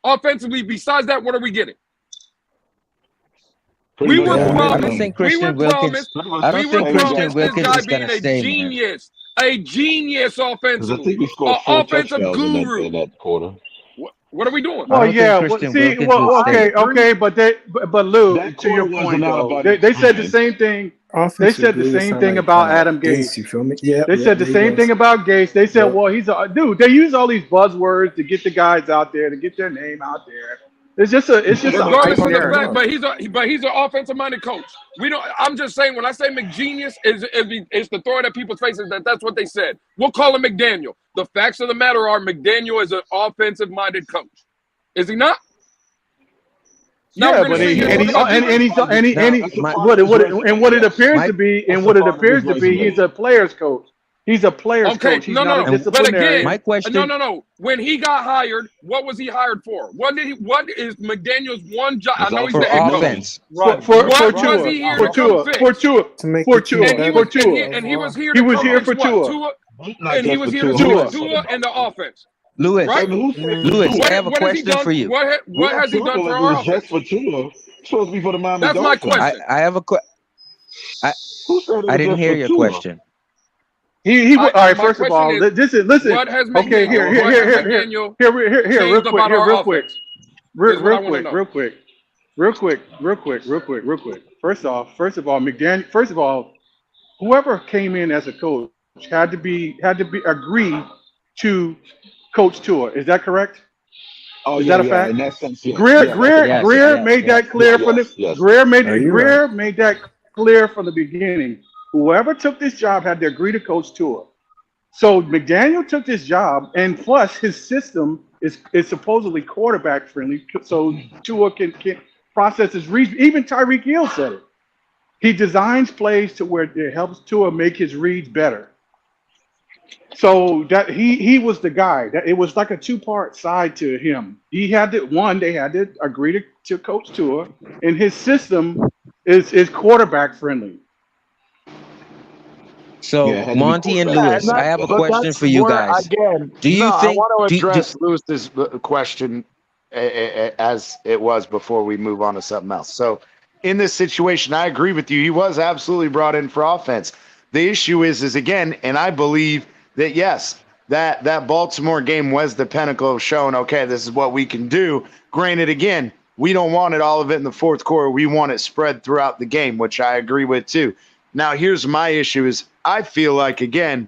offensively, besides that, what are we getting? We were promised. I don't think Christian Wilkins is going to stay, genius. A genius offensively. I think he scored 4 offensive touchdowns guru. in that quarter. What are we doing? Well, yeah. Okay, but Lou, to your point, though, they said the same thing. They said the same thing about Adam Gase. You feel me? Yeah. They said the same thing about Gase. They said, well, he's a dude. They use all these buzzwords to get the guys out there, to get their name out there. It's just regardless of the fact, but he's an offensive-minded coach. We don't. I'm just saying, when I say McGenius, is to throw it at people's faces that's what they said. We'll call him McDaniel. The facts of the matter are, McDaniel is an offensive-minded coach. Is he not? Yeah, but what it appears to be, he's a player's coach. He's a player's coach. He's not a disciplinarian. My question. No. When he got hired, what was he hired for? What is McDaniel's one job? I know he's the head coach. Right. For Tua. And he was here for Tua. And he was here to coach Tua and the offense. Lewis, right? Lewis, I have a question for you. What has he done for our offense? Just for Tua. Supposed to be for the Miami That's Dolphins. my question. I have a question. I didn't hear your question. All right. First of all, listen. What has okay, here, real quick. First of all, McDaniel. First of all, whoever came in as a coach had to agree to coach Tua. Is that correct? Oh, is that a fact? In that sense, yes. Greer made that clear from the Greer made that clear from the beginning. Whoever took this job had to agree to coach Tua. So McDaniel took this job, and plus his system is supposedly quarterback friendly, so Tua can process his reads. Even Tyreek Hill said it. He designs plays to where it helps Tua make his reads better. So that he was the guy. That it was like a two-part side to him. They had to agree to coach Tua, and his system is quarterback friendly. So Monty and Lewis, I have a question for you guys. Again, do you think? I want to address Lewis's question as it was before we move on to something else. So in this situation, I agree with you. He was absolutely brought in for offense. The issue is again, and I believe that yes, that Baltimore game was the pinnacle of showing, okay, this is what we can do. Granted, again, we don't want it all of it in the fourth quarter. We want it spread throughout the game, which I agree with too. Now, here's my issue is I feel like, again,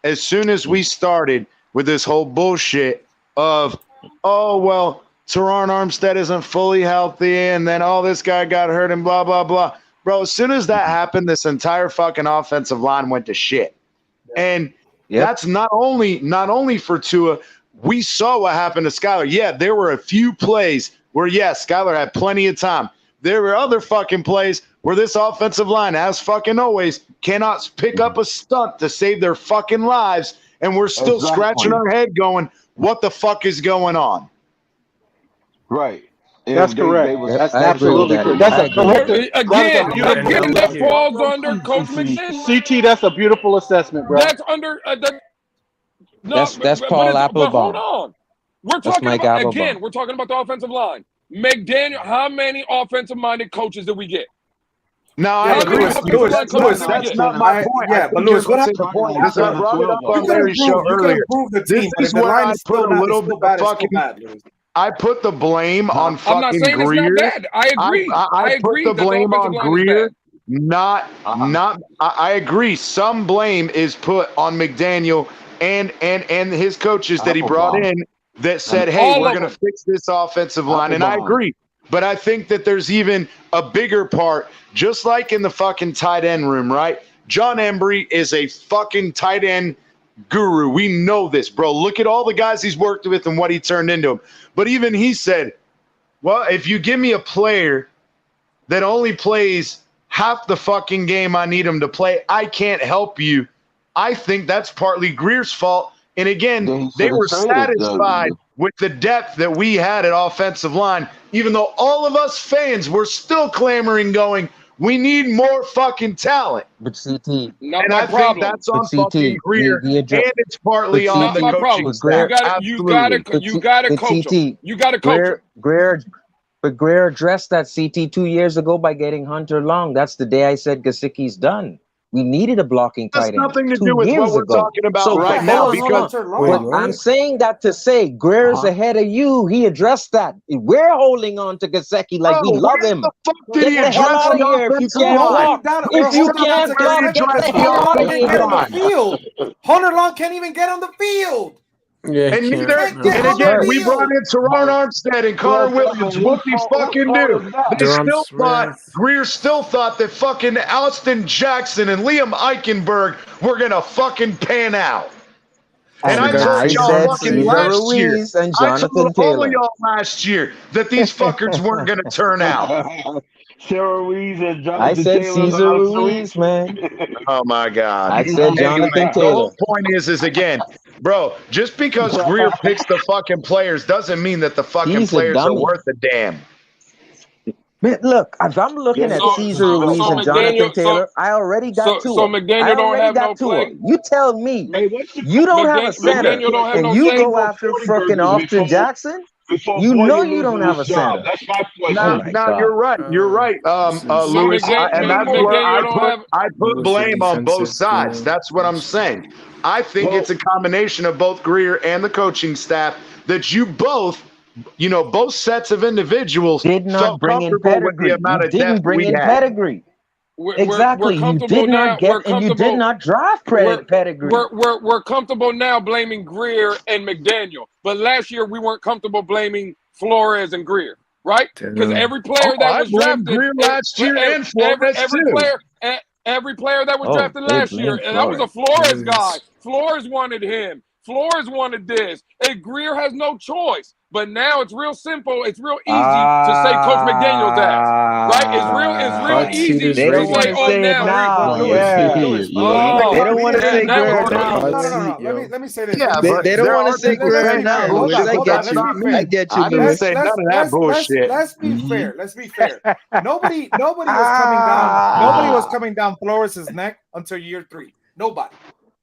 as soon as we started with this whole bullshit of, oh, well, Teron Armstead isn't fully healthy and then, oh, this guy got hurt and blah, blah, blah. Bro, as soon as that happened, this entire fucking offensive line went to shit. And that's not only for Tua. We saw what happened to Skyler. Yeah, there were a few plays where, yes, Skyler had plenty of time. There were other fucking plays where this offensive line, as fucking always, cannot pick up a stunt to save their fucking lives, and we're still scratching our head going, what the fuck is going on? Right. That's correct. That's absolutely correct. That's a correct. Again, that falls under Coach McDaniel. CT, that's a beautiful assessment, bro. That's under that's Paul Applebaum. Hold on. We're talking about the offensive line. McDaniel, how many offensive-minded coaches did we get? No, I agree with Lewis. That's not my point. Yeah, but Lewis, what happened? I brought it up on Larry's show earlier. This is where I put a little bit of fucking. I put the blame on fucking Greer. It's not bad. I agree. I put the blame on Greer. I agree. Some blame is put on McDaniel and his coaches that he brought in that said, hey, we're going to fix this offensive line. And I agree. But I think that there's even a bigger part, just like in the fucking tight end room, right? John Embry is a fucking tight end guru. We know this, bro. Look at all the guys he's worked with and what he turned into him. But even he said, well, if you give me a player that only plays half the fucking game I need him to play, I can't help you. I think that's partly Greer's fault. And again, they were satisfied with the depth that we had at offensive line, even though all of us fans were still clamoring, going, we need more fucking talent. But CT, and I think that's on fucking Greer, and it's partly on the coaching staff. You gotta coach him. You gotta coach him. Greer addressed that CT 2 years ago by getting Hunter Long. That's the day I said Gesicki's done. We needed a blocking tight end. That's nothing to do with what we're talking about right now. Because I'm saying that to say Greer's ahead of you. He addressed that. We're holding on to Gesicki like we love him. Get the hell out of here if you can't block. If you can't block, get the hell out of here. Hunter Long can't even get on the field. Yeah, and again, we brought in Teron Armstead and Connor Williams. What these fucking do? They still thought, Greer still thought that fucking Austin Jackson and Liam Eichenberg were gonna fucking pan out. And I told y'all fucking last year, I told all of y'all last year that these fuckers weren't gonna turn out. Sarah Ruiz and Jonathan I said Taylor Cesar Ruiz, man. Oh my God! I said Jonathan Taylor. The whole point is again, bro. Just because Greer picks the fucking players doesn't mean that the fucking players are worth a damn. Man, look, if I'm looking at Cesar Ruiz and Jonathan Taylor, I already got two. So McDaniel don't have no play. You tell me, you don't have a center, and you go after fucking Austin Jackson. You know you don't have a center. That's my question. No, you're right. You're right, Louis. And that's where I put blame on both sides. That's what I'm saying. I think it's a combination of both Greer and the coaching staff that you both, both sets of individuals did not bring in pedigree. You didn't bring in pedigree. Exactly. You did not get, and you did not draft pedigree. We're comfortable now blaming Greer and McDaniel, but last year we weren't comfortable blaming Flores and Greer, right? Because every player that was drafted Greer last year and Flores every player that was drafted last year, and that was a Flores guy. Flores wanted him. Flores wanted this. And Greer has no choice. But now it's real simple. It's real easy to say Coach McDaniel's ass, right? It's real easy they don't want to say it now. They don't want to say Greer now. No. Let me say this. Yeah, they don't want to say Greer now. I get you. I didn't say none of that bullshit. Let's be fair. Let's be fair. Nobody was coming down. Nobody was coming down Flores' neck until year 3. Nobody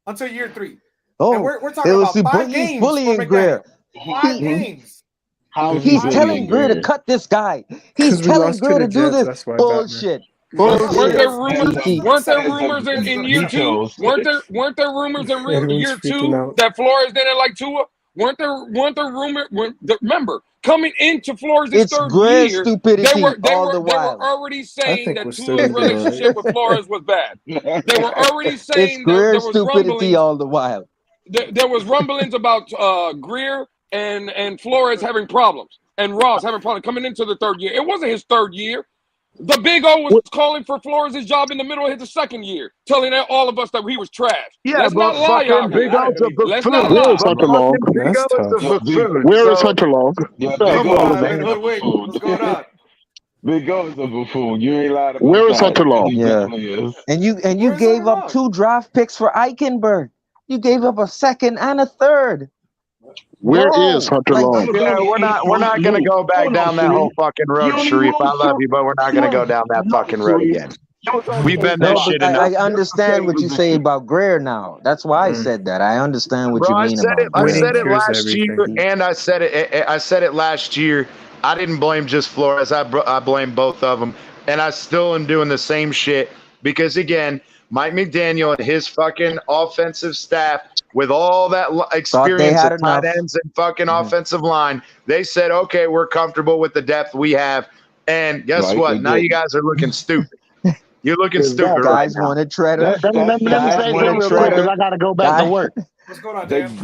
until year 3. Oh, and we're talking about 5 games. Bullying Greer. 5 games. He's telling Greer to cut this guy. He's telling Greer to do this bullshit. Weren't there rumors in year 2? Weren't there rumors in year 2 that Flores didn't like Tua? Weren't there rumors? Remember, coming into Flores' third year, they were already saying that Tua's relationship with Flores was bad. They were already saying that there was stupidity all the while. There was rumblings about Greer and Flores having problems, and Ross having problems coming into the third year. It wasn't his third year. The Big O was calling for Flores' job in the middle of his second year, telling all of us that he was trash. Yeah, let's not lie out Big here. O's a buffoon. Let's not lie. Where is Hunter Long? Where is Hunter Long? What's going on? Big O is a buffoon. You ain't lied about Where is Hunter Long? Yeah, and you gave up 2 draft picks for Eichenberg. You gave up a second and a third. Where is Hunter Long? Yeah, we're not gonna go back down that whole fucking road, Sharif. I love you, but we're not gonna go down that fucking road again. We've been that shit enough. I understand what you say about Greer now. That's why I said that. I understand what you mean about Greer. I said it last year, and I said it last year. I didn't blame just Flores. I blame both of them, and I still am doing the same shit because again, Mike McDaniel and his fucking offensive staff, with all that experience at tight ends and fucking offensive line, they said, okay, we're comfortable with the depth we have. And guess what? Now you guys are looking stupid. You're looking stupid guys wanted Treader. Let me say something real quick because I got to go back to work. What's going on, Dan?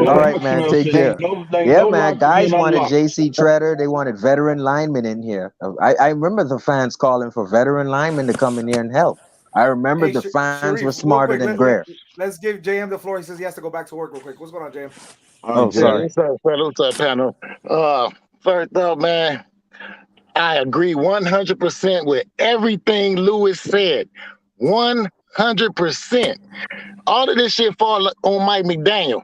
All right, man. Take care. Yeah, man. Guys wanted J.C. Treader. They wanted veteran linemen in here. I remember the fans calling for veteran linemen to come in here and help. I remember Hey, the fans Sharif, were real smarter quick, than Greer. let's give JM the floor. He says he has to go back to work real quick. What's going on, JM? Oh, sorry. What's up, fellas? What's up, panel? First up, man, I agree 100% with everything Lewis said. 100%. All of this shit fall on Mike McDaniel.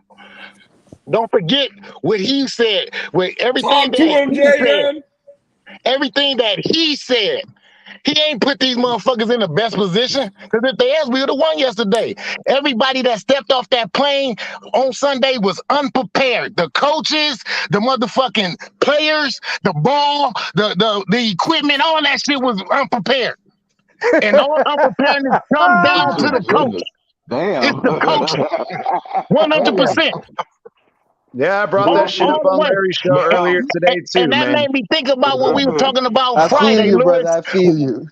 Don't forget what he said. With everything Talk to that him, he said. JM. Everything that he said. He ain't put these motherfuckers in the best position. Because if they asked, we would have won yesterday. Everybody that stepped off that plane on Sunday was unprepared. The coaches, the motherfucking players, the ball, the equipment, all that shit was unprepared. And all unpreparedness comes down to the coach. Damn. It's the coaching. 100%. Yeah, I brought All that shit up the on way. Larry's show earlier today too, And that man. made me think about what we were talking about I feel Friday, you, Lewis. brother. I feel you.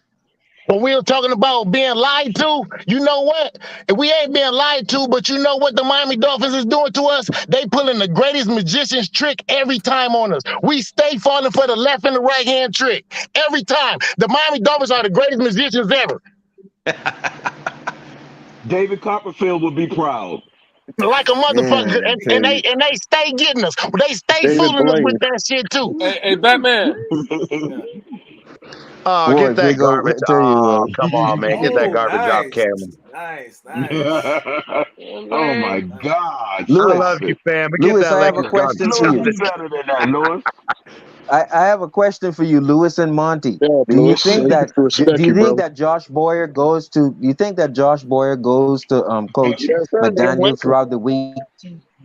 When we were talking about being lied to, you know what? We ain't being lied to, but you know what the Miami Dolphins is doing to us? They pulling the greatest magician's trick every time on us. We stay falling for the left and the right hand trick every time. The Miami Dolphins are the greatest magicians ever. David Copperfield would be proud. Like a motherfucker, Man, and they stay getting us. They stay David fooling us Blaine. with that shit too. Hey, Batman. Oh, Boy, get that big old, garbage. I tell you Oh, what. come on, man. Get that Oh, garbage off, nice. Cameron. Nice. Oh my God. I Lewis, love you, fam, but get Lewis, that I have a Lakers question garbage. for you. Lewis, you better than that, Lewis. I have a question for you, Lewis and Monty. Yeah, Do you Lewis, think you that can respect do you you, think bro. that Josh Boyer goes to coach Yes, sir. Get McDaniel wet. throughout the week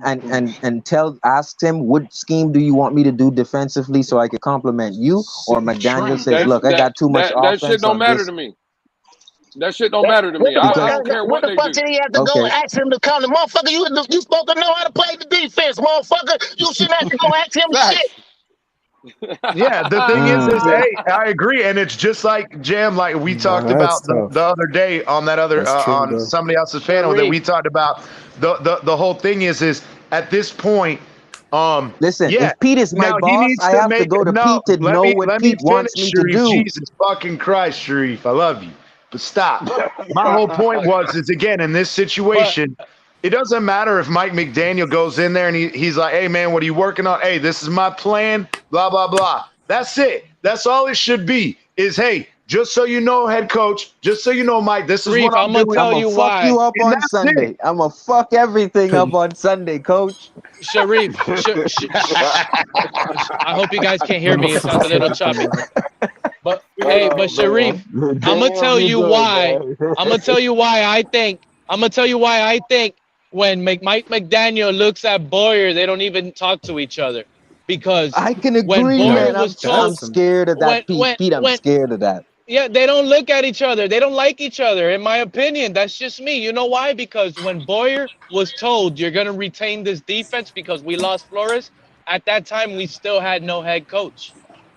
and asks him what scheme do you want me to do defensively so I could compliment you, or McDaniel says, look, I got too much That shit offense don't on matter this. to me. That shit don't matter to What me. the I fuck? don't care What what the they fuck do. did he have to go Okay. and ask him to come? The motherfucker, you supposed to know how to play the defense, motherfucker. You shouldn't have to go ask him shit. Yeah, the thing is, hey, I agree, and it's just like Jam, like we talked That's about tough. the other day on that other That's true, on though. somebody else's panel that we talked about. The whole thing is at this point, Listen, yeah. if Pete is my Now he boss, needs I to have to make go to no. Pete to Let know me what finish, Pete wants me to Sharif. do. Jesus fucking Christ, Sharif, I love you, but stop. My whole point is again in this situation. It doesn't matter if Mike McDaniel goes in there and he's like, hey, man, what are you working on? Hey, this is my plan, blah, blah, blah. That's it. That's all it should be is, hey, just so you know, head coach, just so you know, Mike, this is what I'm doing. I'm going to fuck you up And on that's Sunday. it. I'm going to fuck everything up on Sunday, coach. Sharif, I hope you guys can't hear me. It sounds a little choppy. But hey, but Sharif, I'm gonna tell you why. I'm gonna tell you why I think. I'm gonna tell you why I think when Mike McDaniel looks at Boyer, they don't even talk to each other, because I can when agree, Boyer man. was I'm told, scared of that, Pete. I'm scared of that. yeah, they don't look at each other. They don't like each other. In my opinion, that's just me. You know why? Because when Boyer was told you're gonna retain this defense because we lost Flores, at that time we still had no head coach.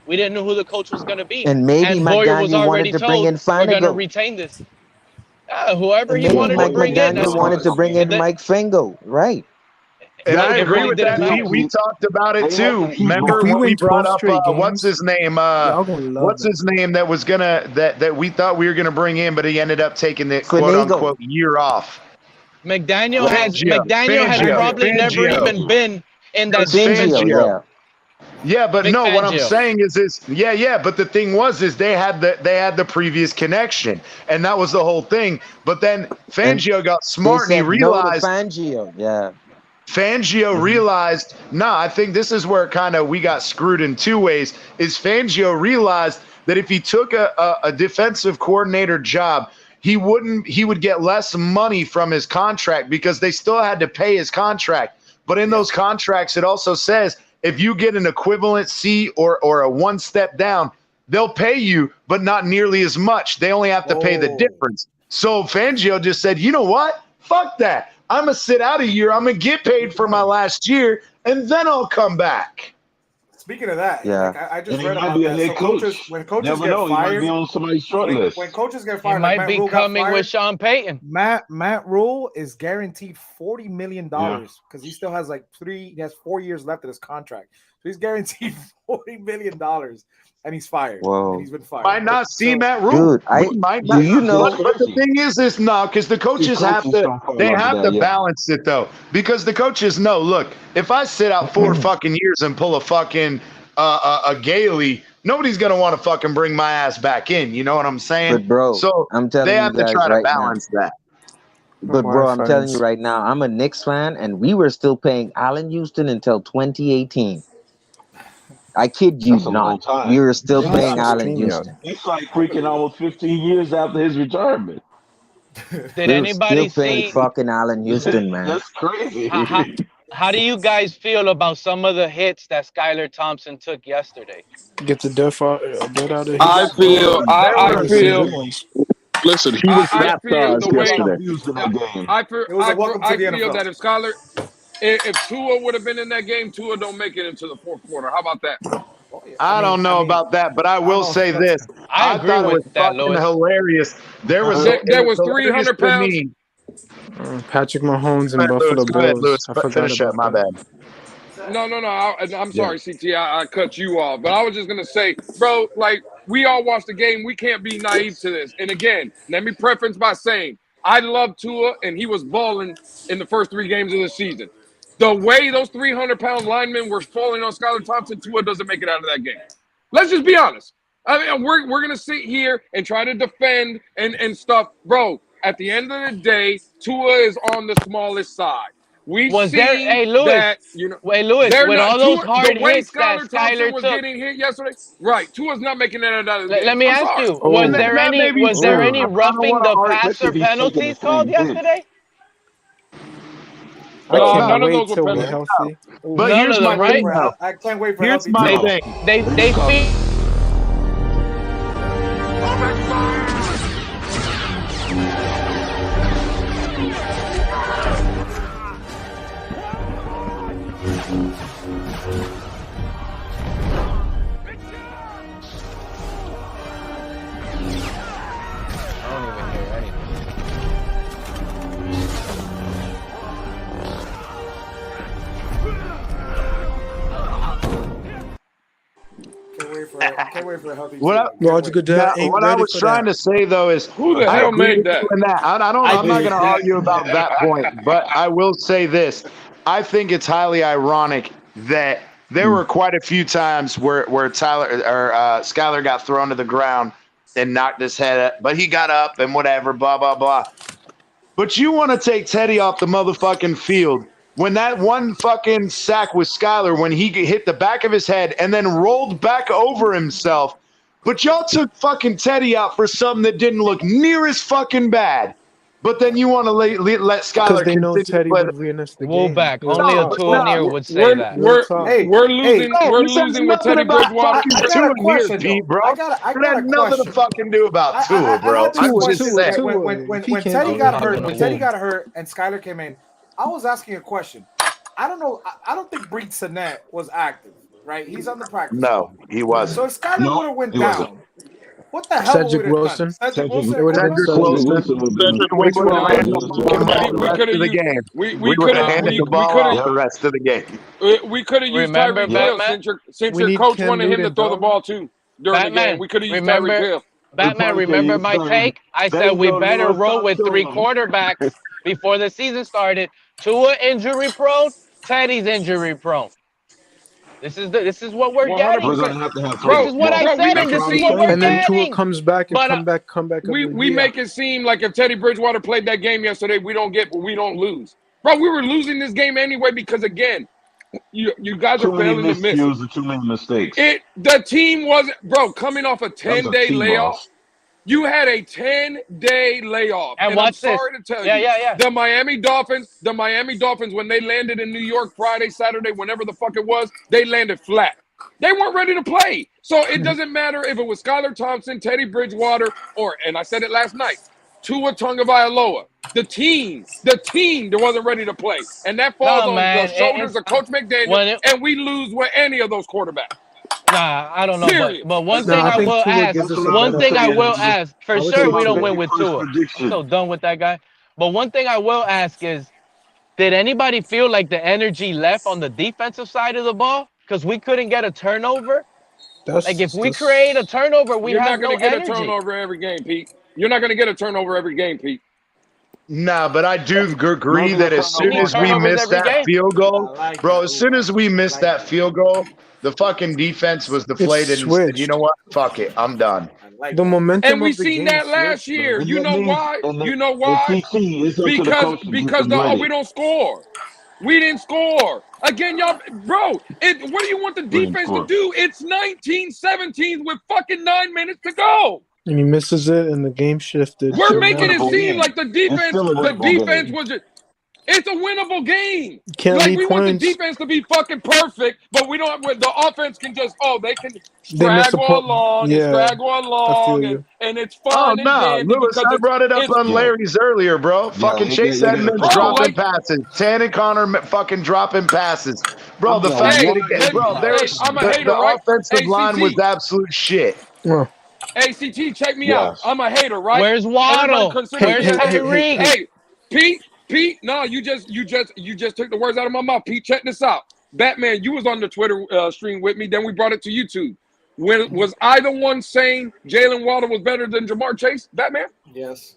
We didn't know who the coach was gonna be, And maybe and Boyer was McDaniel wanted already to bring told in we're gonna Fanago. retain this. Whoever And he maybe wanted to Mike bring in. McDaniel wanted to bring in Mike Fingo, right? And I It agree really with didn't that, matter. Pete. We talked about it too. If Remember we when we win brought 12 up straight what's games, his name? y'all gonna love What's his name that was gonna that we thought we were gonna bring in, but he ended up taking the quote unquote year off. McDaniel has Fangio. probably never even been in that Fangio. defense. Yeah, but Vic no, what I'm Fangio. saying is but the thing was they had the previous connection, and that was the whole thing. But then Fangio got smart and he They said no to realized Fangio. Yeah. Fangio realized, I think this is where kind of we got screwed in two ways, is Fangio realized that if he took a defensive coordinator job, he would get less money from his contract because they still had to pay his contract. But in those contracts, it also says if you get an equivalent C or a one step down, they'll pay you, but not nearly as much. They only have to pay the difference. So Fangio just said, you know what? Fuck that. I'm going to sit out a year. I'm going to get paid for my last year, and then I'll come back. Speaking of that, yeah, like, I just And he read might about be a that. head So coach. when coaches Never get know. He might fired, be on somebody's short list. when coaches get He fired, might like be Matt Rule got coming fired, with Sean Payton. Matt Rule is guaranteed $40 million because he still has he has 4 years left of his contract. he's guaranteed $40 million, and he's fired. Whoa. And he's been fired. Might not see So- that rule. Dude, We might not. But the crazy. thing is no, because the coaches have coaches to. don't fall They under have that, to yeah. balance it though, because the coaches know. Look, if I sit out 4 fucking years and pull a fucking a Gailey, nobody's gonna want to fucking bring my ass back in. You know what I'm saying? But bro, so I'm telling they you have to guys try to right now. balance that. But bro, I'm telling you right now, I'm a Knicks fan, and we were still paying Allen Houston until 2018. I kid you That's a long not. time. We were still That's paying like Allen freaking- Houston. It's like freaking almost 15 years after his retirement. Did We were anybody still paying see? fucking Allen Houston, man. That's crazy. How do you guys feel about some of the hits that Skylar Thompson took yesterday? Get the dirt out of here. I feel. Listen, he was I feel baptized the way. yesterday. I feel. It was a welcome to I the feel NFL. that if Skylar, if Tua would have been in that game, Tua don't make it into the fourth quarter. How about that? I don't know about that, but I will say this. I agree thought it with was that, fucking Louis. hilarious. There was There was hilarious 300 to pounds. me. Patrick Mahomes and Go ahead, Buffalo Lewis. Go ahead, Bills. Lewis. I forgot Finish up. about My that. bad. No. I'm sorry, CT. I cut you off, but I was just gonna say, bro, like we all watched the game. We can't be naive to this. And again, let me preface by saying I love Tua, and he was balling in the first 3 games of the season. The way those 300-pound linemen were falling on Skylar Thompson, Tua doesn't make it out of that game. Let's just be honest. I mean, we're gonna sit here and try to defend and stuff, bro. At the end of the day, Tua is on the smallest side. We've Was seen there? Hey, Louis. that, you know. Wait, Louis. They're With not, all those Tua, hard the way hits that Skylar Thompson Skylar was took. getting hit yesterday, right? Tua's not making that out of the game. Let me I'm ask sorry. you: Was there That any? may be Was there true. any I don't roughing wanna the argue. passer He's taking the penalties same called hit. yesterday? I can't None of wait those were till we're penalties. healthy. But None here's of my them, right? thing, though. I can't wait for Here's healthy my Tua. thing. They feed. I don't even hear anything. Can't wait for a healthy What I, Tua. Roger Goodell ain't what I ready was for trying that. to say though is Who the I hell agree made with that? you in that. I'm not going to argue about that point, but I will say this: I think it's highly ironic that there were quite a few times where Tyler or Skylar got thrown to the ground and knocked his head up, but he got up and whatever, blah blah blah. But you want to take Teddy off the motherfucking field when that one fucking sack with Skylar, when he hit the back of his head and then rolled back over himself. But y'all took fucking Teddy out for something that didn't look near as fucking bad. But then you want to let Because Skylar they know continue Teddy to play. would win us the Wool game. back. Real Only a talk. Tua would say that. Real talk. We're losing. No, We're this has losing with nothing Teddy about Bridgewater. fucking I got Tua a question, here, Pete, though. bro. I got It a had nothing question. to fucking do about Tua, I bro. had this I'm question just that saying. when If he can't Teddy do got it, hurt, I'm when talking Teddy to got hurt and Skylar came in, I was asking a question. I don't know. I don't think Breed Sinet was active, right? He's on the practice No, squad. he wasn't. So if Skylar would have went he wasn't. down, what the hell Cedric would it have Wilson. done? Cedric It Wilson. would have been Cedric Cedric. Wilson. would have been Cedric Which would have one? ran the fucking ball the We rest could have of the used. game. We We would could have have. handed the We ball could off have. the rest of the game. We could have used Remember, Tyreek Hill Batman? since We your need coach Cam wanted him to Newton, throw the dog. ball too during the game. Batman, We could have used remember, Tyreek Hill. Batman, remember my take? I said we better roll with 3 quarterbacks before the season started. Tua injury prone, Teddy's injury prone. This is what we're 100%. getting. We're gonna have to have This three. is what I Bro, we said, make and it this is seem. what we're And then Tua getting. comes back and But come back of We the we year. make it seem like if Teddy Bridgewater played that game yesterday, we don't lose. Bro, we were losing this game anyway because again, you guys Too are many failing to miss it. miscues and too many mistakes. The team wasn't, bro, coming off a That was a 10-day team layoff. loss. You had a 10-day layoff. And I'm watch this. sorry to tell Yeah, you. yeah, yeah. The Miami Dolphins, when they landed in New York Friday, Saturday, whenever the fuck it was, they landed flat. They weren't ready to play. So it doesn't matter if it was Skylar Thompson, Teddy Bridgewater, and I said it last night, Tua Tagovailoa. The team that wasn't ready to play. And that falls No, on man, the shoulders of Coach McDaniel, and we lose with any of those quarterbacks. Nah, I don't know, Period. but one No, thing I I think will Tua ask, gives us a one better thing I will performance. ask, for I would sure say we don't Tua. win with Tua. I'm so done with that guy. But one thing I will ask is, did anybody feel like the energy left on the defensive side of the ball? because we couldn't get a turnover. Like if we That's create a turnover, we You're have not going no to get energy. a turnover every game, Pete. You're not going to get a turnover every game, Pete. Nah, but I do agree Maybe that a as soon turnover. as we turnovers missed every that game. field goal, I like bro, that. as soon as we missed that field goal, the fucking defense was deflated and said, you know what? Fuck it. I'm done. the momentum And we of the seen game that last switched, year. bro. And You that know means, why? and You know and why? CC, it's up to the coach to get them We ready. don't score. We didn't score. Again, y'all, bro, what do you want the We didn't defense to score. do? It's 19-17 with fucking 9 minutes to go. And he misses it, and the game shifted. We're So making it now seem like the It's defense still a winnable game. was just, it's a winnable game. can't Like lead we want the points. defense to be fucking perfect, but we don't. The offense can just they can They miss a straggle along and Yeah, straggle I feel along, you. and it's Oh, fine and no. dandy Lewis, because I brought it up it's on Larry's earlier, bro. Fucking Chase they got a Edmonds couple. bro, dropping like passes. Tan and Connor fucking dropping passes. Bro, the fact hey, that, bro, there was, I'm a hater, the right? offensive line was ACT, absolute shit. ACT, check me out. Yes. I'm a hater, right? Where's Everybody Waddle? consider Where's Tyreek? Hey, Pete. No, you just took the words out of my mouth. Pete, check this out. Batman, you was on the Twitter stream with me. Then we brought it to YouTube. When was I the one saying Jalen Waddle was better than Jamar Chase? Batman. Yes.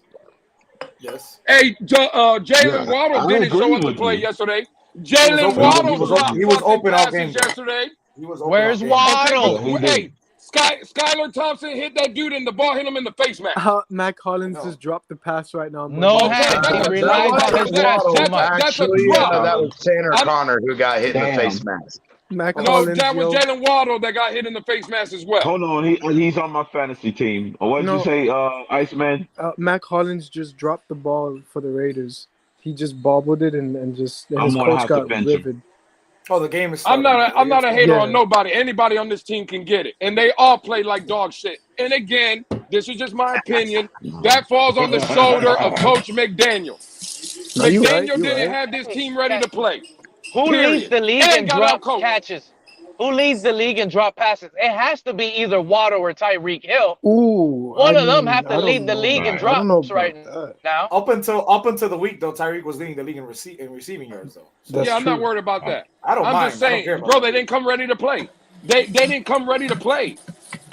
Yes. Hey, Jalen Yeah, Waddle I didn't show agree up to with play you. yesterday. He was Jalen open. Waddle dropped He was fucking open all passes game. yesterday. He was open Where's all game. Waddle? Okay, but hey, Skylar Thompson hit that dude and the ball hit him in the face mask. Mac Hollins just dropped the pass right now. No Okay, hands. He That relies on his wasn't chest too Waddle, much. that's a actually. drop. That was Tanner I'm- Connor who got hit in the Damn. face mask. Mac No, Hollins, that was yo. Jalen Waddle that got hit in the face mask as well. Hold on, he's on my fantasy team. What did you No. say, Iceman? Mac Hollins just dropped the ball for the Raiders. He just bobbled it and just and I'm his gonna coach have to got bench him. livid. Oh, the game is. I'm not a hater Yeah. on nobody. Anybody on this team can get it, and they all play like dog shit. And again, this is just my opinion. That falls on the shoulder of Coach McDaniel. No, you right, McDaniel you didn't right. have this team ready to play. Who Period. leads the league And in got drop outcoached. catches? Who leads the league in drop passes? It has to be either Waddle or Tyreek Hill. Ooh, One I of them mean, have to I don't lead the know league in about- I don't know drops about right that. now. Up until the week though, Tyreek was leading the league in receiving yards though. So Yeah, I'm not worried about that. I don't I'm mind. just I don't saying, care about bro, that. they didn't come ready to play. They didn't come ready to play.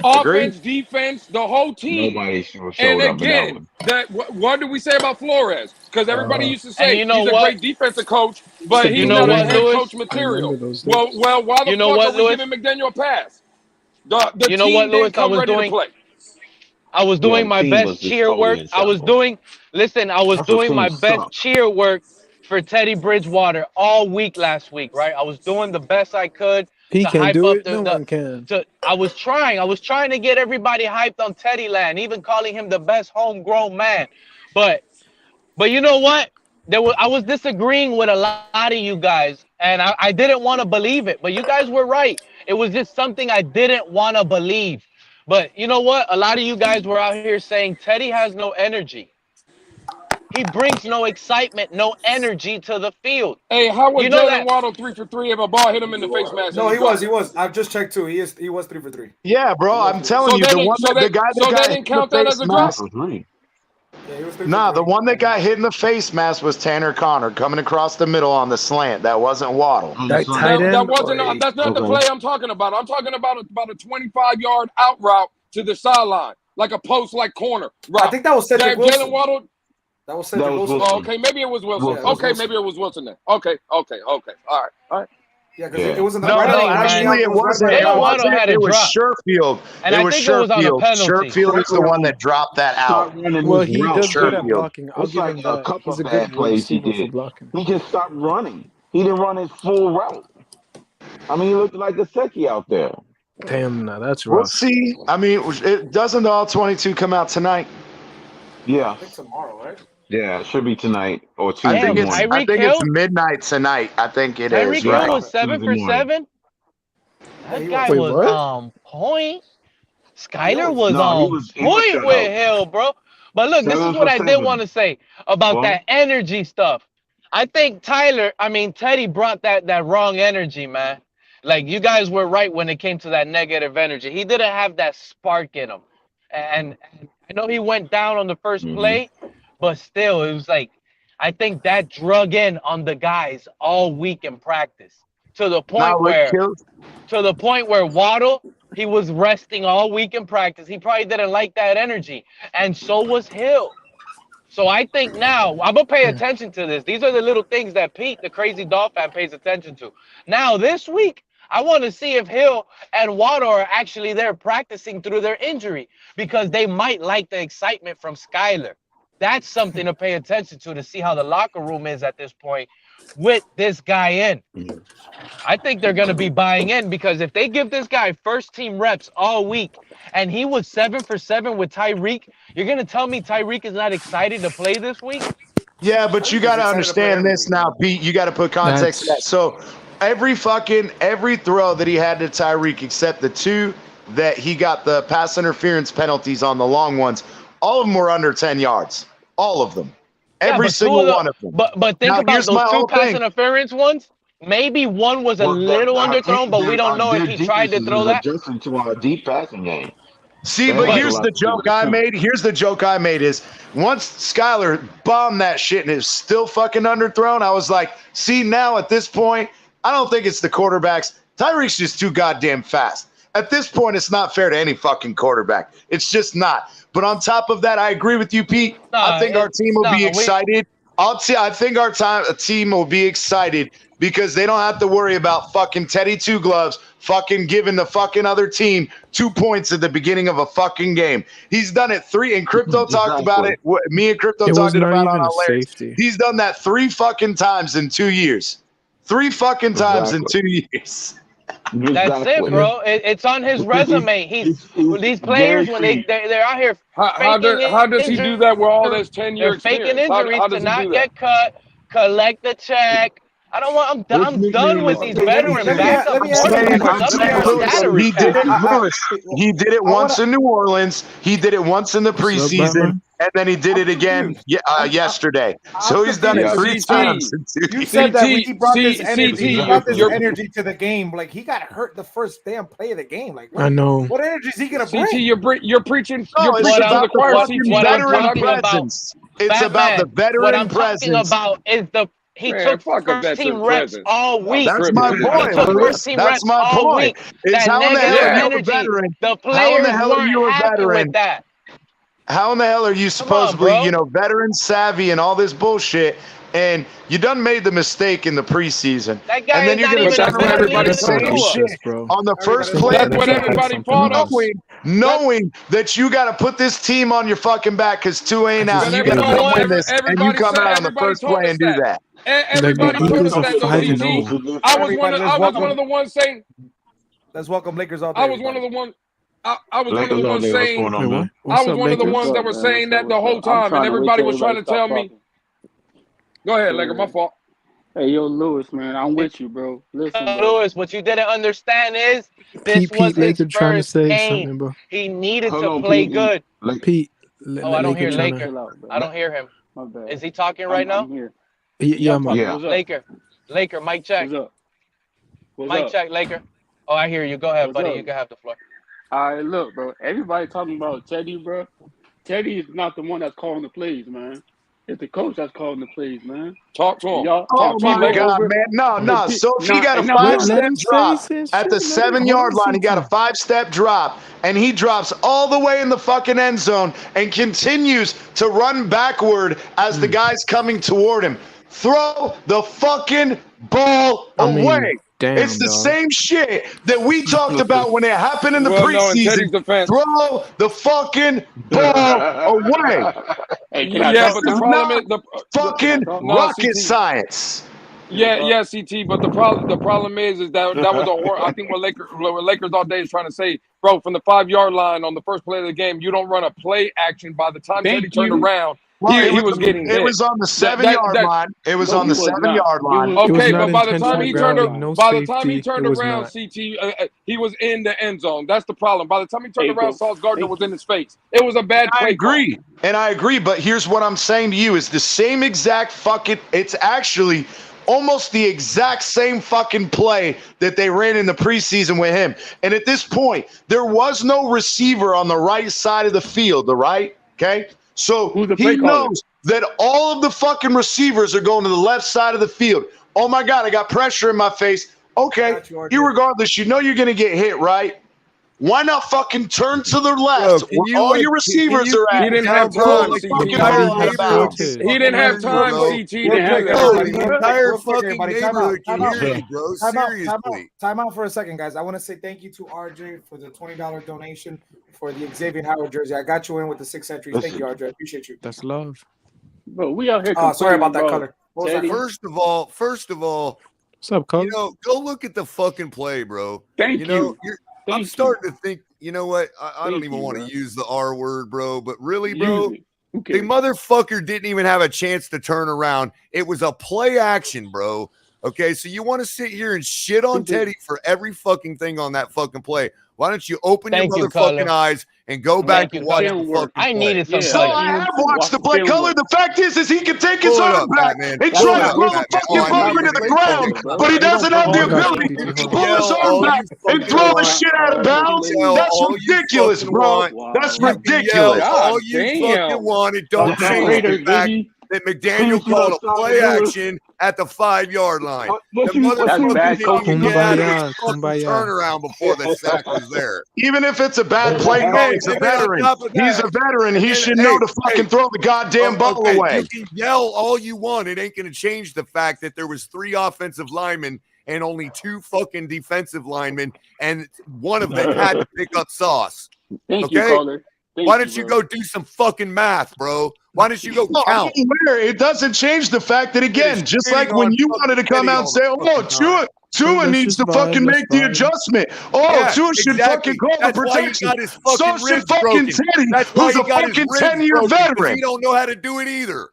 Offense, defense, the whole team. Nobody showed And up in that again, one. what do we say about Flores? Because everybody used to say And you know he's a what? great defensive coach, but You he's know not a what, head Lewis? coach material. remember those Well, why the You know fuck what, are we Lewis? giving McDaniel a pass? The You know team what, Lewis? didn't come ready to play. I was Yeah, doing the my team best was just cheer totally work. in I was shambles. doing That's what my teams best suck. cheer work for Teddy Bridgewater all week last week, right? I was doing the best I could He to can hype do up it. No one can. I was trying to get everybody hyped on Teddy Land, even calling him the best homegrown man. But you know what? I was disagreeing with a lot of you guys, and I didn't want to believe it. But you guys were right. It was just something I didn't want to believe. But you know what? A lot of you guys were out here saying Teddy has no energy. He brings no excitement, no energy to the field. Hey, how was You know Jalen that? Waddle 3 for 3 if a ball hit him in the face mask? No, and he got was. it? He was. I've just checked too. He was 3 for 3. Yeah, bro, I'm telling So you, they the didn't- one so that they- the guy so that they got didn't hit in count the that face as a drop? mask. Yeah, he was 3 Nah, for 3. the one that got hit in the face mask was Tanner Connor coming across the middle on the slant. That wasn't Waddle. That tight end. That wasn't. That's not the play I'm talking about. I'm talking about a 25-yard out route to the sideline, like a post, like corner route. I think that was Cedric Wilson. Jalen Waddle. That was Cedric That was Wilson. Wilson. Oh, okay, maybe it was Wilson. Yeah, it was Okay, Wilson. maybe it was Wilson then. Okay. All right. Yeah, because Yeah. it wasn't. No, right no, on- actually, it wasn't. Jalen It Waddle wasn't. had a It was drop. Sherfield. And It I was think it was on a Sherfield. penalty. Sherfield is the one that dropped that out. Stop running Well, his he route. does good at Sherfield. blocking. I'll It's give like him a that. couple He's a of good bad plays he receiver for did. blocking. He just stopped running. He didn't run his full route. I mean, he looked like a Seki out there. Damn, now that's We'll rough. see. I mean, it doesn't the all 22 come out tonight? Yeah, I think tomorrow, right? yeah, it should be tonight or I Tuesday think it's. morning. I Tyreek think it's Hill? midnight tonight. I think it Tyreek is. Hill Right. was 7 Tuesday for morning. 7. Yeah, That he guy Wait, was what? on point. Skyler was No, on he was point shut with up. Hill, bro. But look, this 7 is what for I did 7. want to say about Well, that energy stuff. I think Teddy brought that wrong energy, man. Like you guys were right when it came to that negative energy. He didn't have that spark in him. And I know he went down on the first play, but still, it was like I think that drug in on the guys all week in practice. to the point where Waddle, he was resting all week in practice. He probably didn't like that energy, and so was Hill. So I think now I'm gonna pay attention to this. These are the little things that Pete, the crazy Dolphin fan, pays attention to. Now this week, I want to see if Hill and Waddle are actually there practicing through their injury, because they might like the excitement from Skyler. That's something to pay attention to see how the locker room is at this point with this guy in. I think they're going to be buying in, because if they give this guy first team reps all week and he was 7 for 7 with Tyreek, you're going to tell me Tyreek is not excited to play this week? Yeah, but you got to understand this now, Pete. You got to put context to that. So every throw that he had to Tyreek, except the 2 that he got the pass interference penalties on, the long ones, all of them were under 10 yards. All of them. Every single one of them. But think about those 2 pass interference ones. Maybe one was a little underthrown, but we don't know if he tried to throw that. Adjusting to our deep passing game. See, but here's the joke I made. Here's the joke I made is once Skyler bombed that shit and it's still fucking underthrown, I was like, see, now at this point, I don't think it's the quarterbacks. Tyreek's just too goddamn fast. At this point, it's not fair to any fucking quarterback. It's just not. But on top of that, I agree with you, Pete. I think our team will be excited. I think our team will be excited because they don't have to worry about fucking Teddy Two Gloves fucking giving the fucking other team 2 points at the beginning of a fucking game. He's done it 3, and Crypto talked about it. Me and Crypto talked about it on Hilarious. He's done that 3 fucking times in 2 years. 3 fucking times in 2 years. That's it, bro. It's on his resume. These players when they're out here. How does he do that with all this 10-year experience? Faking injuries to not get cut, collect the check. I'm done with these veteran backup He did it once in New Orleans. He did it once in the preseason. And then he did it again yesterday. So he's done it 3 times. You said that when he brought this energy to the game. Like, he got hurt the first damn play of the game. Like, I know. What energy is he gonna bring? You're preaching. You're preaching to the choir. It's about the veteran what I'm presence. talking about is he took first team reps all week. That's my point. That's my point. It's how in the hell are you a veteran? The players weren't happy with that. How in the hell are you supposedly, veteran savvy and all this bullshit, and you done made the mistake in the preseason, and then you're going to turn around and do the same shit on the first play of the game, knowing that you got to put this team on your fucking back because 2 ain't out. You got to win this, and you come out on the first play and do that. Everybody told us that. I was one of the ones saying. Let's welcome Lakers all day. I was one of the ones. I was one of the ones saying. I was one of the ones that were saying that the whole time, and everybody was trying to tell me. Go ahead, Laker. My fault. Hey, yo, Lewis, man, I'm with you, bro. Listen, bro. Lewis, what you didn't understand is this was his first game. He needed to play good. Pete. I don't hear Laker. I don't hear him. Is he talking right now? Yeah. Laker, mic check. Mic check, Laker. Oh, I hear you. Go ahead, buddy. You can have the floor. All right, look, bro. Everybody talking about Teddy, bro. Teddy is not the one that's calling the plays, man. It's the coach that's calling the plays, man. Talk to him. Oh my God, man! No. So if he got a 5-step drop at the 7-yard line, he got a 5-step drop, and he drops all the way in the fucking end zone and continues to run backward as the guy's coming toward him. Throw the fucking ball away. It's the same shit that we talked about when it happened in the preseason. Throw the fucking ball away. But the problem is fucking rocket science. Yeah, CT. But the problem is that was I think what Lakers all day is trying to say, bro. From the 5-yard line on the first play of the game, you don't run a play action. By the time Teddy turned around. He was getting hit. It was on the 7-yard line. It was on the 7-yard line. Okay, but by the time he turned around, CT, he was in the end zone. That's the problem. By the time he turned around, Sauce Gardner was in his face. It was a bad play. I agree. But here's what I'm saying to you: is the same exact fucking. It's actually almost the exact same fucking play that they ran in the preseason with him. And at this point, there was no receiver on the right side of the field. Right? Okay. So he knows that all of the fucking receivers are going to the left side of the field. Oh my God, I got pressure in my face. Okay, irregardless, you know you're going to get hit, right? Why not fucking turn to the left where all your receivers are at? He didn't have time, CT. He didn't have time, CT, to do that. The entire fucking neighborhood can hear you, bro. Seriously. Time out for a second, guys. I want to say thank you to RJ for the $20 donation for the Xavier Howard jersey. I got you in with the 6 centuries. Thank you, RJ. I appreciate you. That's love. Bro, we out here. Sorry about that color. First of all, what's up, Cole? You know, go look at the fucking play, bro. Thank you. I'm starting to think, you know what? I don't even want to use the R word, bro. But really, bro, the motherfucker didn't even have a chance to turn around. It was a play action, bro. Okay, so you want to sit here and shit on Teddy for every fucking thing on that fucking play. Why don't you open your motherfucking eyes and go back and watch the fucking play? I needed some. So I have watched the play. Color. The fact is he can take his arm back and try to throw the fucking ball into the ground, but he doesn't have the ability to pull his arm back and throw the shit out of bounds. That's ridiculous, bro. That's ridiculous. All you fucking wanted, don't change the fact that McDaniel called a play action at the 5-yard line. The motherfucker didn't even get out of his fucking turnaround before the sack was there. Even if it's a bad play, he's a veteran. He's a veteran. He should know to fucking throw the goddamn ball away. You can yell all you want. It ain't going to change the fact that there was 3 offensive linemen and only 2 fucking defensive linemen, and one of them had to pick up sauce. Thank you, caller. Why don't you go do some fucking math, bro? Why don't you go count? It doesn't change the fact that, again, just like when you wanted to come out and say, oh, Tua needs to fucking make the adjustment. Oh, Tua should fucking call the protection. So should fucking Teddy, who's a fucking 10-year veteran. He don't know how to do it either.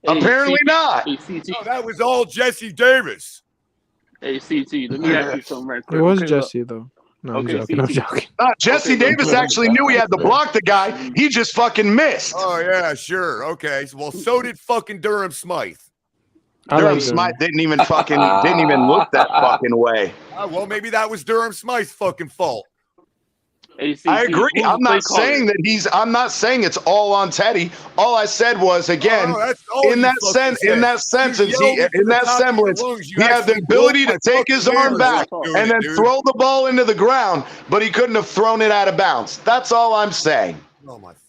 Apparently not. No, that was all Jesse Davis. Hey, CT, let me ask you something right quick. It was Jesse, though. No, I'm joking. I'm joking. Jesse Davis actually knew he had to block the guy. He just fucking missed. Oh, yeah, sure. Okay. Well, so did fucking Durham Smythe. Durham Smythe didn't even look that fucking way. Well, maybe that was Durham Smythe's fucking fault. I agree. I'm not saying that I'm not saying it's all on Teddy. All I said was, again, in that semblance, he had the ability to take his arm back and then throw the ball into the ground, but he couldn't have thrown it out of bounds. That's all I'm saying.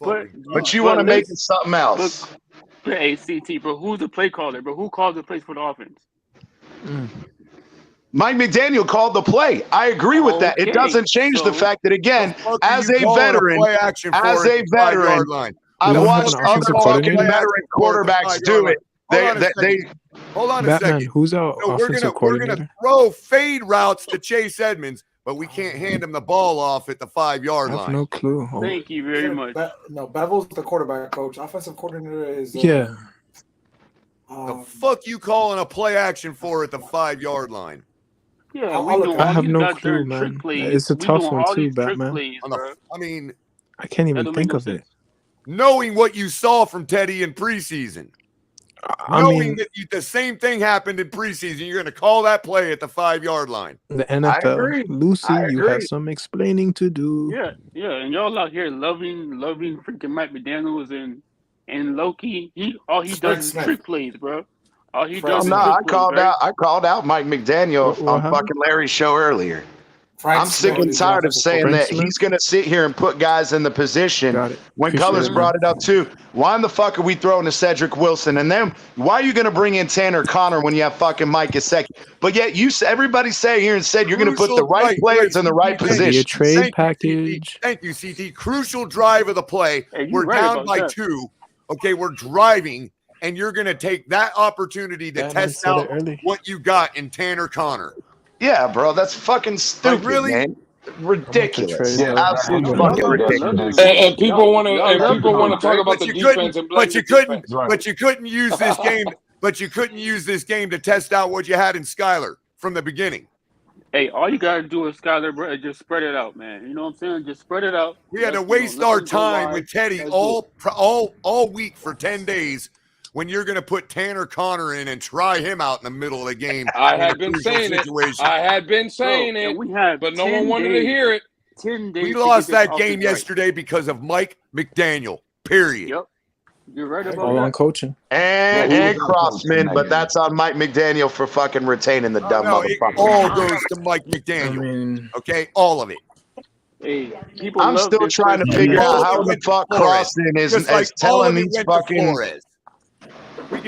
But you want to make it something else. Hey, CT, bro, who's the play caller, bro? Who called the plays for the offense? Mike McDaniel called the play. I agree with that. It doesn't change the fact that, again, as a veteran, I've watched other fucking veteran quarterbacks do it. Hold on a Batman, second. who's our offensive coordinator? We're going to throw fade routes to Chase Edmonds, but we can't hand him the ball off at the 5-yard line. I have no clue. Thank you very much. Bevel's the quarterback coach. Offensive coordinator is yeah. The fuck you calling a play action for at the 5-yard line? Yeah, I have no clue, man. It's a tough one too, Batman. I can't even think of it. Knowing what you saw from Teddy in preseason, knowing that the same thing happened in preseason, you're going to call that play at the 5-yard line. The NFL, Lucy, you have some explaining to do. Yeah, and y'all out here loving freaking Mike McDaniels and Loki. All he does is trick plays, bro. All he does is I called out Mike McDaniel on fucking Larry's show earlier. I'm sick and tired of saying that he's going to sit here and put guys in the position. When Colors brought it up too, why in the fuck are we throwing to Cedric Wilson? And then why are you going to bring in Tanner Connor when you have fucking Mike Gesicki? But yet everybody sat here and said you're going to put the right players in the right position. A trade package. Thank you, CT. Crucial drive of the play. We're down by 2. Okay, we're driving. And you're going to take that opportunity to test out what you got in Tanner Connor. Yeah, bro, that's fucking stupid, man. Ridiculous. Absolutely fucking ridiculous. And people want to talk about the defense and but you couldn't use this game. But you couldn't use this game to test out what you had in Skyler from the beginning. Hey, all you gotta do is Skyler, bro, just spread it out, man. You know what I'm saying? Just spread it out. We had to waste our time with Teddy all week for 10 days. When you're going to put Tanner Connor in and try him out in the middle of the game. I had been saying it, but no one wanted to hear it. 10 days. We lost that game yesterday because of Mike McDaniel, period. You're right about All that. on coaching. And Crossman, but that's on Mike McDaniel for fucking retaining the dumb No, it motherfucker. all goes to Mike McDaniel. Okay, all of it. Hey, people I'm love still this trying to Chris figure Greer. out how the fuck Crossman is Just like all telling of it these went to fucking. Flores.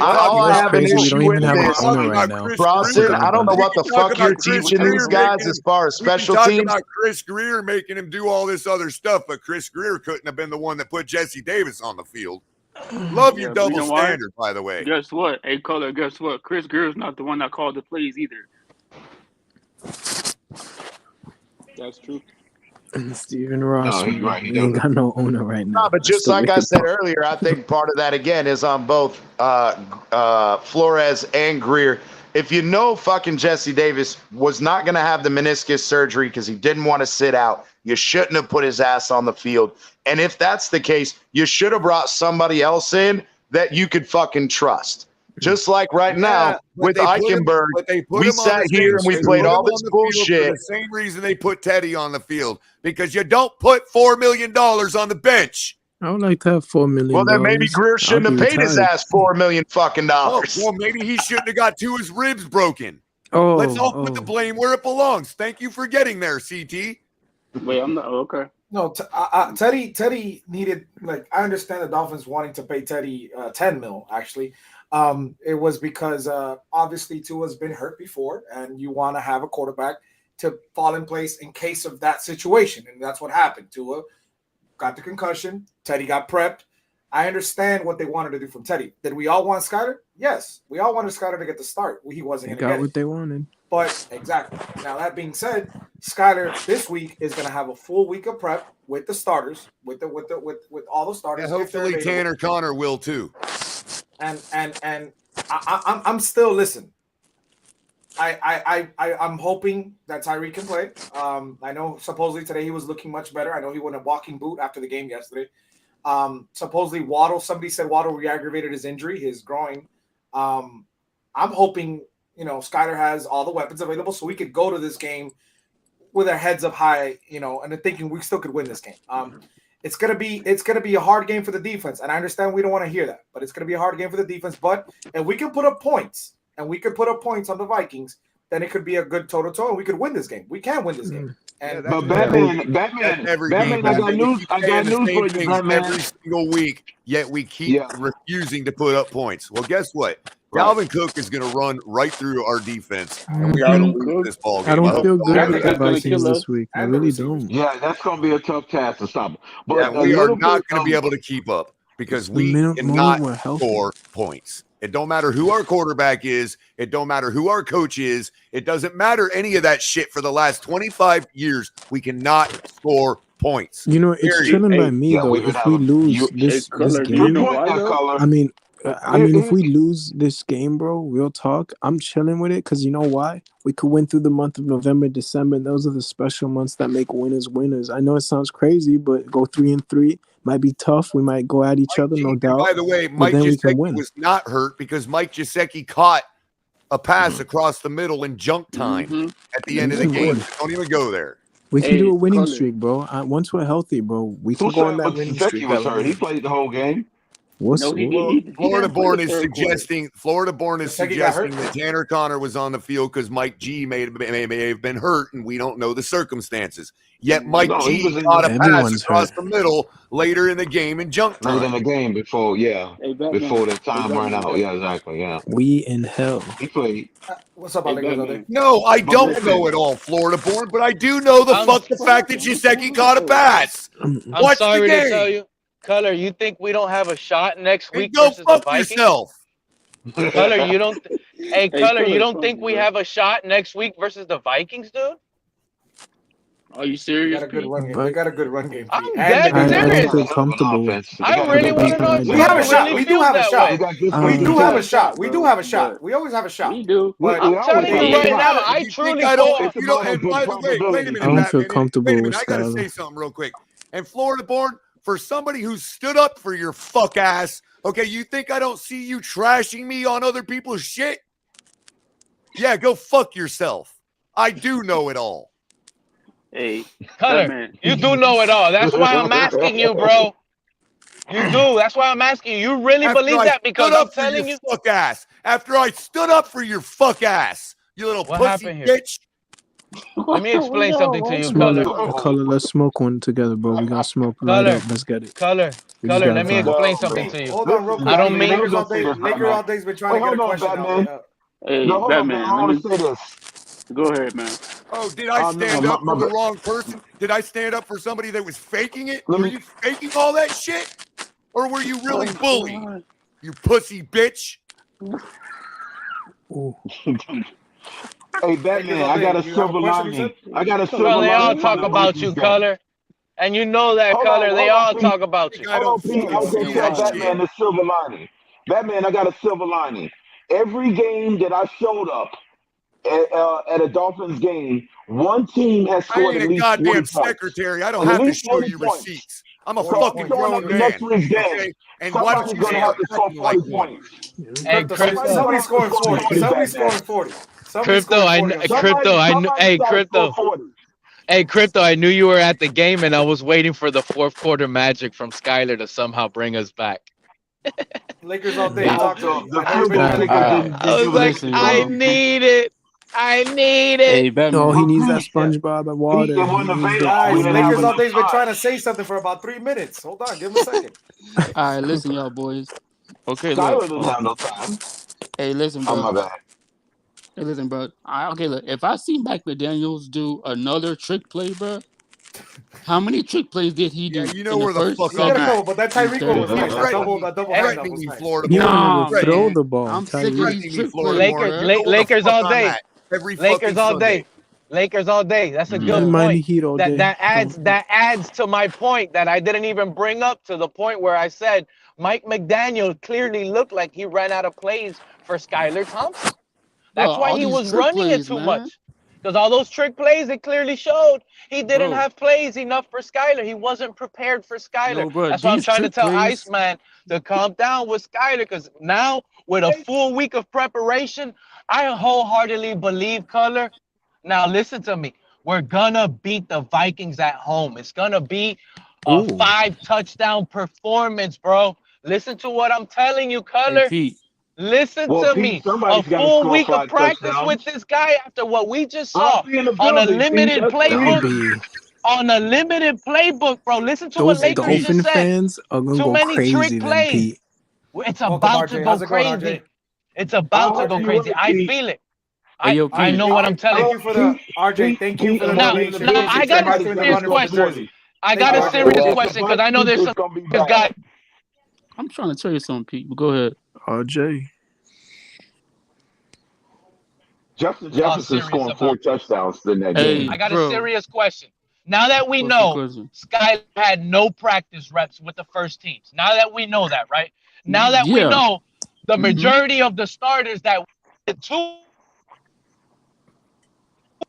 All I That's have an crazy. We issue don't even with have an is owner right now. Crossman. I don't know what the fuck you're teaching these guys as far as special talk teams. about Chris Greer making him do all this other stuff, but Chris Greer couldn't have been the one that put Jesse Davis on the field. Love your Yeah, double you know why? standard, by the way. Guess what? Hey, Color, guess what? Chris Greer's not the one that called the plays either. That's true. And Stephen Ross, he's man, right, he we ain't don't. got no owner right now. No, but That's just the like I wicked said part. earlier, I think part of that again is on both Flores and Greer. If you know fucking Jesse Davis was not going to have the meniscus surgery because he didn't want to sit out, you shouldn't have put his ass on the field. And if that's the case, you should have brought somebody else in that you could fucking trust. Just like right now with Eichenberg, we sat here and we played all this bullshit. For the same reason they put Teddy on the field, because you don't put $4 million on the bench. I would like to have $4 million. Well, then maybe Greer shouldn't have paid his ass $4 million fucking dollars. Oh, well, maybe he shouldn't have got two of his ribs broken. Oh, let's all put the blame where it belongs. Thank you for getting there, CT. Wait, I'm not okay. No, Teddy needed, like, I understand the Dolphins wanting to pay Teddy $10 million, actually. It was because obviously Tua's been hurt before, and you want to have a quarterback to fall in place in case of that situation. And that's what happened. Tua got the concussion. Teddy got prepped. I understand what they wanted to do from Teddy. Did we all want Skyler? Yes. We all wanted Skyler to get the start. He wasn't going to get Got what they wanted. But exactly. Now, that being said, Skyler this week is going to have a full week of prep with the starters, with all the starters. Yeah, hopefully Tanner Connor will too. And I'm still listen. I'm hoping that Tyree can play. I know supposedly today he was looking much better. I know he went a walking boot after the game yesterday. Supposedly Waddle, somebody said Waddle re-aggravated his injury, his groin. I'm hoping, Skyler has all the weapons available so we could go to this game with our heads up high, and thinking we still could win this game. It's gonna be a hard game for the defense, and I understand we don't want to hear that, but it's gonna be a hard game for the defense. But if we can put up points, on the Vikings, then it could be a good toe-to-toe, and we could win this game. We can win this game. And But Batman, I got news for you, Batman. Every single week, yet we keep refusing to put up points. Well, guess what? Dalvin Cook is going to run right through our defense, and we are going to lose this ball game. I don't feel good with the Vikings this week. I really don't. Yeah, that's going to be a tough task to stop. But we are not going to be able to keep up because we cannot score points. It don't matter who our quarterback is. It don't matter who our coach is. It doesn't matter any of that shit for the last 25 years. We cannot score points. It's chilling by me, though. If we lose this game, if we lose this game, bro, real talk, I'm chilling with it because you know why? We could win through the month of November, December. And those are the special months that make winners winners. I know it sounds crazy, but go 3-3 might be tough. We might go at each other, no doubt. By the way, Mike Gesicki was not hurt because Mike Gesicki caught a pass across the middle in junk time at the end of the game. Don't even go there. We can do a winning streak, bro. Once we're healthy, bro, we can go on that winning streak. Was hurt. He played the whole game. Florida Born is suggesting that Tanner Connor was on the field because Mike G may have been hurt, and we don't know the circumstances. Yet Mike G got a pass across the middle later in the game in junk time. Later in the game before the time ran out. Yeah, exactly. Yeah. We in hell. He played. What's up, Alexander? No, I don't know it all, Florida Born, but I do know the fact that Gesicki caught a pass. I'm sorry to tell you. Color, you think we don't have a shot next week versus the Vikings? Yourself. Color, you don't. Color, you don't think we have a shot next week versus the Vikings, dude? Are you serious? They got a good run game. I'm dead serious. I don't feel comfortable. I really want to know if we have a shot. We do have a shot. We do have a shot. We do have a shot. We always have a shot. We do. But I'm telling you right now, I truly don't. Wait a minute. I don't feel comfortable with I got to Skyler. say something real quick. And Florida Born, for somebody who stood up for your fuck ass, okay, you think I don't see you trashing me on other people's shit? Yeah, go fuck yourself. I do know it all. Hey, Color, you do know it all. That's why I'm asking you, bro. You do. That's why I'm asking you. You really After believe I that? Because stood I'm up for telling your you. fuck ass. After I stood up for your fuck ass, you little What pussy happened here? bitch. Let me explain something to you, Smoke, Color. color. Let's smoke one together, bro. We gonna smoke. Light Color. up. Let's get it. Color. We just Color. gotta Let me vibe. explain something to you. Hold on, real quick. I don't mean. Lakers all day. Lakers all day's been trying to get a question out. Hey, No, hold on, man. Batman, I let want me to say this. go ahead, man. Oh, did I stand No, up for the my wrong person? Did I stand up for somebody that was faking it? Let Were me- you faking all that shit? Or were you really bullied? You pussy bitch. Hey, Batman, I got a silver lining. I got a silver Bro, they all lining. talk about you, Color. And you know that, Color. They all Pete. talk about you. Hold on, Pete. I was going to tell Batman the silver lining. Batman, I got a silver lining. Every game that I showed up at a Dolphins game, one team has I scored ain't at a least 40 goddamn points. secretary. I don't At have to least show 40 you points. receipts. I'm a So I'm fucking showing up grown the man. next week's game. Okay? And why don't Somebody's you going to start have to score acting like 40 one? points. Hey, Somebody's scoring 40. Somebody's scoring 40. Somebody's Crypto, scoring 40. Hey, Crypto. Hey, Crypto, I knew you were at the game, and I was waiting for the fourth quarter magic from Skyler to somehow bring us back. Lakers all day. Yeah, Talk to me. the I know you've been field goal trying to kicker get didn't it. I was give like, us the I ball. need it. I need it. Hey, Batman. Oh, he needs that SpongeBob and water. It wasn't He needs available. Guys, We didn't have Lakers all enough day's been time. trying to say something for about 3 minutes. Hold on, give him a second. All right, listen, y'all boys. Okay, Skyler look. didn't have no time. Hey, listen, Oh, bro. my bad. Hey, listen, bro. Okay, look. If I see Mike McDaniels do another trick play, bro, how many trick plays did he do You know in the where the first, fuck He got a second, couple, but that and Tyreek one third? was nice. That double handoff threatening was me, nice. Florida He boy. don't Nah, even throw man. the ball. I'm sick of Tyreek. these trick Florida plays, boy. Lakers, bro. You know where the Lakers fuck all I'm day. at every Lakers fucking all Sunday. day. Lakers all day. That's a Yeah. good Miami point. Heat all day. That adds to my point that I didn't even bring up, to the point where I said Mike McDaniel clearly looked like he ran out of plays for Skylar Thompson. Bro, That's why all he these was trick running it plays, too man. much. Because all those trick plays, it clearly showed he didn't Bro, have plays enough for Skylar. He wasn't prepared for Skylar. no, bro. That's why I'm These trying to trick tell plays. Iceman to calm down with Skylar. Because now, with a full week of preparation, I wholeheartedly believe, Color. Now, listen to me. We're going to beat the Vikings at home. It's going to be a 5-touchdown performance, bro. Listen to what I'm telling you, Hey, Color. Pete. Listen Well, to Pete, me. A somebody's got to full score week of 5 practice with touchdowns. this guy after what we just I'll saw be in the on a building, Pete. limited That's the playbook. reason. On a limited playbook, bro. Listen to what Those Lakers Dolphin just said. fans are gonna Too go many crazy trick then, plays. Pete. It's Welcome, about to RJ. go How's it going, crazy. RJ? It's about to I'll go see you crazy. later, I Pete. feel it. Hey, yo, I Pete. know what I'm telling Thank you. you for the RJ. Thank you for the Now, donation. now I got Right a through the serious runner with the question. jersey. I Thank got you, a RJ. serious question, because I know there's some guys. I'm trying to tell you something, Pete. But go ahead. RJ. Justin Jefferson scoring 4 touchdowns in that Hey, game. I got a bro. serious question. Now that we What's the know question? Skyler had no practice reps with the first teams, now that we know that, right? Now that we Yeah. know the Mhm. majority of the starters that two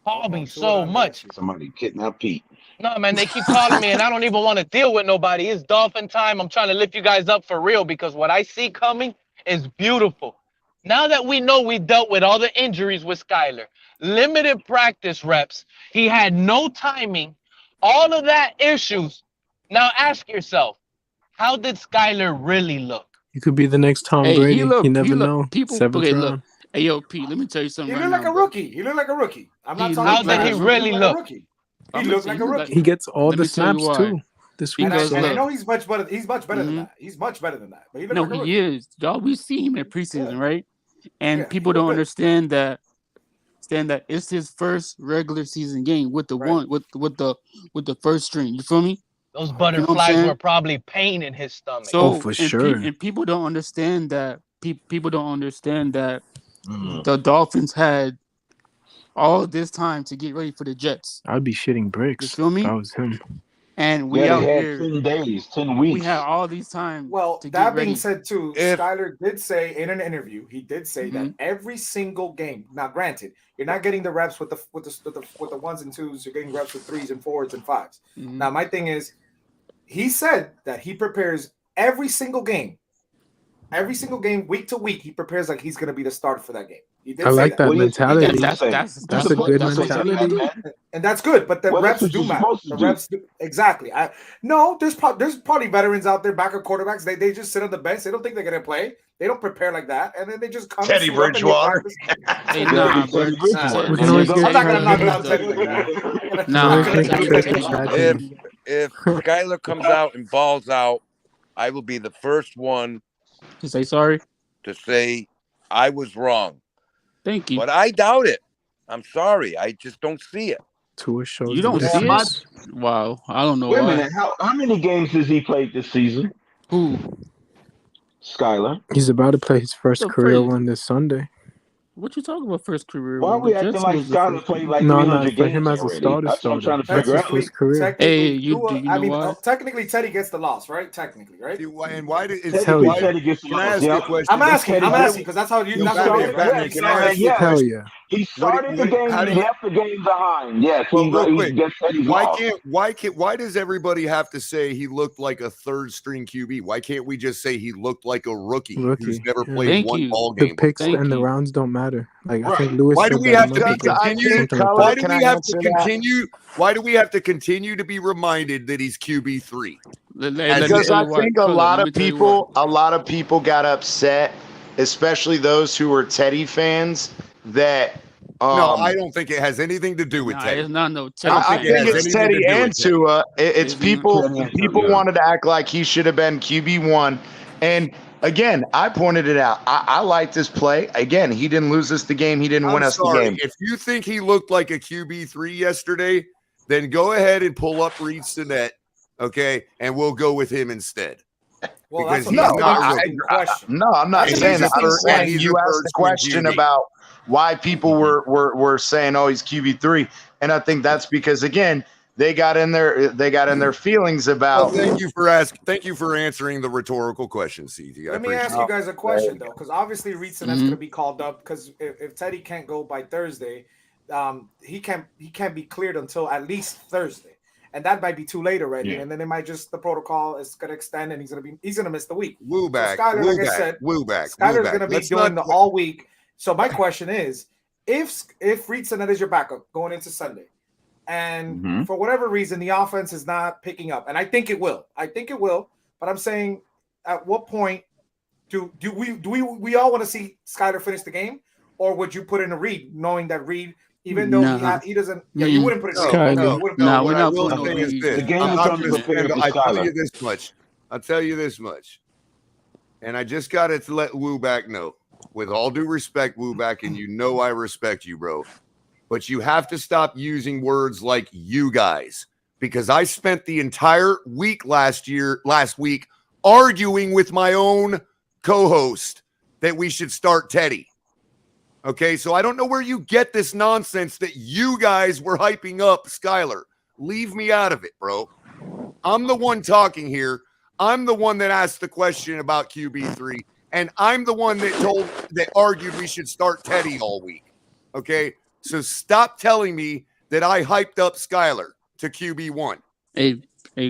call me so much. Somebody kidnapped Pete. No, man, they keep calling me, and I don't even want to deal with nobody. It's Dolphin time. I'm trying to lift you guys up for real, because what I see coming is beautiful. Now that we know we dealt with all the injuries with Skyler, limited practice reps, he had no timing, all of that issues. Now ask yourself, how did Skyler really look? You could be the next Tom Hey, Brady. he look. You never know. People. 7th Okay, look. round. Hey, yo, Pete. Let me tell you something He right looked now, like a bro. rookie. He looked like a rookie. I'm not He talking How did trash. he really Like look? a rookie. He I'm looked saying like a he look rookie. He gets all Let the me tell you snaps why. too. This week. Because And I look. know he's much better. He's much better than Mhm. that. He's much better than that. But he looked No, like a he rookie. is. Y'all, we see him in preseason, right? And Yeah, people he don't looked good. understand that. That it's his first regular season game with the one with the first string. You feel me? Those You know what I'm butterflies saying? were probably pain in his stomach. So for and sure. and people don't understand that. People don't understand that the Dolphins had all this time to get ready for the Jets. I'd be shitting You bricks feel if me? I was him. And we Yeah, out they had here. 10 days, 10 We weeks. had all these time Well, to get that being ready. said, too, Skyler did say in an interview, he did say that every single game. Now, granted, you're not getting the reps with the ones and twos. You're getting reps with 3s and 4s and 5s. Now, my thing is, he said that he prepares every single game, week to week. He prepares like he's going to be the starter for that game. He did I say like that Well, mentality. he did say- That's a good that's what he said he got mentality. mad. And that's good, but the reps do matter. The reps do, exactly. There's probably veterans out there, backup quarterbacks. They just sit on the bench. They don't think they're gonna play. They don't prepare like that, and then they just come. Teddy Bridgewater. Hey, nah, but We can always get I'm not gonna knock down Teddy like that. Nah. If Skyler comes out and balls out, I will be the first one to say sorry. To say I was wrong. Thank you. But I doubt it. I'm sorry. I just don't see it. Tua shows You don't see it? Wow. I don't know. Wait a why. minute. How many games has he played this season? Who? Skyler. He's about to play his first career one this Sunday. What you talking about? First career? Why are we acting like Skyler played like 300 for him games as a already? starter. That's what I'm trying to figure out. His career. Hey, do you know why? Technically, Teddy gets the loss, right? Technically, right? And why did Teddy gets the can I loss? ask you a question? I'm asking because that's how you. That's how it is, right? Can I ask you a Hell question? yeah. He started the game. He left the game behind. Yes. Wait, Gets Teddy's loss. Why does everybody have to say he looked like a third string QB? Why can't we just say he looked like a rookie who's never played one ball game? The picks and the rounds don't matter. Like I think Lewis. Why do said we that have to continue? Why do we have to continue? Why do we have to continue to be reminded that he's QB3? Because I think a lot of people got upset, especially those who were Teddy fans. That no, I don't think it has anything to do with Teddy. It's not no Teddy. I think it's Teddy and Tua. It's people. People wanted to act like he should have been QB1, and again, I pointed it out. I like this play. Again, he didn't lose us the game. He didn't win us the game. If you think he looked like a QB3 yesterday, then go ahead and pull up Reed Sinnett, okay, and we'll go with him instead. Well, because that's he's not No, I'm not saying that. I'm saying you asked the question about why people were saying, "Oh, he's QB3," and I think that's because again they got in their feelings about. Well, thank you for answering the rhetorical question, CT. Let me ask you guys a question though, because obviously Reed Sinnett's going to be called up because if Teddy can't go by Thursday, he can't be cleared until at least Thursday. And that might be too late already, and then they might the protocol is going to extend, and he's gonna miss the week. Woo back, so Skyler, like I said, Skyler's going to be doing the all week. So my question is, if Reed Sinnett is your backup going into Sunday, and for whatever reason the offense is not picking up, and I think it will, but I'm saying, at what point do we all want to see Skyler finish the game, or would you put in a Reed, knowing that Reed? Even though he doesn't, you wouldn't put it. No, we're not putting no Reed. The game is going to prepare for Skyler. I'll tell you this much, and I just got to let Woo back know, with all due respect, Woo back, and you know I respect you, bro, but you have to stop using words like "you guys," because I spent the entire week last week arguing with my own co-host that we should start Teddy. Okay, so I don't know where you get this nonsense that you guys were hyping up Skyler. Leave me out of it, bro. I'm the one talking here. I'm the one that asked the question about QB3, and I'm the one that argued we should start Teddy all week. Okay, so stop telling me that I hyped up Skyler to QB1. Hey,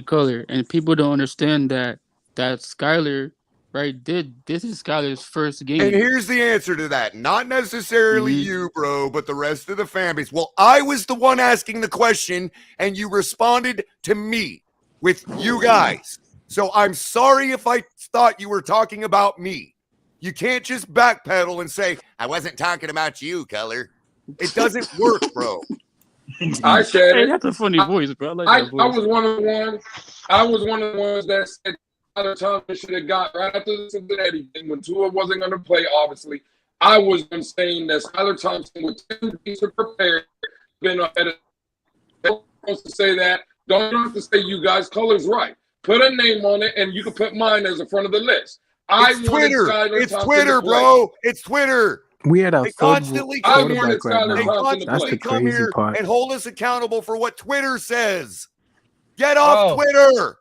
Color, and people don't understand that Skyler. Right, this is Skyler's first game. And here's the answer to that. Not necessarily you, bro, but the rest of the fan base. Well, I was the one asking the question, and you responded to me with you guys. So I'm sorry if I thought you were talking about me. You can't just backpedal and say, I wasn't talking about you, Color. It doesn't work, bro. I said Hey, it. that's a funny voice, bro. I like that voice. I was one of the ones that said Tyler Thompson should have got right after the Cincinnati game when Tua wasn't going to play, obviously. I was saying that Tyler Thompson with 10 weeks prepared, been ahead of. Don't have to say that. Don't have to say you guys. Color's right. Put a name on it, and you can put mine as the front of the list. It's Twitter, bro. It's Twitter. We had a they constantly quarterback right now. They constantly That's the come crazy here part. and hold us accountable for what Twitter says. Get off Twitter.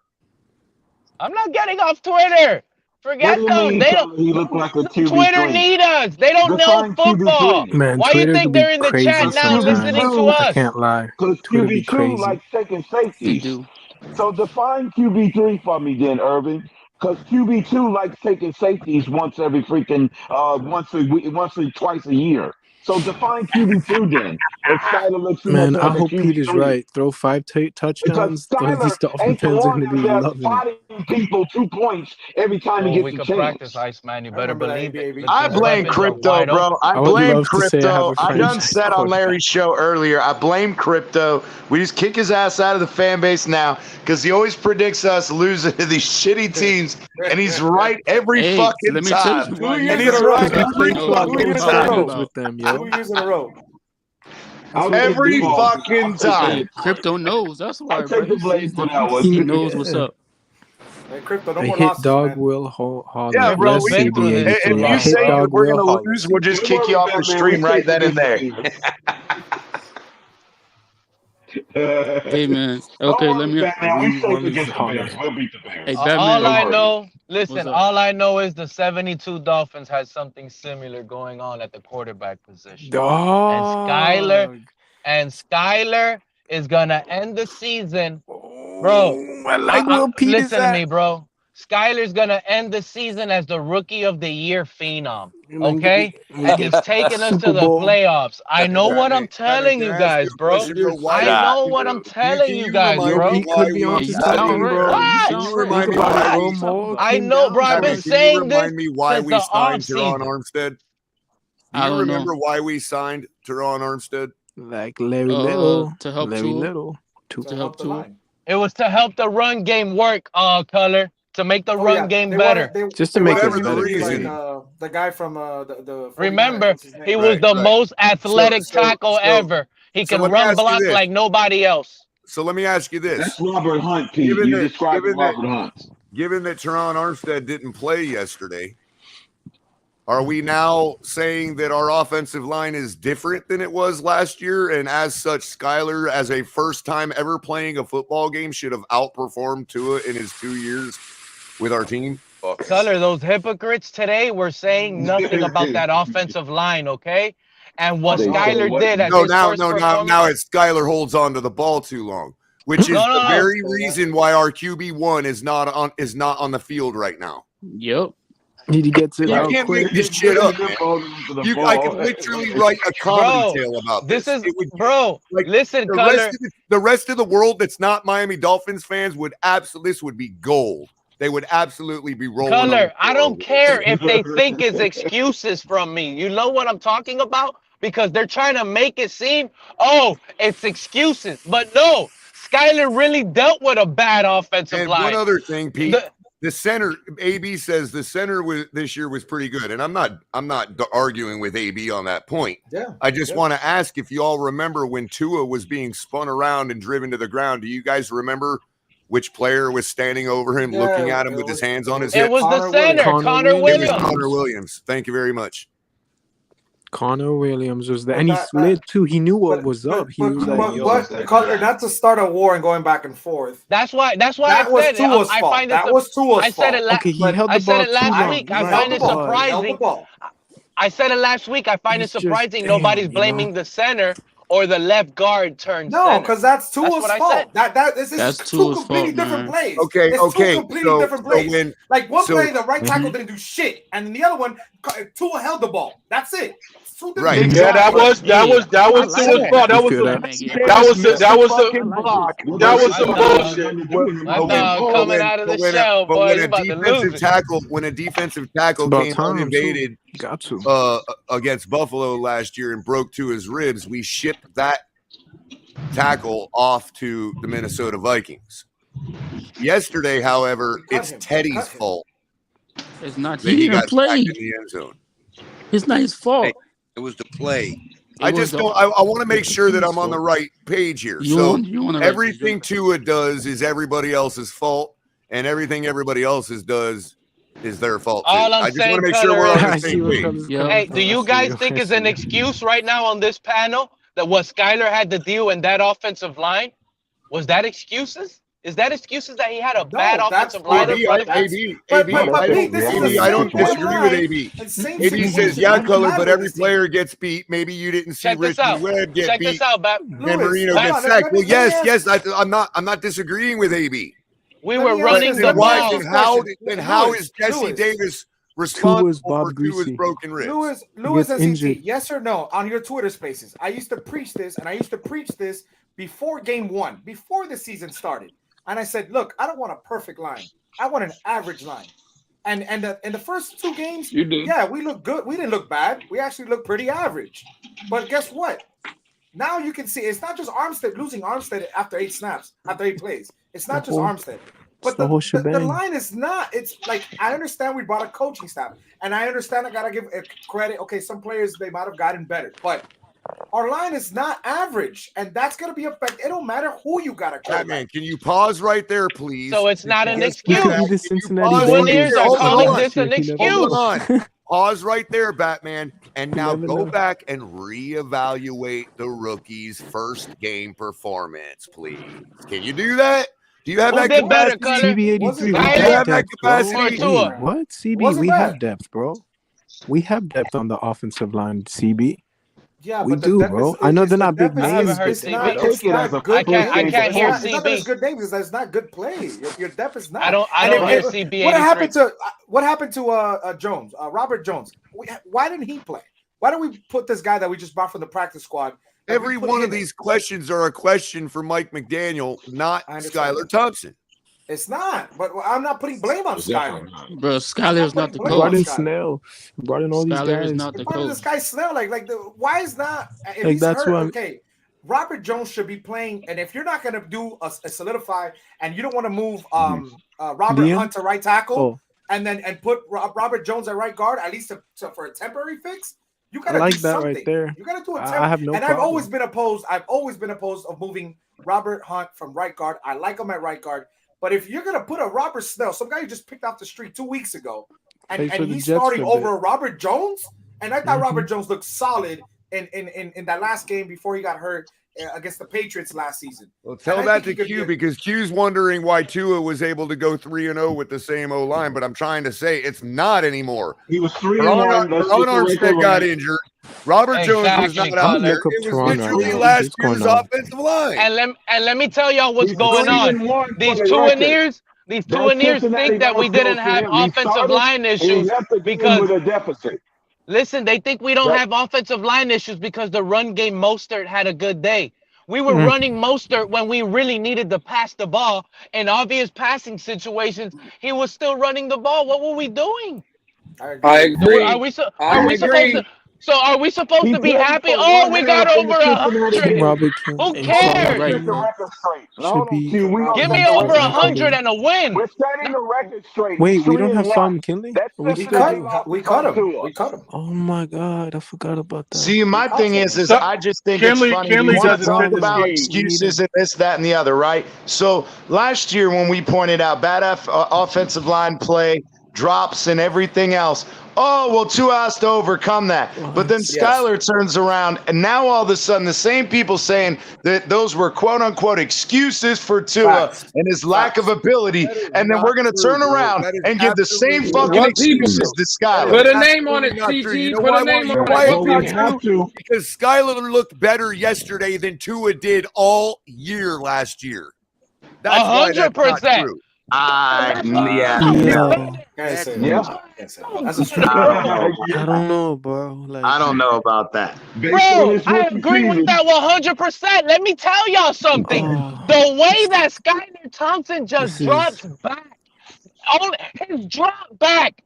I'm not getting off Twitter. Forget them. They don't. He looked like a QB3. Twitter need us. They don't know football. Man, Why Twitter you think they're in the chat now listening to us? I can't lie. Because QB2 like taking safeties. So define QB3 for me then, Irvin. Because QB2 likes taking safeties once every freaking twice a year. So define QB2 then. If Skyler looks too Man, much I like a hope Pete is QB3. right. Throw 5 Because touchdowns. These Skyler Dolphin ain't the fans are one going to be that's loving it. potting people 2 points every time he Well, gets we a could chance. practice, Iceman. You better believe it. But I these blame weapons are crypto, wide bro. open. I I would blame love to say I have crypto. a I done franchise said on quarterback. Larry's show earlier, I blame crypto. We just kick his ass out of the fan base now because he always predicts us losing to these shitty teams, and he's right every Hey, fucking let me tell time. you why And he he's right. right Because every he knows what fucking I'm time. talking about. With them, yo. 2 years in a row. Every fucking time. Hey, Crypto knows. That's why, I'll bro. take the He blame sees for the, that one. he knows what's up. Hey, crypto, no A more hit losses, dog man. will holler. Yeah, bro. Yes, been through this too If you CB83. A long, hit say bro. dog we're will gonna holler. lose, we'll just Don't kick worry, you off the Batman. stream We're right then and there. Hey, man. Don't Okay, let worry, me. Batman. We We safe want against to the Bears. holler. We'll beat the Bears. Hey, Batman. All I worry. know, What's listen, up? all I know is the 72 Dolphins has something similar going on at the quarterback position. Dog. And Skyler is gonna end the season, bro. I like where Pete is Listen to at. me, bro. Skyler's gonna end the season as the Rookie of the Year phenom. And then Okay, we and get he's taking us Super to the Bowl. playoffs. I know what I'm Batman, telling can you I ask you guys, a bro. question, bro? Why I we, know what I'm telling you guys, remind Yo, bro. me Pete why could be we onto Hey, you signed? something, sound bro. right. You What? Can you sound right. remind Think me about it why a we little more. I Came know, down, bro. I've bro. been Batman, can you saying this remind me why since we the signed offseason. Teron Armstead? Do I you don't know. remember why we signed Teron Armstead? Like Larry Little. To help Larry Tua. Little. To help the Tua. line. It was to help the run game work, Color, to make the Oh run yeah, game they better. wanted Just to they make wanted us him better, to be like period. the guy from the 49ers. Remember, What's his name? he was the most athletic tackle ever. He So can let me run ask you block this. like nobody else. So let me ask you this. That's Robert Hunt, Pete. Given You that, described given that, Robert Hunt. given that Teron Armstead didn't play yesterday, are we now saying that our offensive line is different than it was last year? And as such, Skyler, as a first time ever playing a football game, should have outperformed Tua in his 2 years with our team? Color, those hypocrites today were saying nothing about that offensive line, okay? And what Skyler did as his first performance. Now it's Skyler holds on to the ball too long, which is the very reason why our QB1 is not on the field right now. Yep. He gets it You out can't quick. make this shit up, man. I could literally write a comedy tale about this. Listen, the Color. The rest of the world that's not Miami Dolphins fans would absolutely, this would be gold. They would absolutely be rolling. Color, I don't care if they think it's excuses from me. You know what I'm talking about? Because they're trying to make it seem, oh, it's excuses. But no, Skyler really dealt with a bad offensive line. One other thing, Pete. The center, AB says the center this year was pretty good, and I'm not arguing with AB on that point. Yeah, I just want to ask if you all remember when Tua was being spun around and driven to the ground. Do you guys remember which player was standing over him, looking at him with his hands on his hips? It was the center, Connor Williams. It was Connor Williams. Thank you very much. Connor Williams was there, and he slid too. He knew what was up. He was like, "Yo, Cutler, not to start a war and going back and forth. That's why that I was said Tua's I fault. find That it. was Tua's I said it. fault. Okay, he held the I said ball it last too long. week. I find it surprising. I said it last week. I find it surprising nobody's blaming the center or the left guard turned No, center. because that's Tua's what I fault. said. This That's is two Tua's completely fault, different man. plays. Okay, It's okay. two completely different plays. Like one play, the right tackle didn't do shit, and then the other one, Tua held the ball. That's it. Right. Yeah, that was Tua's fault. That was some bullshit. Coming out of the shell, boy. You about to lose it. When a defensive tackle About came time, uninvaded got to. Against Buffalo last year and broke Tua's ribs, we shipped that tackle off to the Minnesota Vikings. Yesterday, however, it's Teddy's fault. It's not. That He got didn't play. sacked in the end zone. It's not his fault. Hey, it was the play. I want to make sure that I'm on the right page here. Everything Tua does is everybody else's fault, and everything everybody else does is their fault. All I'm I just saying, want to make sure we're on Color, the same page. Hey, do you guys think it's an excuse right now on this panel that what Skyler had to deal in that offensive line? Was that excuses? Is that excuses that he had a bad offensive line? AB, I don't disagree with AB. AB says, yeah, Color, but every player gets beat. Maybe you didn't see Richie Webb get beat. Check this out, Bap. And Marino gets sacked. Well, yes, I'm not disagreeing with AB. We were running the ball. And how is Jesse Davis responsible Bob for Tua's Greasy. broken ribs? Lewis gets and injured. CT, yes or no on your Twitter spaces? I used to preach this, and I used to preach this before game 1, before the season started. And I said, look, I don't want a perfect line. I want an average line. And in the first 2 games, yeah, we look good. We didn't look bad. We actually looked pretty average. But guess what? Now you can see it's not just Armstead losing Armstead after 8 snaps, after 8 plays. It's not just Armstead. But the line is not. It's like, I understand we brought a coaching staff, and I understand I gotta give credit. Okay, some players they might have gotten better, but our line is not average, and that's gonna be affected. It don't matter who you got to Man, can you pause right there, please? So it's not an excuse. Souvenirs are calling this an excuse. Hold on. Pause right there, Batman. And now go back and reevaluate the rookie's first game performance, please. Can you do that? Do you have that capacity? CB83, we Do you have have that depth, bro. capacity? What? CB, we have depth, bro. We have depth on the offensive line, CB. Yeah, we but do, bro. I know they're not big names. It's not good. I can't hear It's not that it's CB. good names because that's not good play. Your depth is not. I don't hear CB. What happened to Jones? Robert Jones. Why didn't he play? Why don't we put this guy that we just brought from the practice squad? Every one of these questions are a question for Mike McDaniel, not Skylar Thompson. It's not, but I'm not putting blame on Skylar. Bro, Skylar is not the coach. Brought in Snell. Brought in all these Skylar is guys. not the Part of coach. this guy Snell, why is not? If Like, he's that's hurt, why I'm- okay. Robert Jones should be playing, and if you're not going to do a solidify, and you don't want to move Robert Liam? Hunt to right tackle, Oh. and put Robert Jones at right guard, at least for a temporary fix, you got I to like do that something. right there. You got to do a I temporary. have no and problem. I've always been opposed of moving Robert Hunt from right guard. I like him at right guard. But if you're gonna put a Robert Snell, some guy you just picked off the street 2 weeks ago, and he's starting over Robert Jones, and I thought Robert Jones looked solid in that last game before he got hurt against the Patriots last season. Well, tell that to Q because Q's wondering why Tua was able to go 3-0 with the same O line, but I'm trying to say it's not anymore. He was 3-1. Armstead got injured. Robert Jones was not out there. It was literally last year's offensive line. And let me tell y'all what's going on. These Tuaniers think that we didn't have offensive line issues because with a deficit. Listen, they think we don't have offensive line issues because the run game Mostert had a good day. We were running Mostert when we really needed to pass the ball. In obvious passing situations, he was still running the ball. What were we doing? I agree. Are we supposed to? So are we supposed to be happy? Oh, we got over 100. Robert Who cares? Give me over 100 and a win. We're setting the record straight. Wait, we don't have Tom McKinley? We cut him. Oh my God, I forgot about that. See, my thing is I just think it's funny. Kinley We want to doesn't talk fit this about game. excuses and this, that, and the other, right? So last year when we pointed out bad offensive line play, drops, and everything else, oh, well, Tua has to overcome that. But then Skylar turns around, and now all of a sudden the same people saying that those were quote-unquote excuses for Tua and his lack of ability, and then we're going to turn around and give the same fucking excuses to Skylar. Put a name on it, CG. You know Put why a name it's on not it. true? Because Skylar looked better yesterday than Tua did all year last year. That's why that's not 100%. true. Yeah. That's a I don't know, bro. Like, I don't know about that. Bro, I agree with that 100%. Let me tell y'all something. The way that Skylar Thompson just drops back, his drop back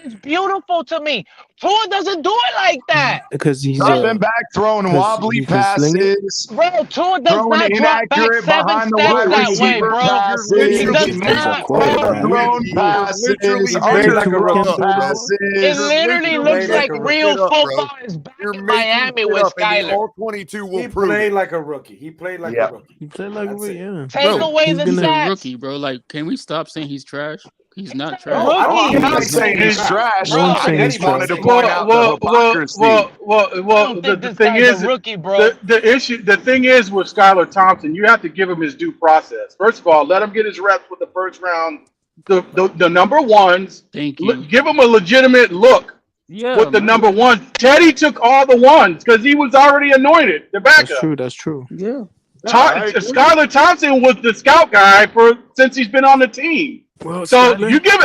is beautiful to me. Tua doesn't do it like that. because he's Dropping back, throwing wobbly he can sling it. passes. Bro, Tua does Throwing not drop back inaccurate 7 behind the steps wide that way, receiver bro. passes. He does not, bro. Thrown passes. Underthrown passes. It literally looks like real football is back in Miami with Skylar. All 22 will He prove played it. like a rookie. He played like a rookie. He played like a rookie, yeah. Take away He's the been a stats. rookie, bro. Like, can we stop saying he's trash? He's not trash. Rookie. I'm not saying he's trash. No one's I saying he's just wanted to trash. point out the hypocrisy. The thing is, the thing is with Skylar Thompson, you have to give him his due process. First of all, let him get his reps with the first round, the number ones. Thank you. Give him a legitimate look Yeah, with the man. number one. Teddy took all the ones because he was already anointed. The That's backup. true. That's true. Yeah. Skylar Thompson was the scout guy since he's been on the team. Well, So Skyler, you give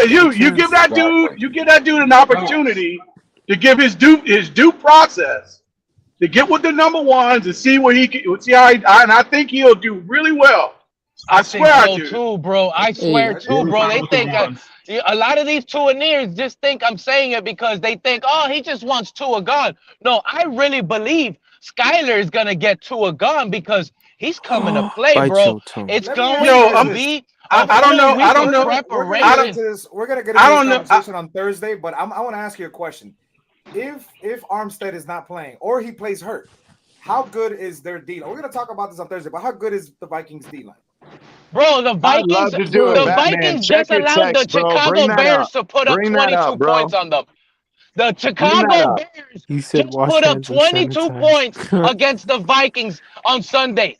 that dude an opportunity to give his due process to get with the number ones and see where he can see how and I think he'll do really well. I swear I so do. too, bro. I swear too, bro. They think a lot of these Tuaneers just think I'm saying it because they think, oh, he just wants Tua gone. No, I really believe Skyler is gonna get Tua gone because he's coming to play, bite bro. your tongue. It's Let me ask going you to guys this. be I don't know. I don't know. We're gonna get into this. We're gonna get into this conversation on Thursday, but I want to ask you a question. If Armstead is not playing or he plays hurt, how good is their D line? We're gonna talk about this on Thursday, but how good is the Vikings D line? Bro, the I'd Vikings, love to do it, the Batman. Vikings Check just your allowed the text, bro. Chicago Bring that Bears up. to put up Bring that 22 up, bro. points on them. The Bring Chicago that up. Bears You said just wash put up hands and 22 sanitize. points against the Vikings on Sunday.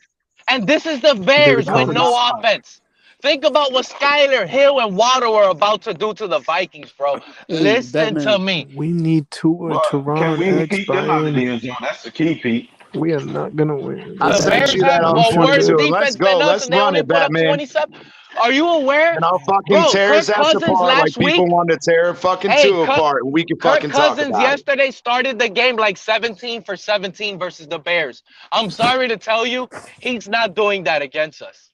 And this is the They Bears with recovered. no offense. Think about what Skyler, Hill, and Waddle are about to do to the Vikings, bro. Listen to me. We need Tua to Can run we X keep them out of Bayern. the end zone? That's the key, Pete. We are not gonna win. I The sent Bears you that have on a worse 22. defense Let's than go. us, Let's and they run only it, put up Batman. 27. Are you aware? And I'll fucking Bro, tear Kirk his ass Cousins apart like last people week. wanted to tear fucking Hey, two apart. And we can Kirk fucking talk Cousins about it. yesterday started the game like 17 for 17 versus the Bears. I'm sorry to tell you, he's not doing that against us.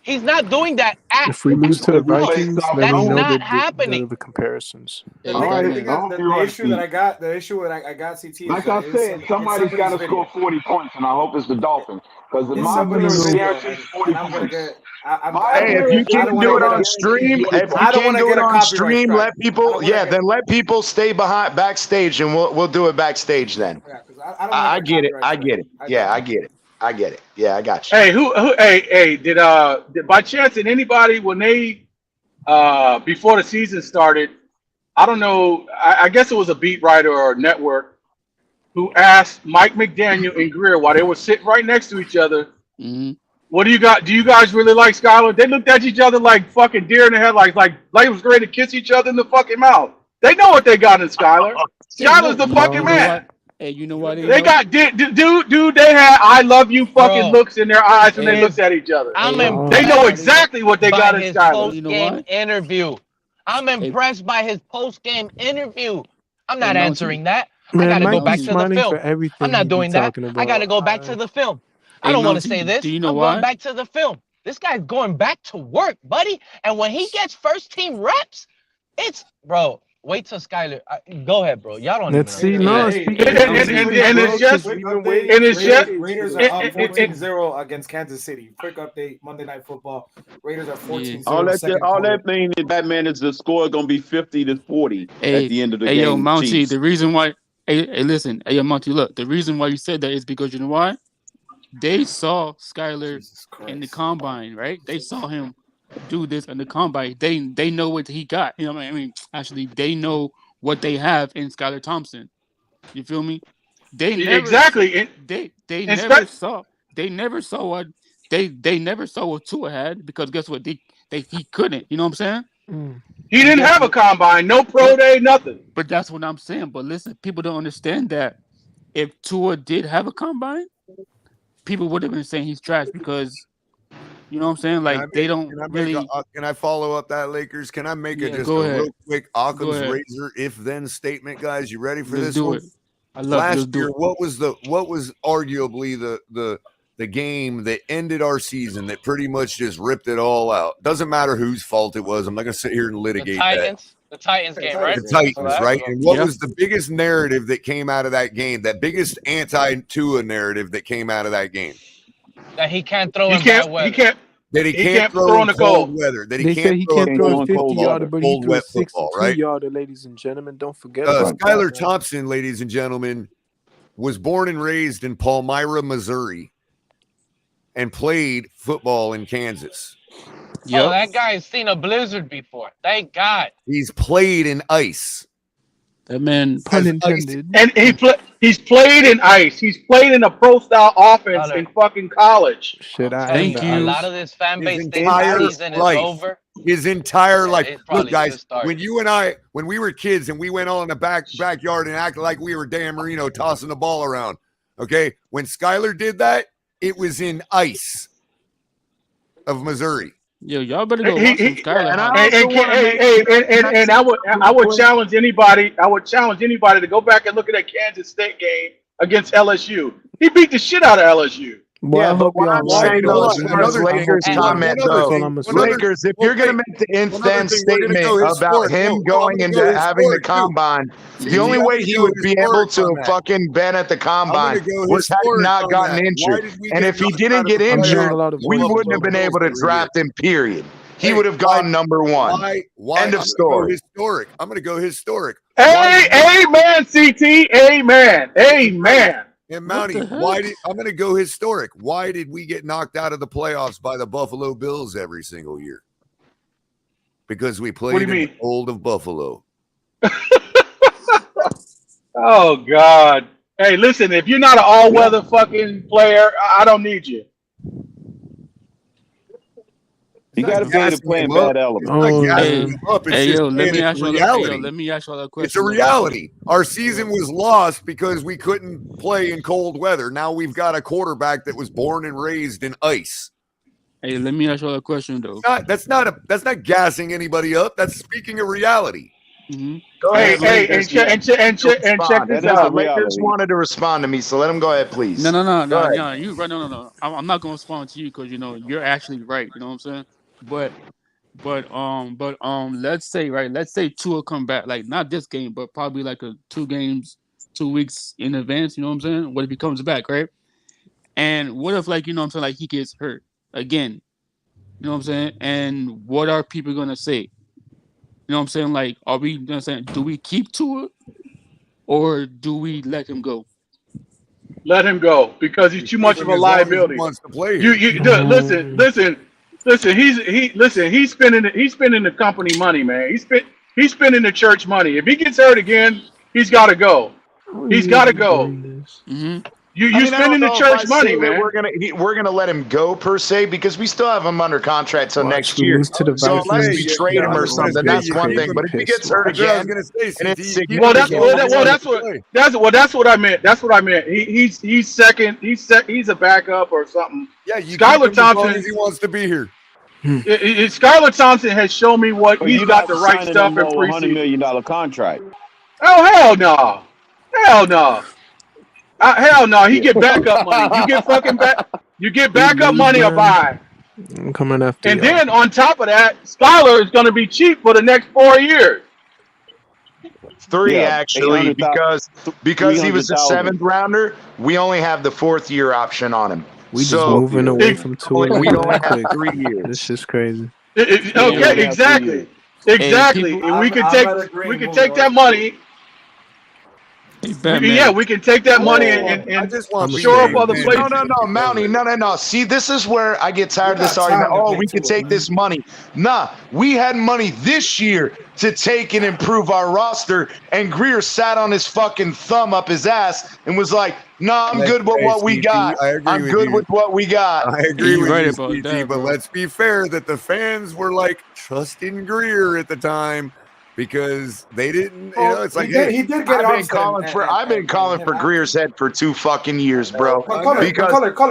He's not doing that at If we lose to the all. Vikings, then That's we know not the happening. comparisons. The All right, thing I is, hope the you're right, issue that Pete. I got, CT is Like I said, somebody's got to score 40 points, and I hope it's the Dolphins. Because It's my somebody's theory video, guarantees 40 and I'm gonna points. get. I My don't Hey, if want you to. I can't don't want do to it get on a. stream, if you I don't can't want to do get it a on copyright stream, strike. let people, Yeah, then let people stay behind backstage, and we'll do it backstage then. Yeah, because I don't want to I get it. I strike. get it. Yeah, I get it. I get it. Yeah, I got you. Hey, hey, did by chance did anybody when they before the season started, I don't know, I guess it was a beat writer or a network who asked Mike McDaniel and Greer while they were sitting right next to each other, what do you got? Do you guys really like Skylar? They looked at each other like fucking deer in the headlights, like it was ready to kiss each other in the fucking mouth. They know what they got in Skylar. Skylar's the fucking man. Hey, you know why They got dude. They had "I love you" fucking looks in their eyes when they looked at each other. They know exactly what they got in his Skylar. post-game interview. I'm impressed by his post-game interview. I'm not answering that. I Man, got to go Mike back be to the smiling for film. everything I'm not he be doing that. talking I got to about. go back to the film. I Hey, don't want to Monty, say this. do you know I'm why? going back to the film. This guy's going back to work, buddy. And when he gets first-team reps, it's, bro, wait till Skyler. Go ahead, bro. Y'all don't Let's see. even No, understand. it's just Raiders are up 14-0 against Kansas City. Quick update: Monday Night Football. Raiders are 14-0. All second quarter. that means is Batman is the score going to be 50-40 Hey, at the end of the hey, game. yo, Monty. Chiefs. The reason why, hey, listen, hey, yo, Monty. Look, the reason why you said that is because you know why? They saw Skyler in the combine, right? They saw him do this in the combine. They know what he got. You know what I mean? Actually, they know what they have in Skylar Thompson. You feel me? They never Exactly. They never saw what they never saw what Tua had because guess what? He couldn't. You know what I'm saying? He didn't have a combine, no pro day, nothing. But that's what I'm saying. But listen, people don't understand that if Tua did have a combine, people would have been saying he's trash because you know what I'm saying? Like they don't really. Can I follow up that, Lakers? Can I make a go ahead. real quick Go Occam's ahead. razor if-then statement, guys? You ready for Let's this do one? it. I love Last let's do year, it. what was arguably the game that ended our season that pretty much just ripped it all out? Doesn't matter whose fault it was. I'm not gonna sit here and litigate that. The Titans game, right? The Titans, right? And what was the biggest narrative that came out of that game? That biggest anti-Tua narrative that came out of that game? That he can't throw in bad weather. That he can't throw in the cold weather. That They say he can't throw a 50-yarder, but he cold, threw a wet football, right? 62-yarder, ladies and gentlemen. Don't forget about Skylar that. Thompson, ladies and gentlemen, was born and raised in Palmyra, Missouri, and played football in Kansas. Oh, that guy has seen a blizzard before. Thank God. He's played in ice. That man, pun intended. And he's played in ice. He's played in a pro style offense in fucking college. Shit, Thank you. A lot of this fan base thinks entire the season is life. over. His entire life. it's probably Look, guys, just started. when you and I, when we were kids and we went on in the backyard and acted like we were Dan Marino tossing the ball around, okay? When Skylar did that, it was in ice of Missouri. Yo, y'all better go watch some Skylar. And I would challenge anybody. I would challenge anybody to go back and look at that Kansas State game against LSU. He beat the shit out of LSU. Well, yeah, I but hope what y'all I'm right, saying though. though, as far as Lakers comment though, Lakers, if you're gonna make the in-fan statement about him going into having the combine, the only way he would be able to fucking been at the combine was had he not gotten injured. And if he didn't get injured, we wouldn't have been able to draft him, period. He would have gone number one. End of story. Historic. I'm going to go historic. Amen, CT. Amen. Amen. And Mountie, I'm going to go historic. Why did we get knocked out of the playoffs by the Buffalo Bills every single year? Because we played in the cold of Buffalo. Oh, God. Hey, listen, if you're not an all-weather fucking player, I don't need you. You got to be able to play in bad elements. Let me ask y'all a question. It's a reality. Our season was lost because we couldn't play in cold weather. Now we've got a quarterback that was born and raised in ice. Hey, let me ask y'all a question though. That's not gassing anybody up. That's speaking a reality. Mm-hmm. Go ahead, and check this out. Lakers wanted to respond to me, so let him go ahead, please. No. You right? No. I'm not gonna respond to you because you're actually right. You know what I'm saying? But let's say Tua come back, like not this game, but probably like 2 weeks in advance. You know what I'm saying? What if he comes back, right? And what if like he gets hurt again? You know what I'm saying? And what are people gonna say? You know what I'm saying? Like, are we saying, do we keep Tua or do we let him go? Let him go because he's too much of a liability. He wants to play. Listen. He's spending the company money, man. He's spending the church money. If he gets hurt again, he's got to go. He's got to go. Mm-hmm. You're spending the church money, man. We're gonna let him go per se because we still have him under contract till next year. So unless we trade him or something, that's one thing. But if he gets hurt again, that's what I meant. That's what I meant. He's second. He's a backup or something. Yeah, you Skylar Thompson. He wants to be here. Skylar Thompson has shown me what he's got the right stuff in preseason. $100 million contract. Oh hell no, hell no. Hell no, he get backup money. You get fucking back. You get backup money or buy. I'm coming after And y'all. then on top of that, Skylar is going to be cheap for the next 4 years. 3 actually, because he was a 7th rounder. We only have the 4th year option on him. We just moving away from Tua. We only have 3 years. This is crazy. Okay, exactly. And we can take that money. We can take that money and shore up other places. No, Mountie, no. See, this is where I get tired of this argument. Oh, we can take this money. Nah, we had money this year to take and improve our roster, and Greer sat on his fucking thumb up his ass and was like, "Nah, I'm good with what we got. I'm good with what we got." I agree with you, CT, but let's be fair that the fans were like trusting Greer at the time. Because they didn't, it's like he did get I've been calling for Greer's head for 2 fucking years, bro. Because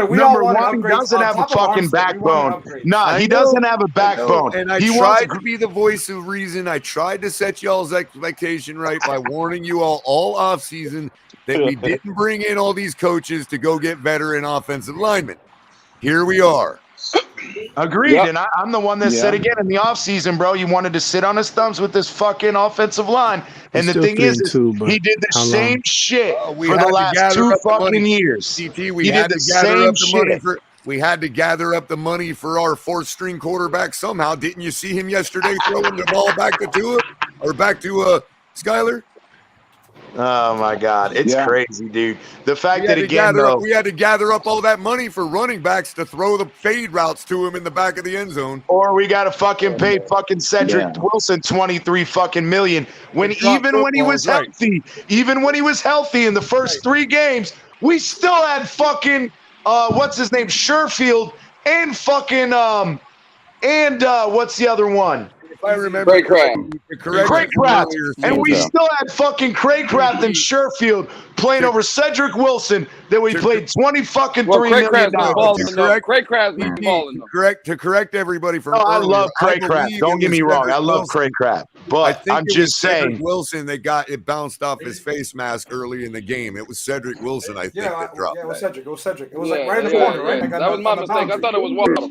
number one, he doesn't have a fucking backbone. Nah, he doesn't have a backbone. And I tried to be the voice of reason. I tried to set y'all's expectation right by warning you all off season that we didn't bring in all these coaches to go get veteran offensive linemen. Here we are. Agreed, and I'm the one that said again in the offseason, bro, you wanted to sit on his thumbs with this fucking offensive line. And the thing is he did the same shit for the last 2 fucking years. CT, we had to gather up the money for our 4th-string quarterback somehow. Didn't you see him yesterday throwing the ball back to Tua or back to Skylar? Oh my God, it's crazy, dude. The fact that again, we had to gather up all that money for running backs to throw the fade routes to him in the back of the end zone, or we got to fucking pay fucking Cedric Wilson $23 fucking million when even when he was healthy in the first 3 games, we still had fucking what's his name, Sherfield, and fucking what's the other one? I remember Craycraft. And we still had fucking Craycraft and Sherfield playing over Cedric Wilson that we played $23 million. To correct everybody from I earlier, love Craycraft. believe Don't it get was me wrong. Cedric I love Wilson. Craycraft. I But think I'm it just was Cedric saying. Wilson that got it bounced off his face mask early in the game. It was Cedric Wilson, I think, that dropped it was that. Cedric. It was Cedric. It was like right in the corner, right? That was my mistake. I thought it was Waddle.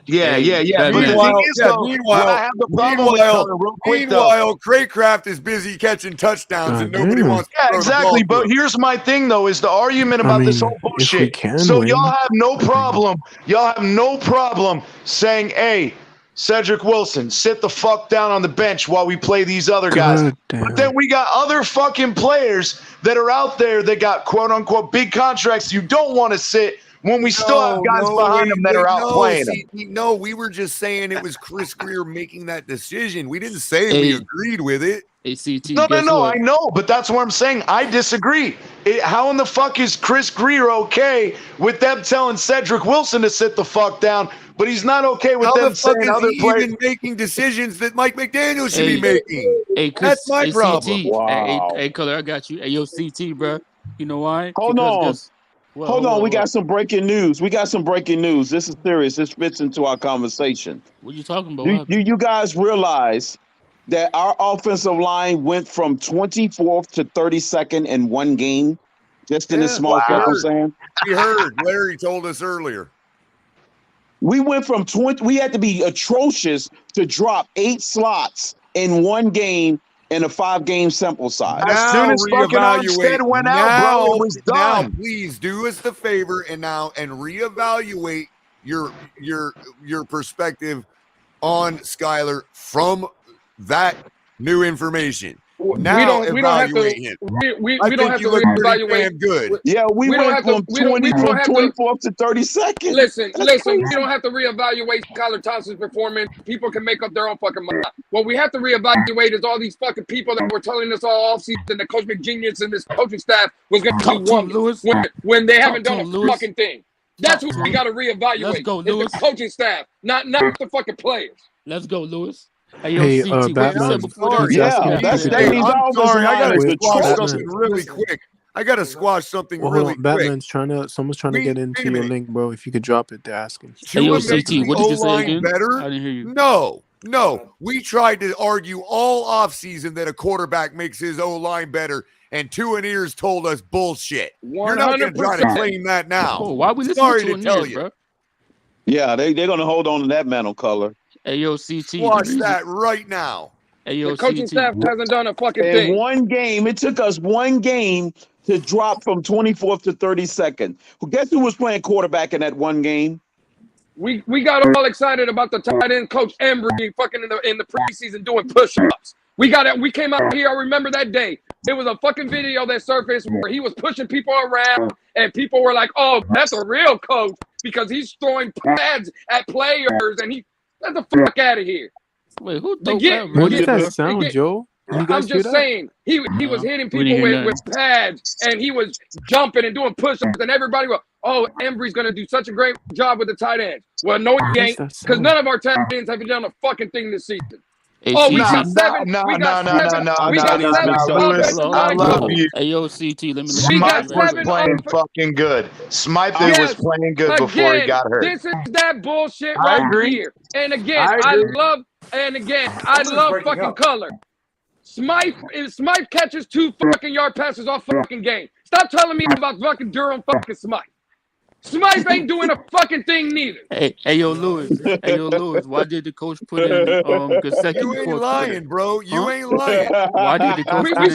Yeah. But the Meanwhile, thing is, though, what I have the problem with Color, real quick, though. Meanwhile, Craycraft is busy catching touchdowns and nobody wants to Yeah, throw the exactly. ball to But him. here's my thing, though, is the argument about this whole bullshit. So win. y'all have no problem. Y'all have no problem saying, hey, Cedric Wilson, sit the fuck down on the bench while we play these other guys. But then we got other fucking players that are out there that got quote unquote big contracts you don't want to sit when we still have guys behind them that are out playing them. No, we were just saying it was Chris Greer making that decision. We didn't say we agreed with it. No, I know, but that's what I'm saying. I disagree. How in the fuck is Chris Greer okay with them telling Cedric Wilson to sit the fuck down, but he's not okay with them saying other players even making decisions that Mike McDaniel should be making? That's my problem. Hey, Color, I got you. Hey, yo, CT, bro. You know why? Hold on. We got some breaking news. This is serious. This fits into our conversation. What you talking about? Do you guys realize that our offensive line went from 24th to 32nd in one game, just in this small sample saying? We heard. Larry told us earlier. We went from 20. We had to be atrocious to drop 8 slots in one game in a 5-game sample size. As soon as fucking Armstead went out, bro, it was done. Now, please do us the favor and reevaluate your perspective on Skyler from that new information. Now We don't have to him. we don't have to reevaluate. Good. Yeah, we went from 24th to 32nd. Listen. We don't have to reevaluate Skylar Thompson's performance. People can make up their own fucking mind. What we have to reevaluate is all these fucking people that were telling us all offseason that Coach McGenius and this coaching staff was going to do wonders when they haven't done a fucking thing. That's what we got to reevaluate. Let's go, It's Lewis. the coaching staff, not the fucking players. Let's go, Lewis. Hey, Batman. I gotta squash something really quick. Batman's someone's trying to get into your link, bro. If you could drop it, they're asking. Hey, yo, CT, what did you say again? Better? I didn't hear you. No. We tried to argue all offseason that a quarterback makes his O-line better, and Two and Ears told us bullshit. You're not going to try to claim that now. Oh, why we listen Sorry to to tell you. bro? Yeah, they're going to hold on to that mantle, Color. Hey, yo, CT. Watch that right now. Hey, yo, the coaching CT. staff hasn't done a fucking thing. In one game, it took us one game to drop from 24th to 32nd. Well, guess who was playing quarterback in that one game? We got all excited about the tight end coach Embry fucking in the preseason doing push-ups. We came out here. I remember that day. It was a fucking video that surfaced where he was pushing people around, and people were like, "Oh, that's a real coach because he's throwing pads at players." And get the fuck out of here. Wait, who? What does that sound, Joe? I'm just saying he was hitting people with pads, and he was jumping and doing push-ups, and everybody was, "Oh, Embry's gonna do such a great job with the tight ends." Well, no, he ain't, because none of our tight ends have done a fucking thing this season. Hey, oh, we got CT. seven. No. We got seven. Hey, yo, CT, let me Smythe was playing fucking good. Smythe was playing good before he got hurt. This is that bullshit right here. And again, I love fucking Color. Smythe catches 2 fucking yard passes off fucking game. Stop telling me about fucking Durham fucking Smythe. Smythe ain't doing a fucking thing neither. Hey, yo, Lewis. Why did the coach put in consecutive? You ain't lying, bro. You ain't lying. Why did the coach put in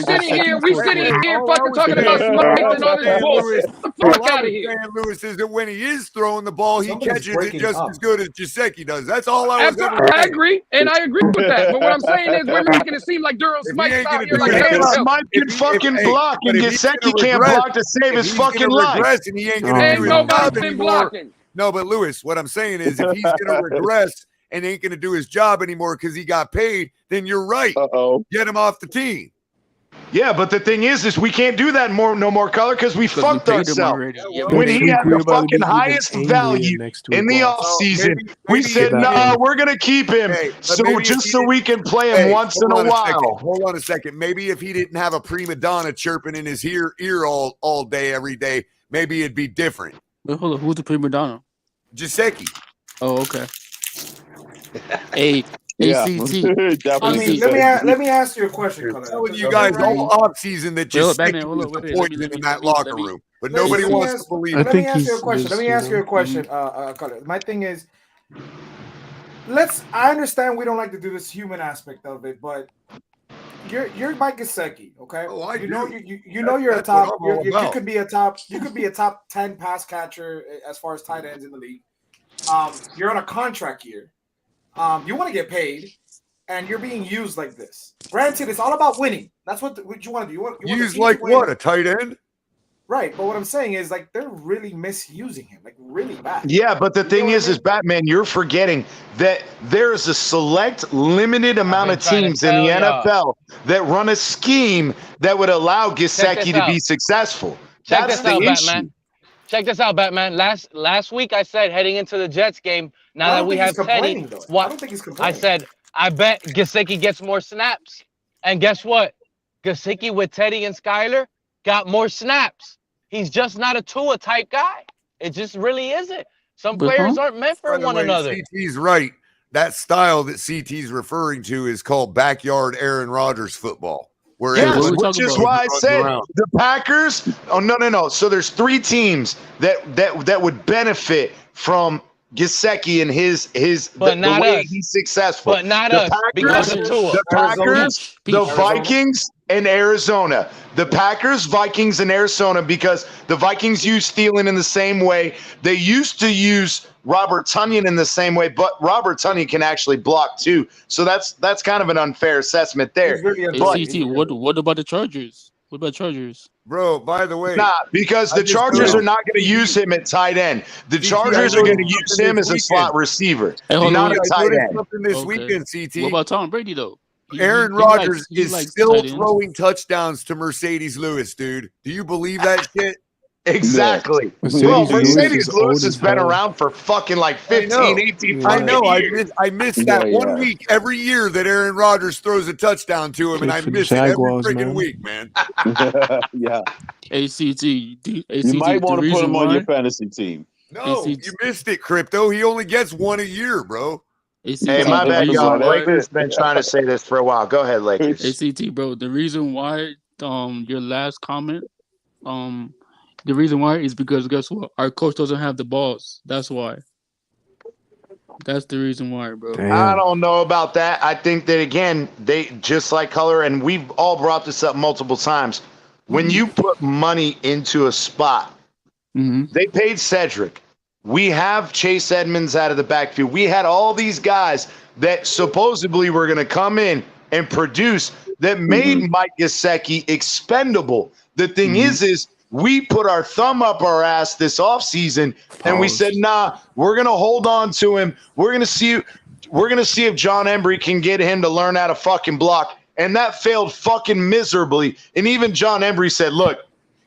We sitting here fucking talking about Smythe and all this bullshit. Get the fuck out of here. Lewis is that when he is throwing the ball, he catches it just as good as Gesicki does. That's all I was ever saying. I agree with that. But what I'm saying is we're making it seem like Durham Smythe's out here like Smythe can fucking block, and Gesicki can't block to save his fucking life. And he ain't gonna do his job been anymore. blocking. No, but Lewis, what I'm saying is if he's going to regress and ain't going to do his job anymore because he got paid, then you're right. Get him off the team. Yeah, but the thing is we can't do that no more color because we fucked ourselves. When he had the fucking highest value in the offseason, we said, "No, we're gonna keep him, so we can play him once in a while." Hold on a second. Maybe if he didn't have a prima donna chirping in his ear all day, every day, maybe it'd be different. Wait, hold on. Who's the prima donna? Giseki. Oh, okay. ACT. I mean, let me ask you a question. I'm telling you guys all off season that Giseki was the poison in that locker room, but nobody wants to believe it. Let me ask you a question. Let me ask you a question. My thing is, I understand we don't like to do this human aspect of it, but you're Mike Gesicki, okay? Oh, you know you're a top. You could be a top 10 pass catcher as far as tight ends in the league. You're on a contract year. You want to get paid, and you're being used like this. Granted, it's all about winning. That's what you want to do. You want use like what, a tight end? Right, but what I'm saying is like they're really misusing him, like really bad. Yeah, but the thing is Batman, you're forgetting that there is a select, limited amount of teams in the NFL that run a scheme that would allow Gesicki to be successful. Check That's this out, the issue. Batman. Check this out, Batman. Last week I said heading into the Jets game, now that we have Teddy, I don't think he's complaining. I said I bet Gesicki gets more snaps. And guess what? Gesicki with Teddy and Skyler got more snaps. He's just not a Tua type guy. It just really isn't. Some players aren't meant for one another. CT's right. That style that CT's referring to is called backyard Aaron Rodgers football. Yes, which is why I said the Packers. Oh no! So there's three teams that would benefit from Gesicki and his the way he's successful. But not us, because of Tua. The Packers, the Vikings, and Arizona. The Packers, Vikings, and Arizona, because the Vikings use Thielen in the same way. They used to use Robert Tonyan in the same way, but Robert Tonyan can actually block too. So that's kind of an unfair assessment there. What about the Chargers? What about Chargers? Bro, by the way. Nah, because the Chargers are not going to use him at tight end. The Chargers are going to use him as a slot receiver, not a tight end. This weekend, CT. What about Tom Brady, though? Aaron Rodgers is still throwing touchdowns to Mercedes Lewis, dude. Do you believe that shit? Exactly. Mercedes Lewis has been around for fucking like 15, 18 I know. I missed that 1 week every year that Aaron Rodgers throws a touchdown to him, and I miss it every freaking week, man. Yeah. ACT. You might want to put him on your fantasy team. No, you missed it, Crypto. He only gets one a year, bro. Hey, my bad, y'all. Lakers been trying to say this for a while. Go ahead, Lakers. ACT, bro. The reason why your last comment, the reason why is because guess what? Our coach doesn't have the balls. That's why. That's the reason why, bro. Damn. I don't know about that. I think that again, they just like color, and we've all brought this up multiple times. When you put money into a spot, they paid Cedric. We have Chase Edmonds out of the backfield. We had all these guys that supposedly were going to come in and produce that made Mike Gesicki expendable. The thing is we put our thumb up our ass this offseason and we said, nah, we're going to hold on to him. We're going to see if John Embry can get him to learn how to fucking block. And that failed fucking miserably. And even John Embry said, look,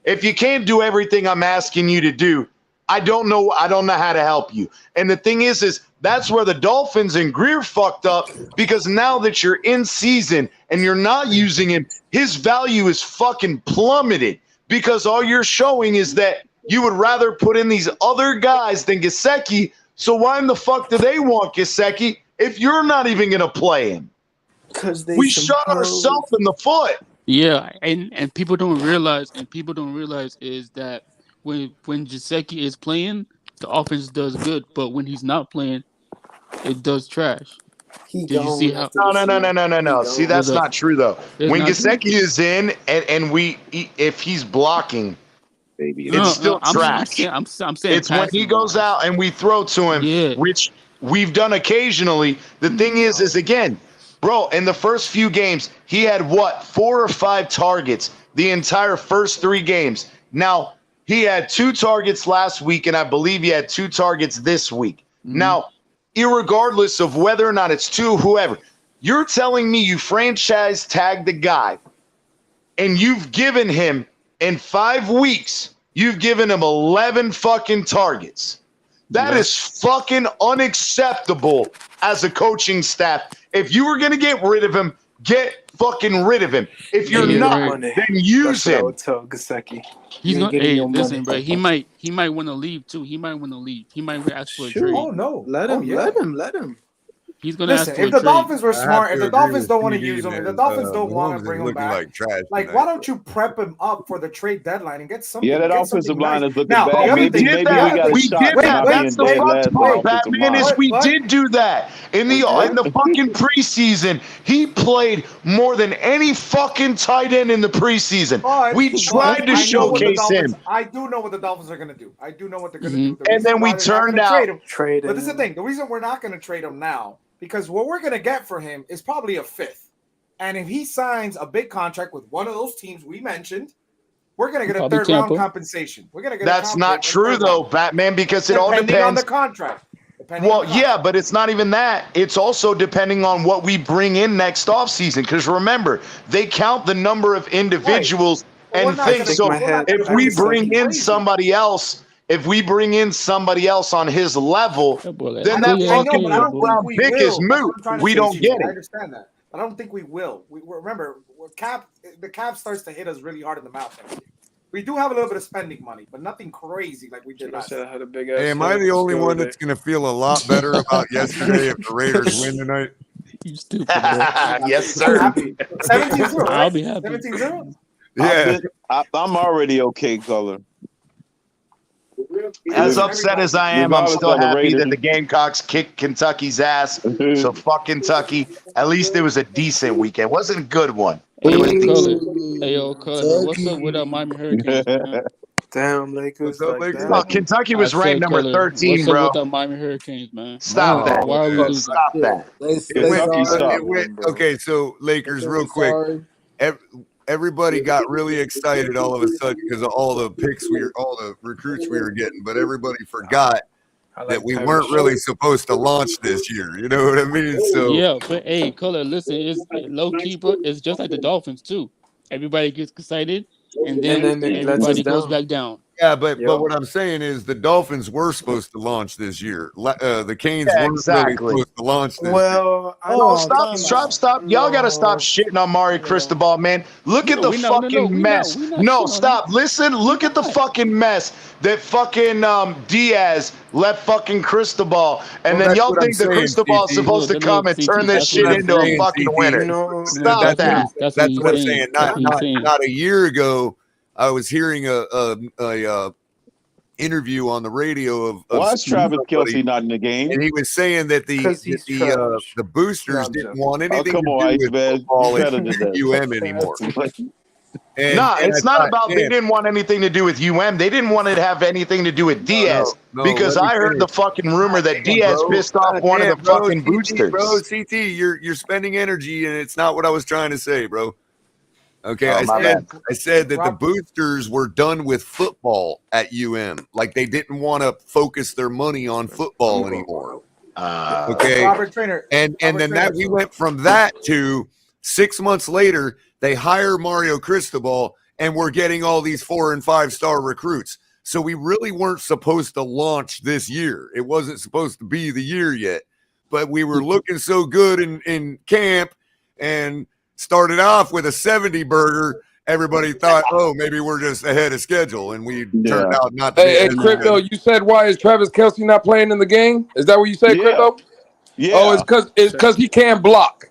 if you can't do everything I'm asking you to do, I don't know how to help you. And the thing is that's where the Dolphins and Greer fucked up, because now that you're in season and you're not using him, his value is fucking plummeted, because all you're showing is that you would rather put in these other guys than Gesicki. So why in the fuck do they want Gesicki if you're not even going to play him? Because we shot ourselves in the foot. Yeah, and people don't realize, is that when Gesicki is playing, the offense does good, but when he's not playing, it does trash. Did you see how? No. See, that's not true though. When Gesicki is in, and if he's blocking, it's still trash. I'm saying it's when he goes out and we throw to him, which we've done occasionally. The thing is again, bro, in the first few games, he had 4 or 5 targets the entire first 3 games. Now, he had 2 targets last week, and I believe he had 2 targets this week. Now, irregardless of whether or not it's 2, whoever, you're telling me you franchise tag the guy and you've given him in 5 weeks, you've given him 11 fucking targets. That is fucking unacceptable as a coaching staff. If you were going to get rid of him, get fucking rid of him. If you're not, then use him. I would tell Gasecki. He's gonna. getting Hey, your listen, money. bro. He might want to leave too. He might want to leave. He might ask for a Shoot. trade. Oh, no. Let him. Let him. He's gonna Listen, ask for if a the trade. Dolphins were I have smart, to if the agree Dolphins with don't want to CD, use him, if the man. Dolphins don't want Mahomes to is bring him looking back, like trash like, tonight, why don't you prep him up for the trade deadline and get something? Yeah, that get offensive something line nice. is looking Now, bad. the other Maybe thing, maybe the we other got a thing, shot for not That's being the dead fuck last on the part, offensive Batman, line. is we What? did do that. In the fucking preseason, he played more than any fucking tight end in the preseason. We tried to I know what the showcase Dolphins. him. I do know what the Dolphins are going to do. I do know what they're going to do. The And reason then we why they're not turned gonna out. but this is the thing. The reason we're not going to trade him now, because what we're going to get for him is probably a fifth. And if he signs a big contract with one of those teams we mentioned, we're going to get a Probably third round Tampa. compensation. We're going to get That's not true, though, Batman, because it all depending on the depends. contract. Well, yeah, but it's not even that. It's also depending on what we bring in next offseason. Because remember, they count the number of individuals and things. So if we bring in somebody else, on his level, then that fucking round pick is moot. We don't get I it. understand that. I don't think we will. We remember the cap starts to hit us really hard in the mouth next year. We do have a little bit of spending money, but nothing crazy like we did last year. Hey, am I the only one that's going to feel a lot better about yesterday if the Raiders win tonight? You stupid. Yes, sir. 17-0, right? I'll be happy. 17-0? Yeah. I'm already okay, color. As upset as I am, I'm Regardless still of the happy Raiders. that the Gamecocks kicked Kentucky's ass. So fuck Kentucky. At least it was a decent weekend. It wasn't a good one, but it was decent. Color. What's up with Miami Hurricanes, man? Damn, Lakers. Oh, Kentucky was ranked number 13, what's bro. up with the Miami Hurricanes, man? Stop that. Why are we losing? Stop that. Okay, so Lakers, real quick. Everybody got really excited all of a sudden because of all the all the recruits we were getting, but everybody forgot that we weren't really supposed to launch this year. You know what I mean? So Yeah, but hey, color. Listen, it's low keeper. It's just like the Dolphins too. Everybody gets excited, and then everybody goes back down. yeah, but what I'm saying is the Dolphins were supposed to launch this year. The Canes weren't really supposed to launch this year. Stop. Y'all got to stop shitting on Mario Cristobal, man. Look at the fucking mess. No, stop. Listen, look at the fucking mess that fucking Diaz left fucking Cristobal. And then y'all think that Cristobal is supposed to come and turn this shit into a fucking winner. Stop that. That's what I'm saying. Not a year ago, I was hearing a interview on the radio of why is Travis Kelce not in the game? And he was saying that the boosters didn't want anything to do with football at UM anymore. It's not about they didn't want anything to do with UM. They didn't want it to have anything to do with Diaz because I heard the fucking rumor that Diaz pissed off one of the fucking boosters. Bro, CT, you're spending energy, and it's not what I was trying to say, bro. Okay, I said that the boosters were done with football at UM. Like they didn't want to focus their money on football anymore. Okay, Robert Trainer, and then that we went from that to 6 months later, they hire Mario Cristobal, and we're getting all these 4- and 5-star recruits. So we really weren't supposed to launch this year. It wasn't supposed to be the year yet, but we were looking so good in camp and started off with a 70 burger. Everybody thought, oh, maybe we're just ahead of schedule, and we turned out not to be. Hey, Crypto, you said why is Travis Kelce not playing in the game? Is that what you said, Crypto? Yeah. Oh, it's because he can't block.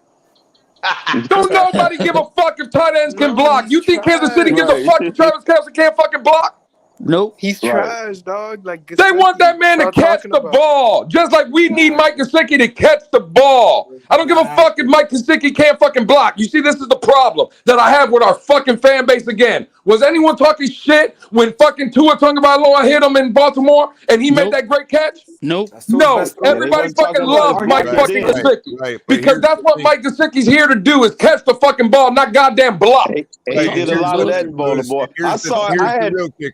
Don't nobody give a fuck if tight ends can block. You think Kansas City gives a fuck if Travis Kelce can't fucking block? Nope. He's trash, dog. Like they want that man to catch the ball, just like we need Mike Gesicki to catch the ball. I don't give a fuck if Mike Gesicki can't fucking block. You see, this is the problem that I have with our fucking fan base again. Was anyone talking shit when fucking Tua Tagovailoa hit him in Baltimore and he made that great catch? Nope. No, everybody fucking loves Mike fucking Gesicki because that's what Mike Gesicki's here to do is catch the fucking ball, not goddamn block. He did a lot of that in Baltimore.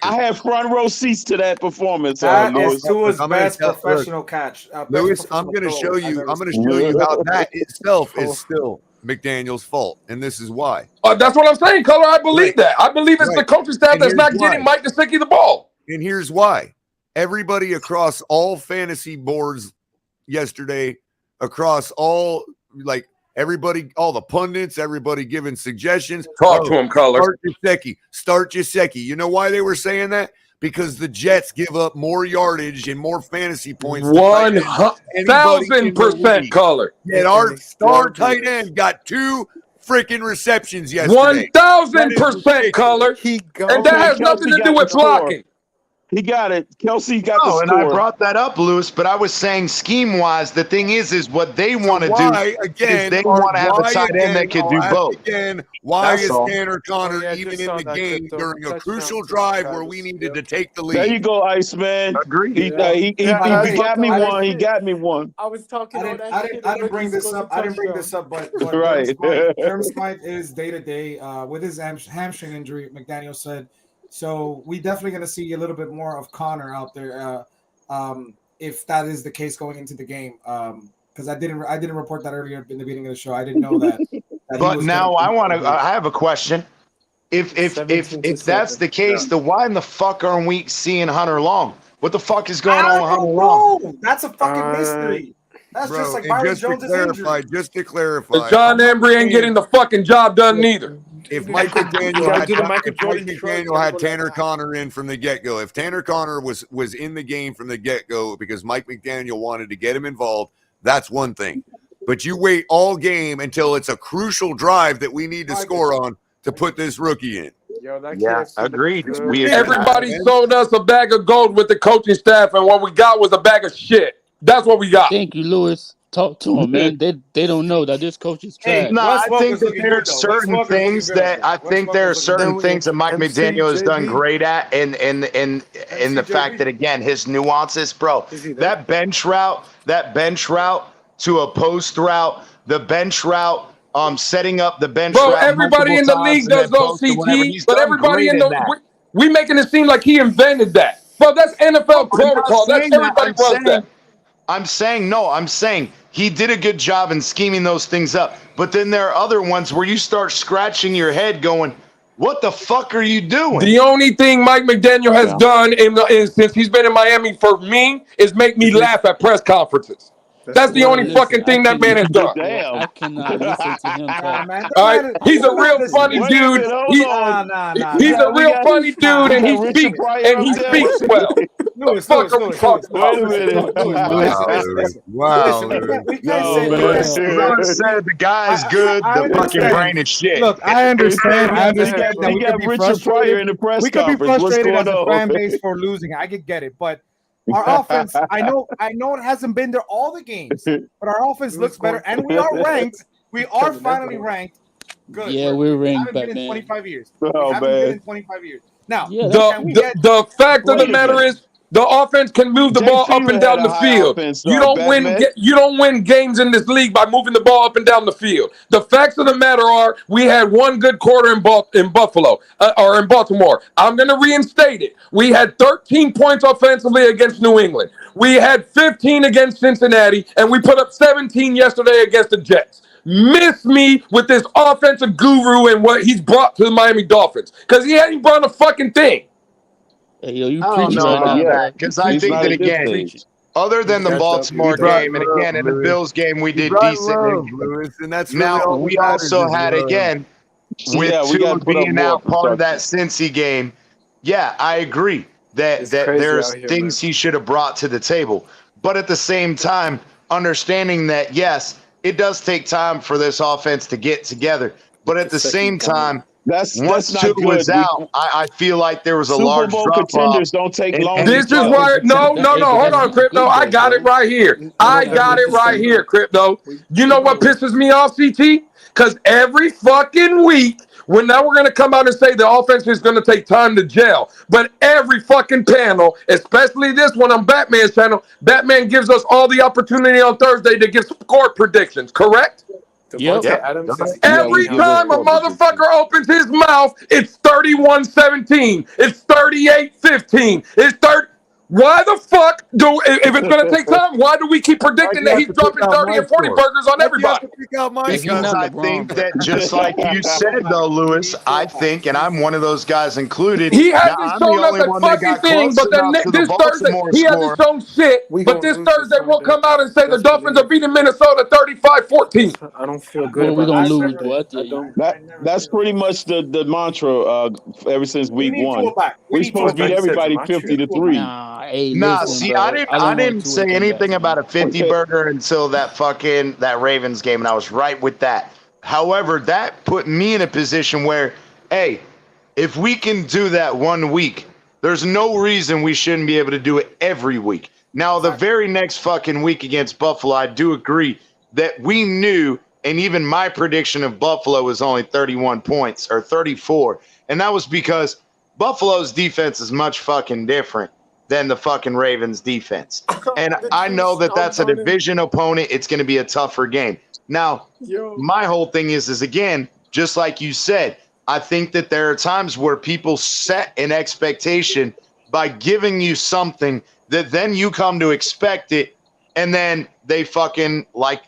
I had front row seats to that performance. That is Tua's best professional catch. Lewis, I'm going to show you. I'm going to show you how that itself is still McDaniel's fault, and this is why. That's what I'm saying, Color. I believe that. I believe it's the coaching staff that's not getting Mike Gesicki the ball. And here's why. Everybody across all fantasy boards yesterday, across all, like, everybody, all the pundits, everybody giving suggestions. Talk to him, Color. Start Gesicki. You know why they were saying that? Because the Jets give up more yardage and more fantasy points. 1,000% Color. And our star tight end got 2 freaking receptions yesterday. 1,000% Color. And that has nothing to do with blocking. He got it. Kelsey got the and score. I brought that up, Lewis, but I was saying scheme-wise, the thing is what they want to do is they want to have a tight end that could do both. Why is Tanner Connor even in the game during a crucial drive where we needed to take the lead? There you go, Iceman. Agreed. He got me one. He got me one. I was talking. I didn't bring this up. But right. Term Smythe is day to day with his hamstring injury. McDaniel said. So we definitely going to see a little bit more of Connor out there, if that is the case going into the game. Because I didn't report that earlier in the beginning of the show. I didn't know that. But now I have a question. If that's the case, then why in the fuck aren't we seeing Hunter Long? What the fuck is going on with Hunter Long? That's a fucking mystery. That's just like Byron Jones' injury. Just to clarify, John Embry ain't getting the fucking job done neither. If Mike McDaniel had Tanner Connor in from the get-go, if Tanner Connor was in the game from the get-go because Mike McDaniel wanted to get him involved, that's one thing. But you wait all game until it's a crucial drive that we need to score on to put this rookie in. Yeah, agreed. Everybody sold us a bag of gold with the coaching staff, and what we got was a bag of shit. That's what we got. Thank you, Lewis. Talk to him, man. They don't know that this coach is trash. No, I think that there are certain things that Mike McDaniel has done great at, and the fact that, again, his nuances, bro. That bench route to a post route, the bench route, setting up the bench route. Bro, everybody in the league does those CT, but everybody in the we making it seem like he invented that. Bro, that's NFL protocol. That's everybody does that. I'm saying he did a good job in scheming those things up. But then there are other ones where you start scratching your head going, what the fuck are you doing? The only thing Mike McDaniel has done since he's been in Miami for me is make me laugh at press conferences. That's the only fucking thing that man has done. I cannot listen to him talk. All right, he's a real funny dude. He's a real funny dude, and he speaks well. Lewis, Wait a minute. Wow. Said the guy's good, the fucking brain is shit. Look, I understand that we got Richard Pryor in the press conference. We could be frustrated as a fan base for losing. I could get it, but our offense, I know it hasn't been there all the games, but our offense looks better, and we are ranked. We are finally ranked. Good. Yeah, we're ranked back then. In 25 years. Oh, we haven't been in 25 years. Now, the fact of the matter is, the offense can move the ball up and down the field. You don't win games in this league by moving the ball up and down the field. The facts of the matter are we had one good quarter in Baltimore. I'm going to reinstate it. We had 13 points offensively against New England. We had 15 against Cincinnati, and we put up 17 yesterday against the Jets. Miss me with this offensive guru and what he's brought to the Miami Dolphins, because he hadn't brought a fucking thing. Hey, yo, you I don't know right about now. that, because I think that, again, other than the Baltimore game, and again, in the Bills game, we did decent. And that's now, we also had, again, with Tua being out part of that Cincy game, yeah, I agree that there's things he should have brought to the table. But at the same time, understanding that, yes, it does take time for this offense to get together. But at the same time, once Tua was out, I feel like there was a large drop off. Contenders don't take long. This is why hold on, Crypto. I got it right here. Crypto. You know what pisses me off, CT? Because every fucking week, now we're going to come out and say the offense is going to take time to gel. But every fucking panel, especially this one on Batman's channel, Batman gives us all the opportunity on Thursday to give score predictions, correct? Yep. Every time a motherfucker opens his mouth, it's 31-17. It's 38-15. It's 30. Why the fuck if it's gonna take time, why do we keep predicting that he's dropping 30 and 40 burgers on everybody? Because I think that just like you said, though, Lewis, I think, and I'm one of those guys included. He now, hasn't I'm the shown us only a one that fucking got thing, close but then enough to the this Thursday, Baltimore he score. hasn't shown shit. But this Thursday, we'll come out and say the Dolphins are beating Minnesota 35-14. I don't feel good We're about gonna this. lose, boy. That's pretty much the mantra ever since week need one. Tua back. We're supposed to beat everybody 50-3. Nah, hey, Nah, listen, see, bro. I didn't say anything about a 50 burger until that Ravens game, and I was right with that. However, that put me in a position where, hey, if we can do that 1 week, there's no reason we shouldn't be able to do it every week. Now, the very next fucking week against Buffalo, I do agree that we knew, and even my prediction of Buffalo was only 31 points or 34, and that was because Buffalo's defense is much fucking different than the fucking Ravens defense. And I know that that's a division opponent. It's going to be a tougher game. Now, my whole thing is again, just like you said, I think that there are times where people set an expectation by giving you something that then you come to expect it, and then they fucking, like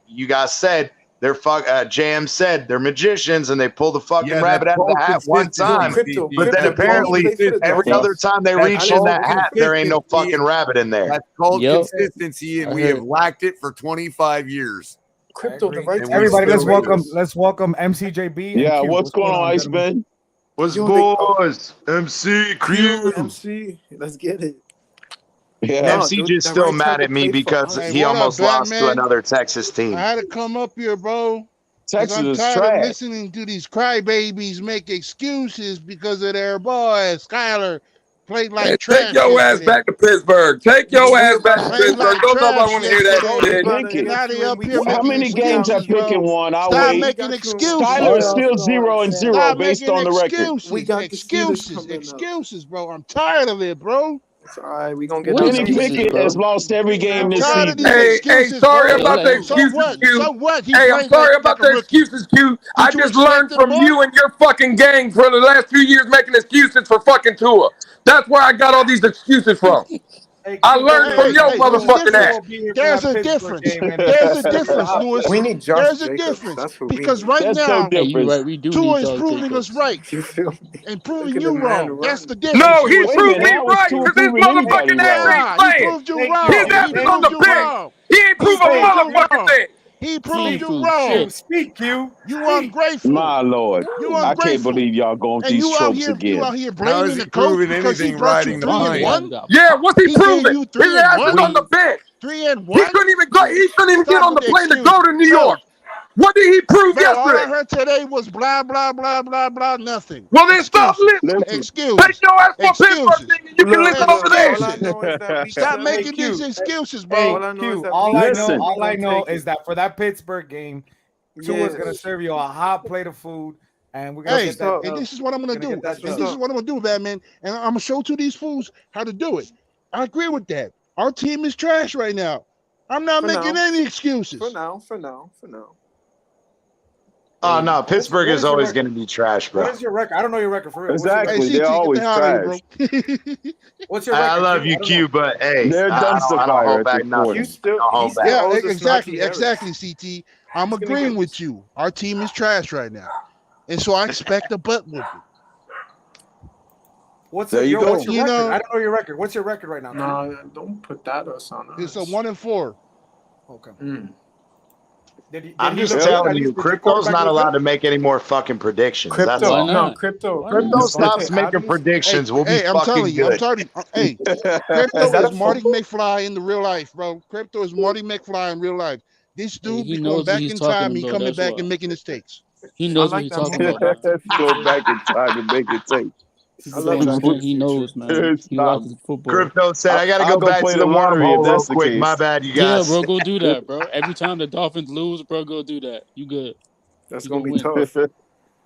you guys said, they're JM said, they're magicians, and they pull the fucking rabbit out of the hat one time, but then apparently every other time they reach in that hat, there ain't no fucking rabbit in there. That's called consistency, and we have lacked it for 25 years. Crypto, the right. Everybody, let's welcome MCJB. And Yeah, Q. what's going on, Ice gentlemen? Ben? What's boys? MC Q. MC, let's get it. Yeah, MC just still mad at me because he almost lost to another Texas team. I had to come up here, bro. 'cause Texas I'm is tired of trash. listening to these crybabies make excuses because of their boy Skyler played like Man, trash. take your ass yesterday. back to Pittsburgh. Take your ass back to Played Pittsburgh. like Don't nobody trash want to hear that yesterday. shit. Now they up here How making many games have excuses, Pickett bro. won? I'll Stop wait. making excuses. Skyler is still 0-0 Stop based making on the record. excuses. We got the Steelers coming up. Excuses, bro. I'm tired of it, bro. It's all right. We gonna get What those Kenny excuses, Pickett bro? has lost every game I'm this tired of season. these excuses, sorry bro. about the So excuses, what? Q. So what? He Hey, I'm plays sorry like about a the rookie. excuses, Q. I Did you just expect learned it from more? you and your fucking gang for the last few years making excuses for fucking Tua. That's where I got all these excuses from. I learned from your motherfucking ass. There's a difference. There's a difference, Lewis. We need Josh There's a Jacobs. difference That's what we because need. right That's now, no difference. Right, we do Tua need is Josh proving Jacobs. us right You feel me? and proving Look at you the man wrong. run. That's the difference. No, he Lewis. Wait a proved minute, me how was right Tua because his proving anybody motherfucking ass wrong? ain't He playing. proved you Thank wrong. you. His ass He is on proved the you bench. wrong. He ain't He proved a proved you motherfucking wrong. thing. He proved you Food, wrong. shit. Speak, Q. You ungrateful. My Lord. You I can't ungrateful. believe y'all going with And these you out tropes here, again. How blaming is the he coach proving because he anything brought you riding the 3 and pine? 1. Yeah, what's he He gave proving? you His 3 and ass is 1. on the bench. 3 and He 1. couldn't even go. He couldn't even get Stop on the with the plane to excuses, go to New bro. York. What did he prove Bro, all I yesterday? heard today was blah blah blah blah blah. Nothing. Well, then stop listening. Excuse. Take your ass for a Pittsburgh thing and you can listen over there. All I know is that we Stop hey, making Q. these excuses, Hey, bro. All I know is Q. that All we I Listen. know is that for that Pittsburgh game, Tua's gonna serve you a hot plate of food, and we're gonna Hey, get that. and this is what I'm gonna do. And That's this is what I'm gonna do, Batman. And I'm gonna show to these fools how to do it. I agree with that. Our team is trash right now. I'm not For making now. any excuses. For now. Oh no, Pittsburgh what is is your always record? going to be trash, bro. What is your record? I don't know your record for real. Exactly. Hey, CT, They're get always the hell out of trash. here, bro. What's your record? I love Q? you, I don't Q, know. but hey, They're I dumpster don't fire hold at back this nothing. point. You still, I don't hold back. Yeah, owes us exactly, Najee Harris. exactly, CT. I'm agreeing with you. Our team is trash right now, and so I expect a butt whooping. What's There you go. What's your You record? know- I don't know your record. What's your record right now? Q? No, don't put that us on us. It's a 1-4. Okay. I'm he just look telling good? you, Did your Crypto's quarterback not look allowed good? to make any more fucking predictions. That's Crypto, all. no, crypto. Crypto stops making predictions. We'll be Hey, I'm fucking telling you, I'm good. telling you. Hey, Crypto is Marty McFly in the real life, bro. Crypto is Marty McFly in real life. This dude he be knows going what back he's in talking time. He about, coming that's back why. and making mistakes. He knows I what like he's that talking moment. about. Go back in time and make it take. I love that. He knows, man. He Stop. watches football. Crypto said, I got to I'll go go back play to the the lottery if wormhole real that's the quick. case. My bad, you Yeah, guys. bro, go do that, bro. Every time the Dolphins lose, bro, go do that. You good. That's You gonna be win. tough.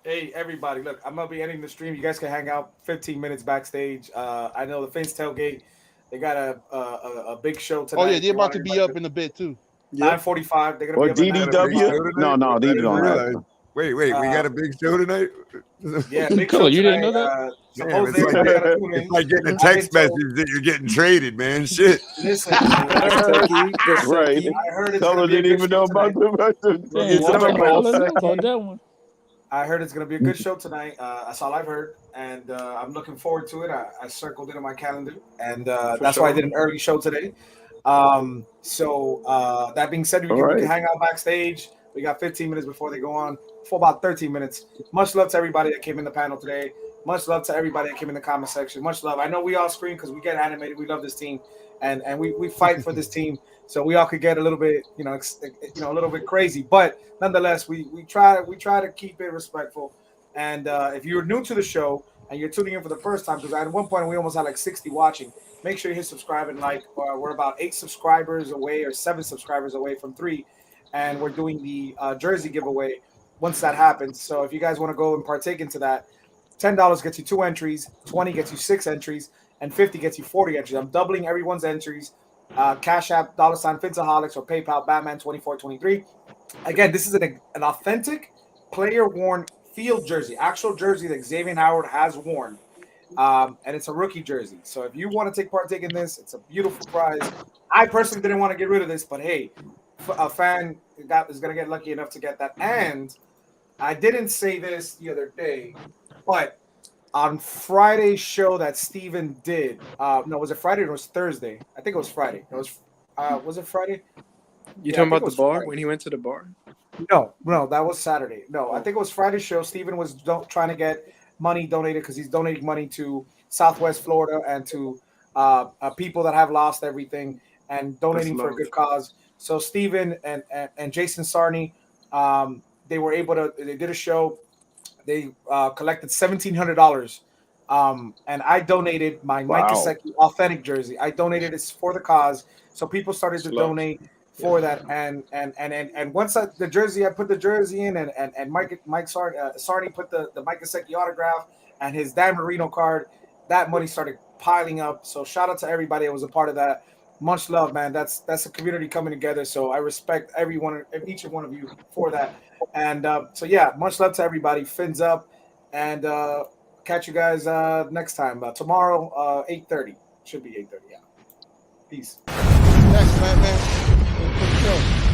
Hey, everybody, look, I'm going to be ending the stream. You guys can hang out 15 minutes backstage. I know the Fins Tailgate, they got a big show tonight. Oh yeah, If they're you about want to be everybody up in a bit too. 9:45. They're Or going to be up at DDW? 9:45. No, DD don't have. Wait, we got a big show tonight? Yeah, big show You didn't tonight. know that? Damn, it's like getting a text message that you're getting traded, man. Shit. Listen, Right. I heard it's Fellow gonna be a didn't good even know show tonight. about the Damn, I don't know that one. I heard it's gonna be a good show tonight. That's all I've heard, and I'm looking forward to it. I circled it on my calendar, and that's why I did an early show today. So that being said, we can hang out backstage. We got 15 minutes before they go on for about 13 minutes. Much love to everybody that came in the panel today. Much love to everybody that came in the comment section. Much love. I know we all scream because we get animated. We love this team, and we fight for this team. So we all could get a little bit, a little bit crazy, but nonetheless, we try to keep it respectful. And if you're new to the show and you're tuning in for the first time, because at one point we almost had like 60 watching, make sure you hit subscribe and like. We're about 8 subscribers away or 7 subscribers away from 3, and we're doing the jersey giveaway once that happens. So if you guys want to go and partake into that, $10 gets you 2 entries, 20 gets you 6 entries, and 50 gets you 40 entries. I'm doubling everyone's entries. Cash App, $Phinsaholics, or PayPal, Batman2423. Again, this is an authentic player-worn field jersey, actual jersey that Xavier Howard has worn, and it's a rookie jersey. So if you want to partake in this, it's a beautiful prize. I personally didn't want to get rid of this, but hey, a fan is going to get lucky enough to get that. And I didn't say this the other day, but on Friday's show that Steven did, no, was it Friday or it was Thursday? I think it was Friday. It was it Friday? You talking about the bar Friday. When he went to the bar? No, that was Saturday. No, I think it was Friday's show. Steven was trying to get money donated because he's donating money to Southwest Florida and to people that have lost everything and donating for a good cause. So Steven and Jason Sarney, they did a show. They collected $1,700, and I donated my Mike Gesicki authentic jersey. I donated it for the cause, so people started to donate for that. And once the jersey, I put the jersey in, and Mike Sarney put the Mike Gesicki autograph and his Dan Marino card. That money started piling up. So shout out to everybody that was a part of that. Much love, man. That's a community coming together. So I respect each and one of you for that. And so yeah, much love to everybody. Fins up, and catch you guys next time. Tomorrow, 8:30. Should be 8:30. Yeah. Peace. Thanks, man.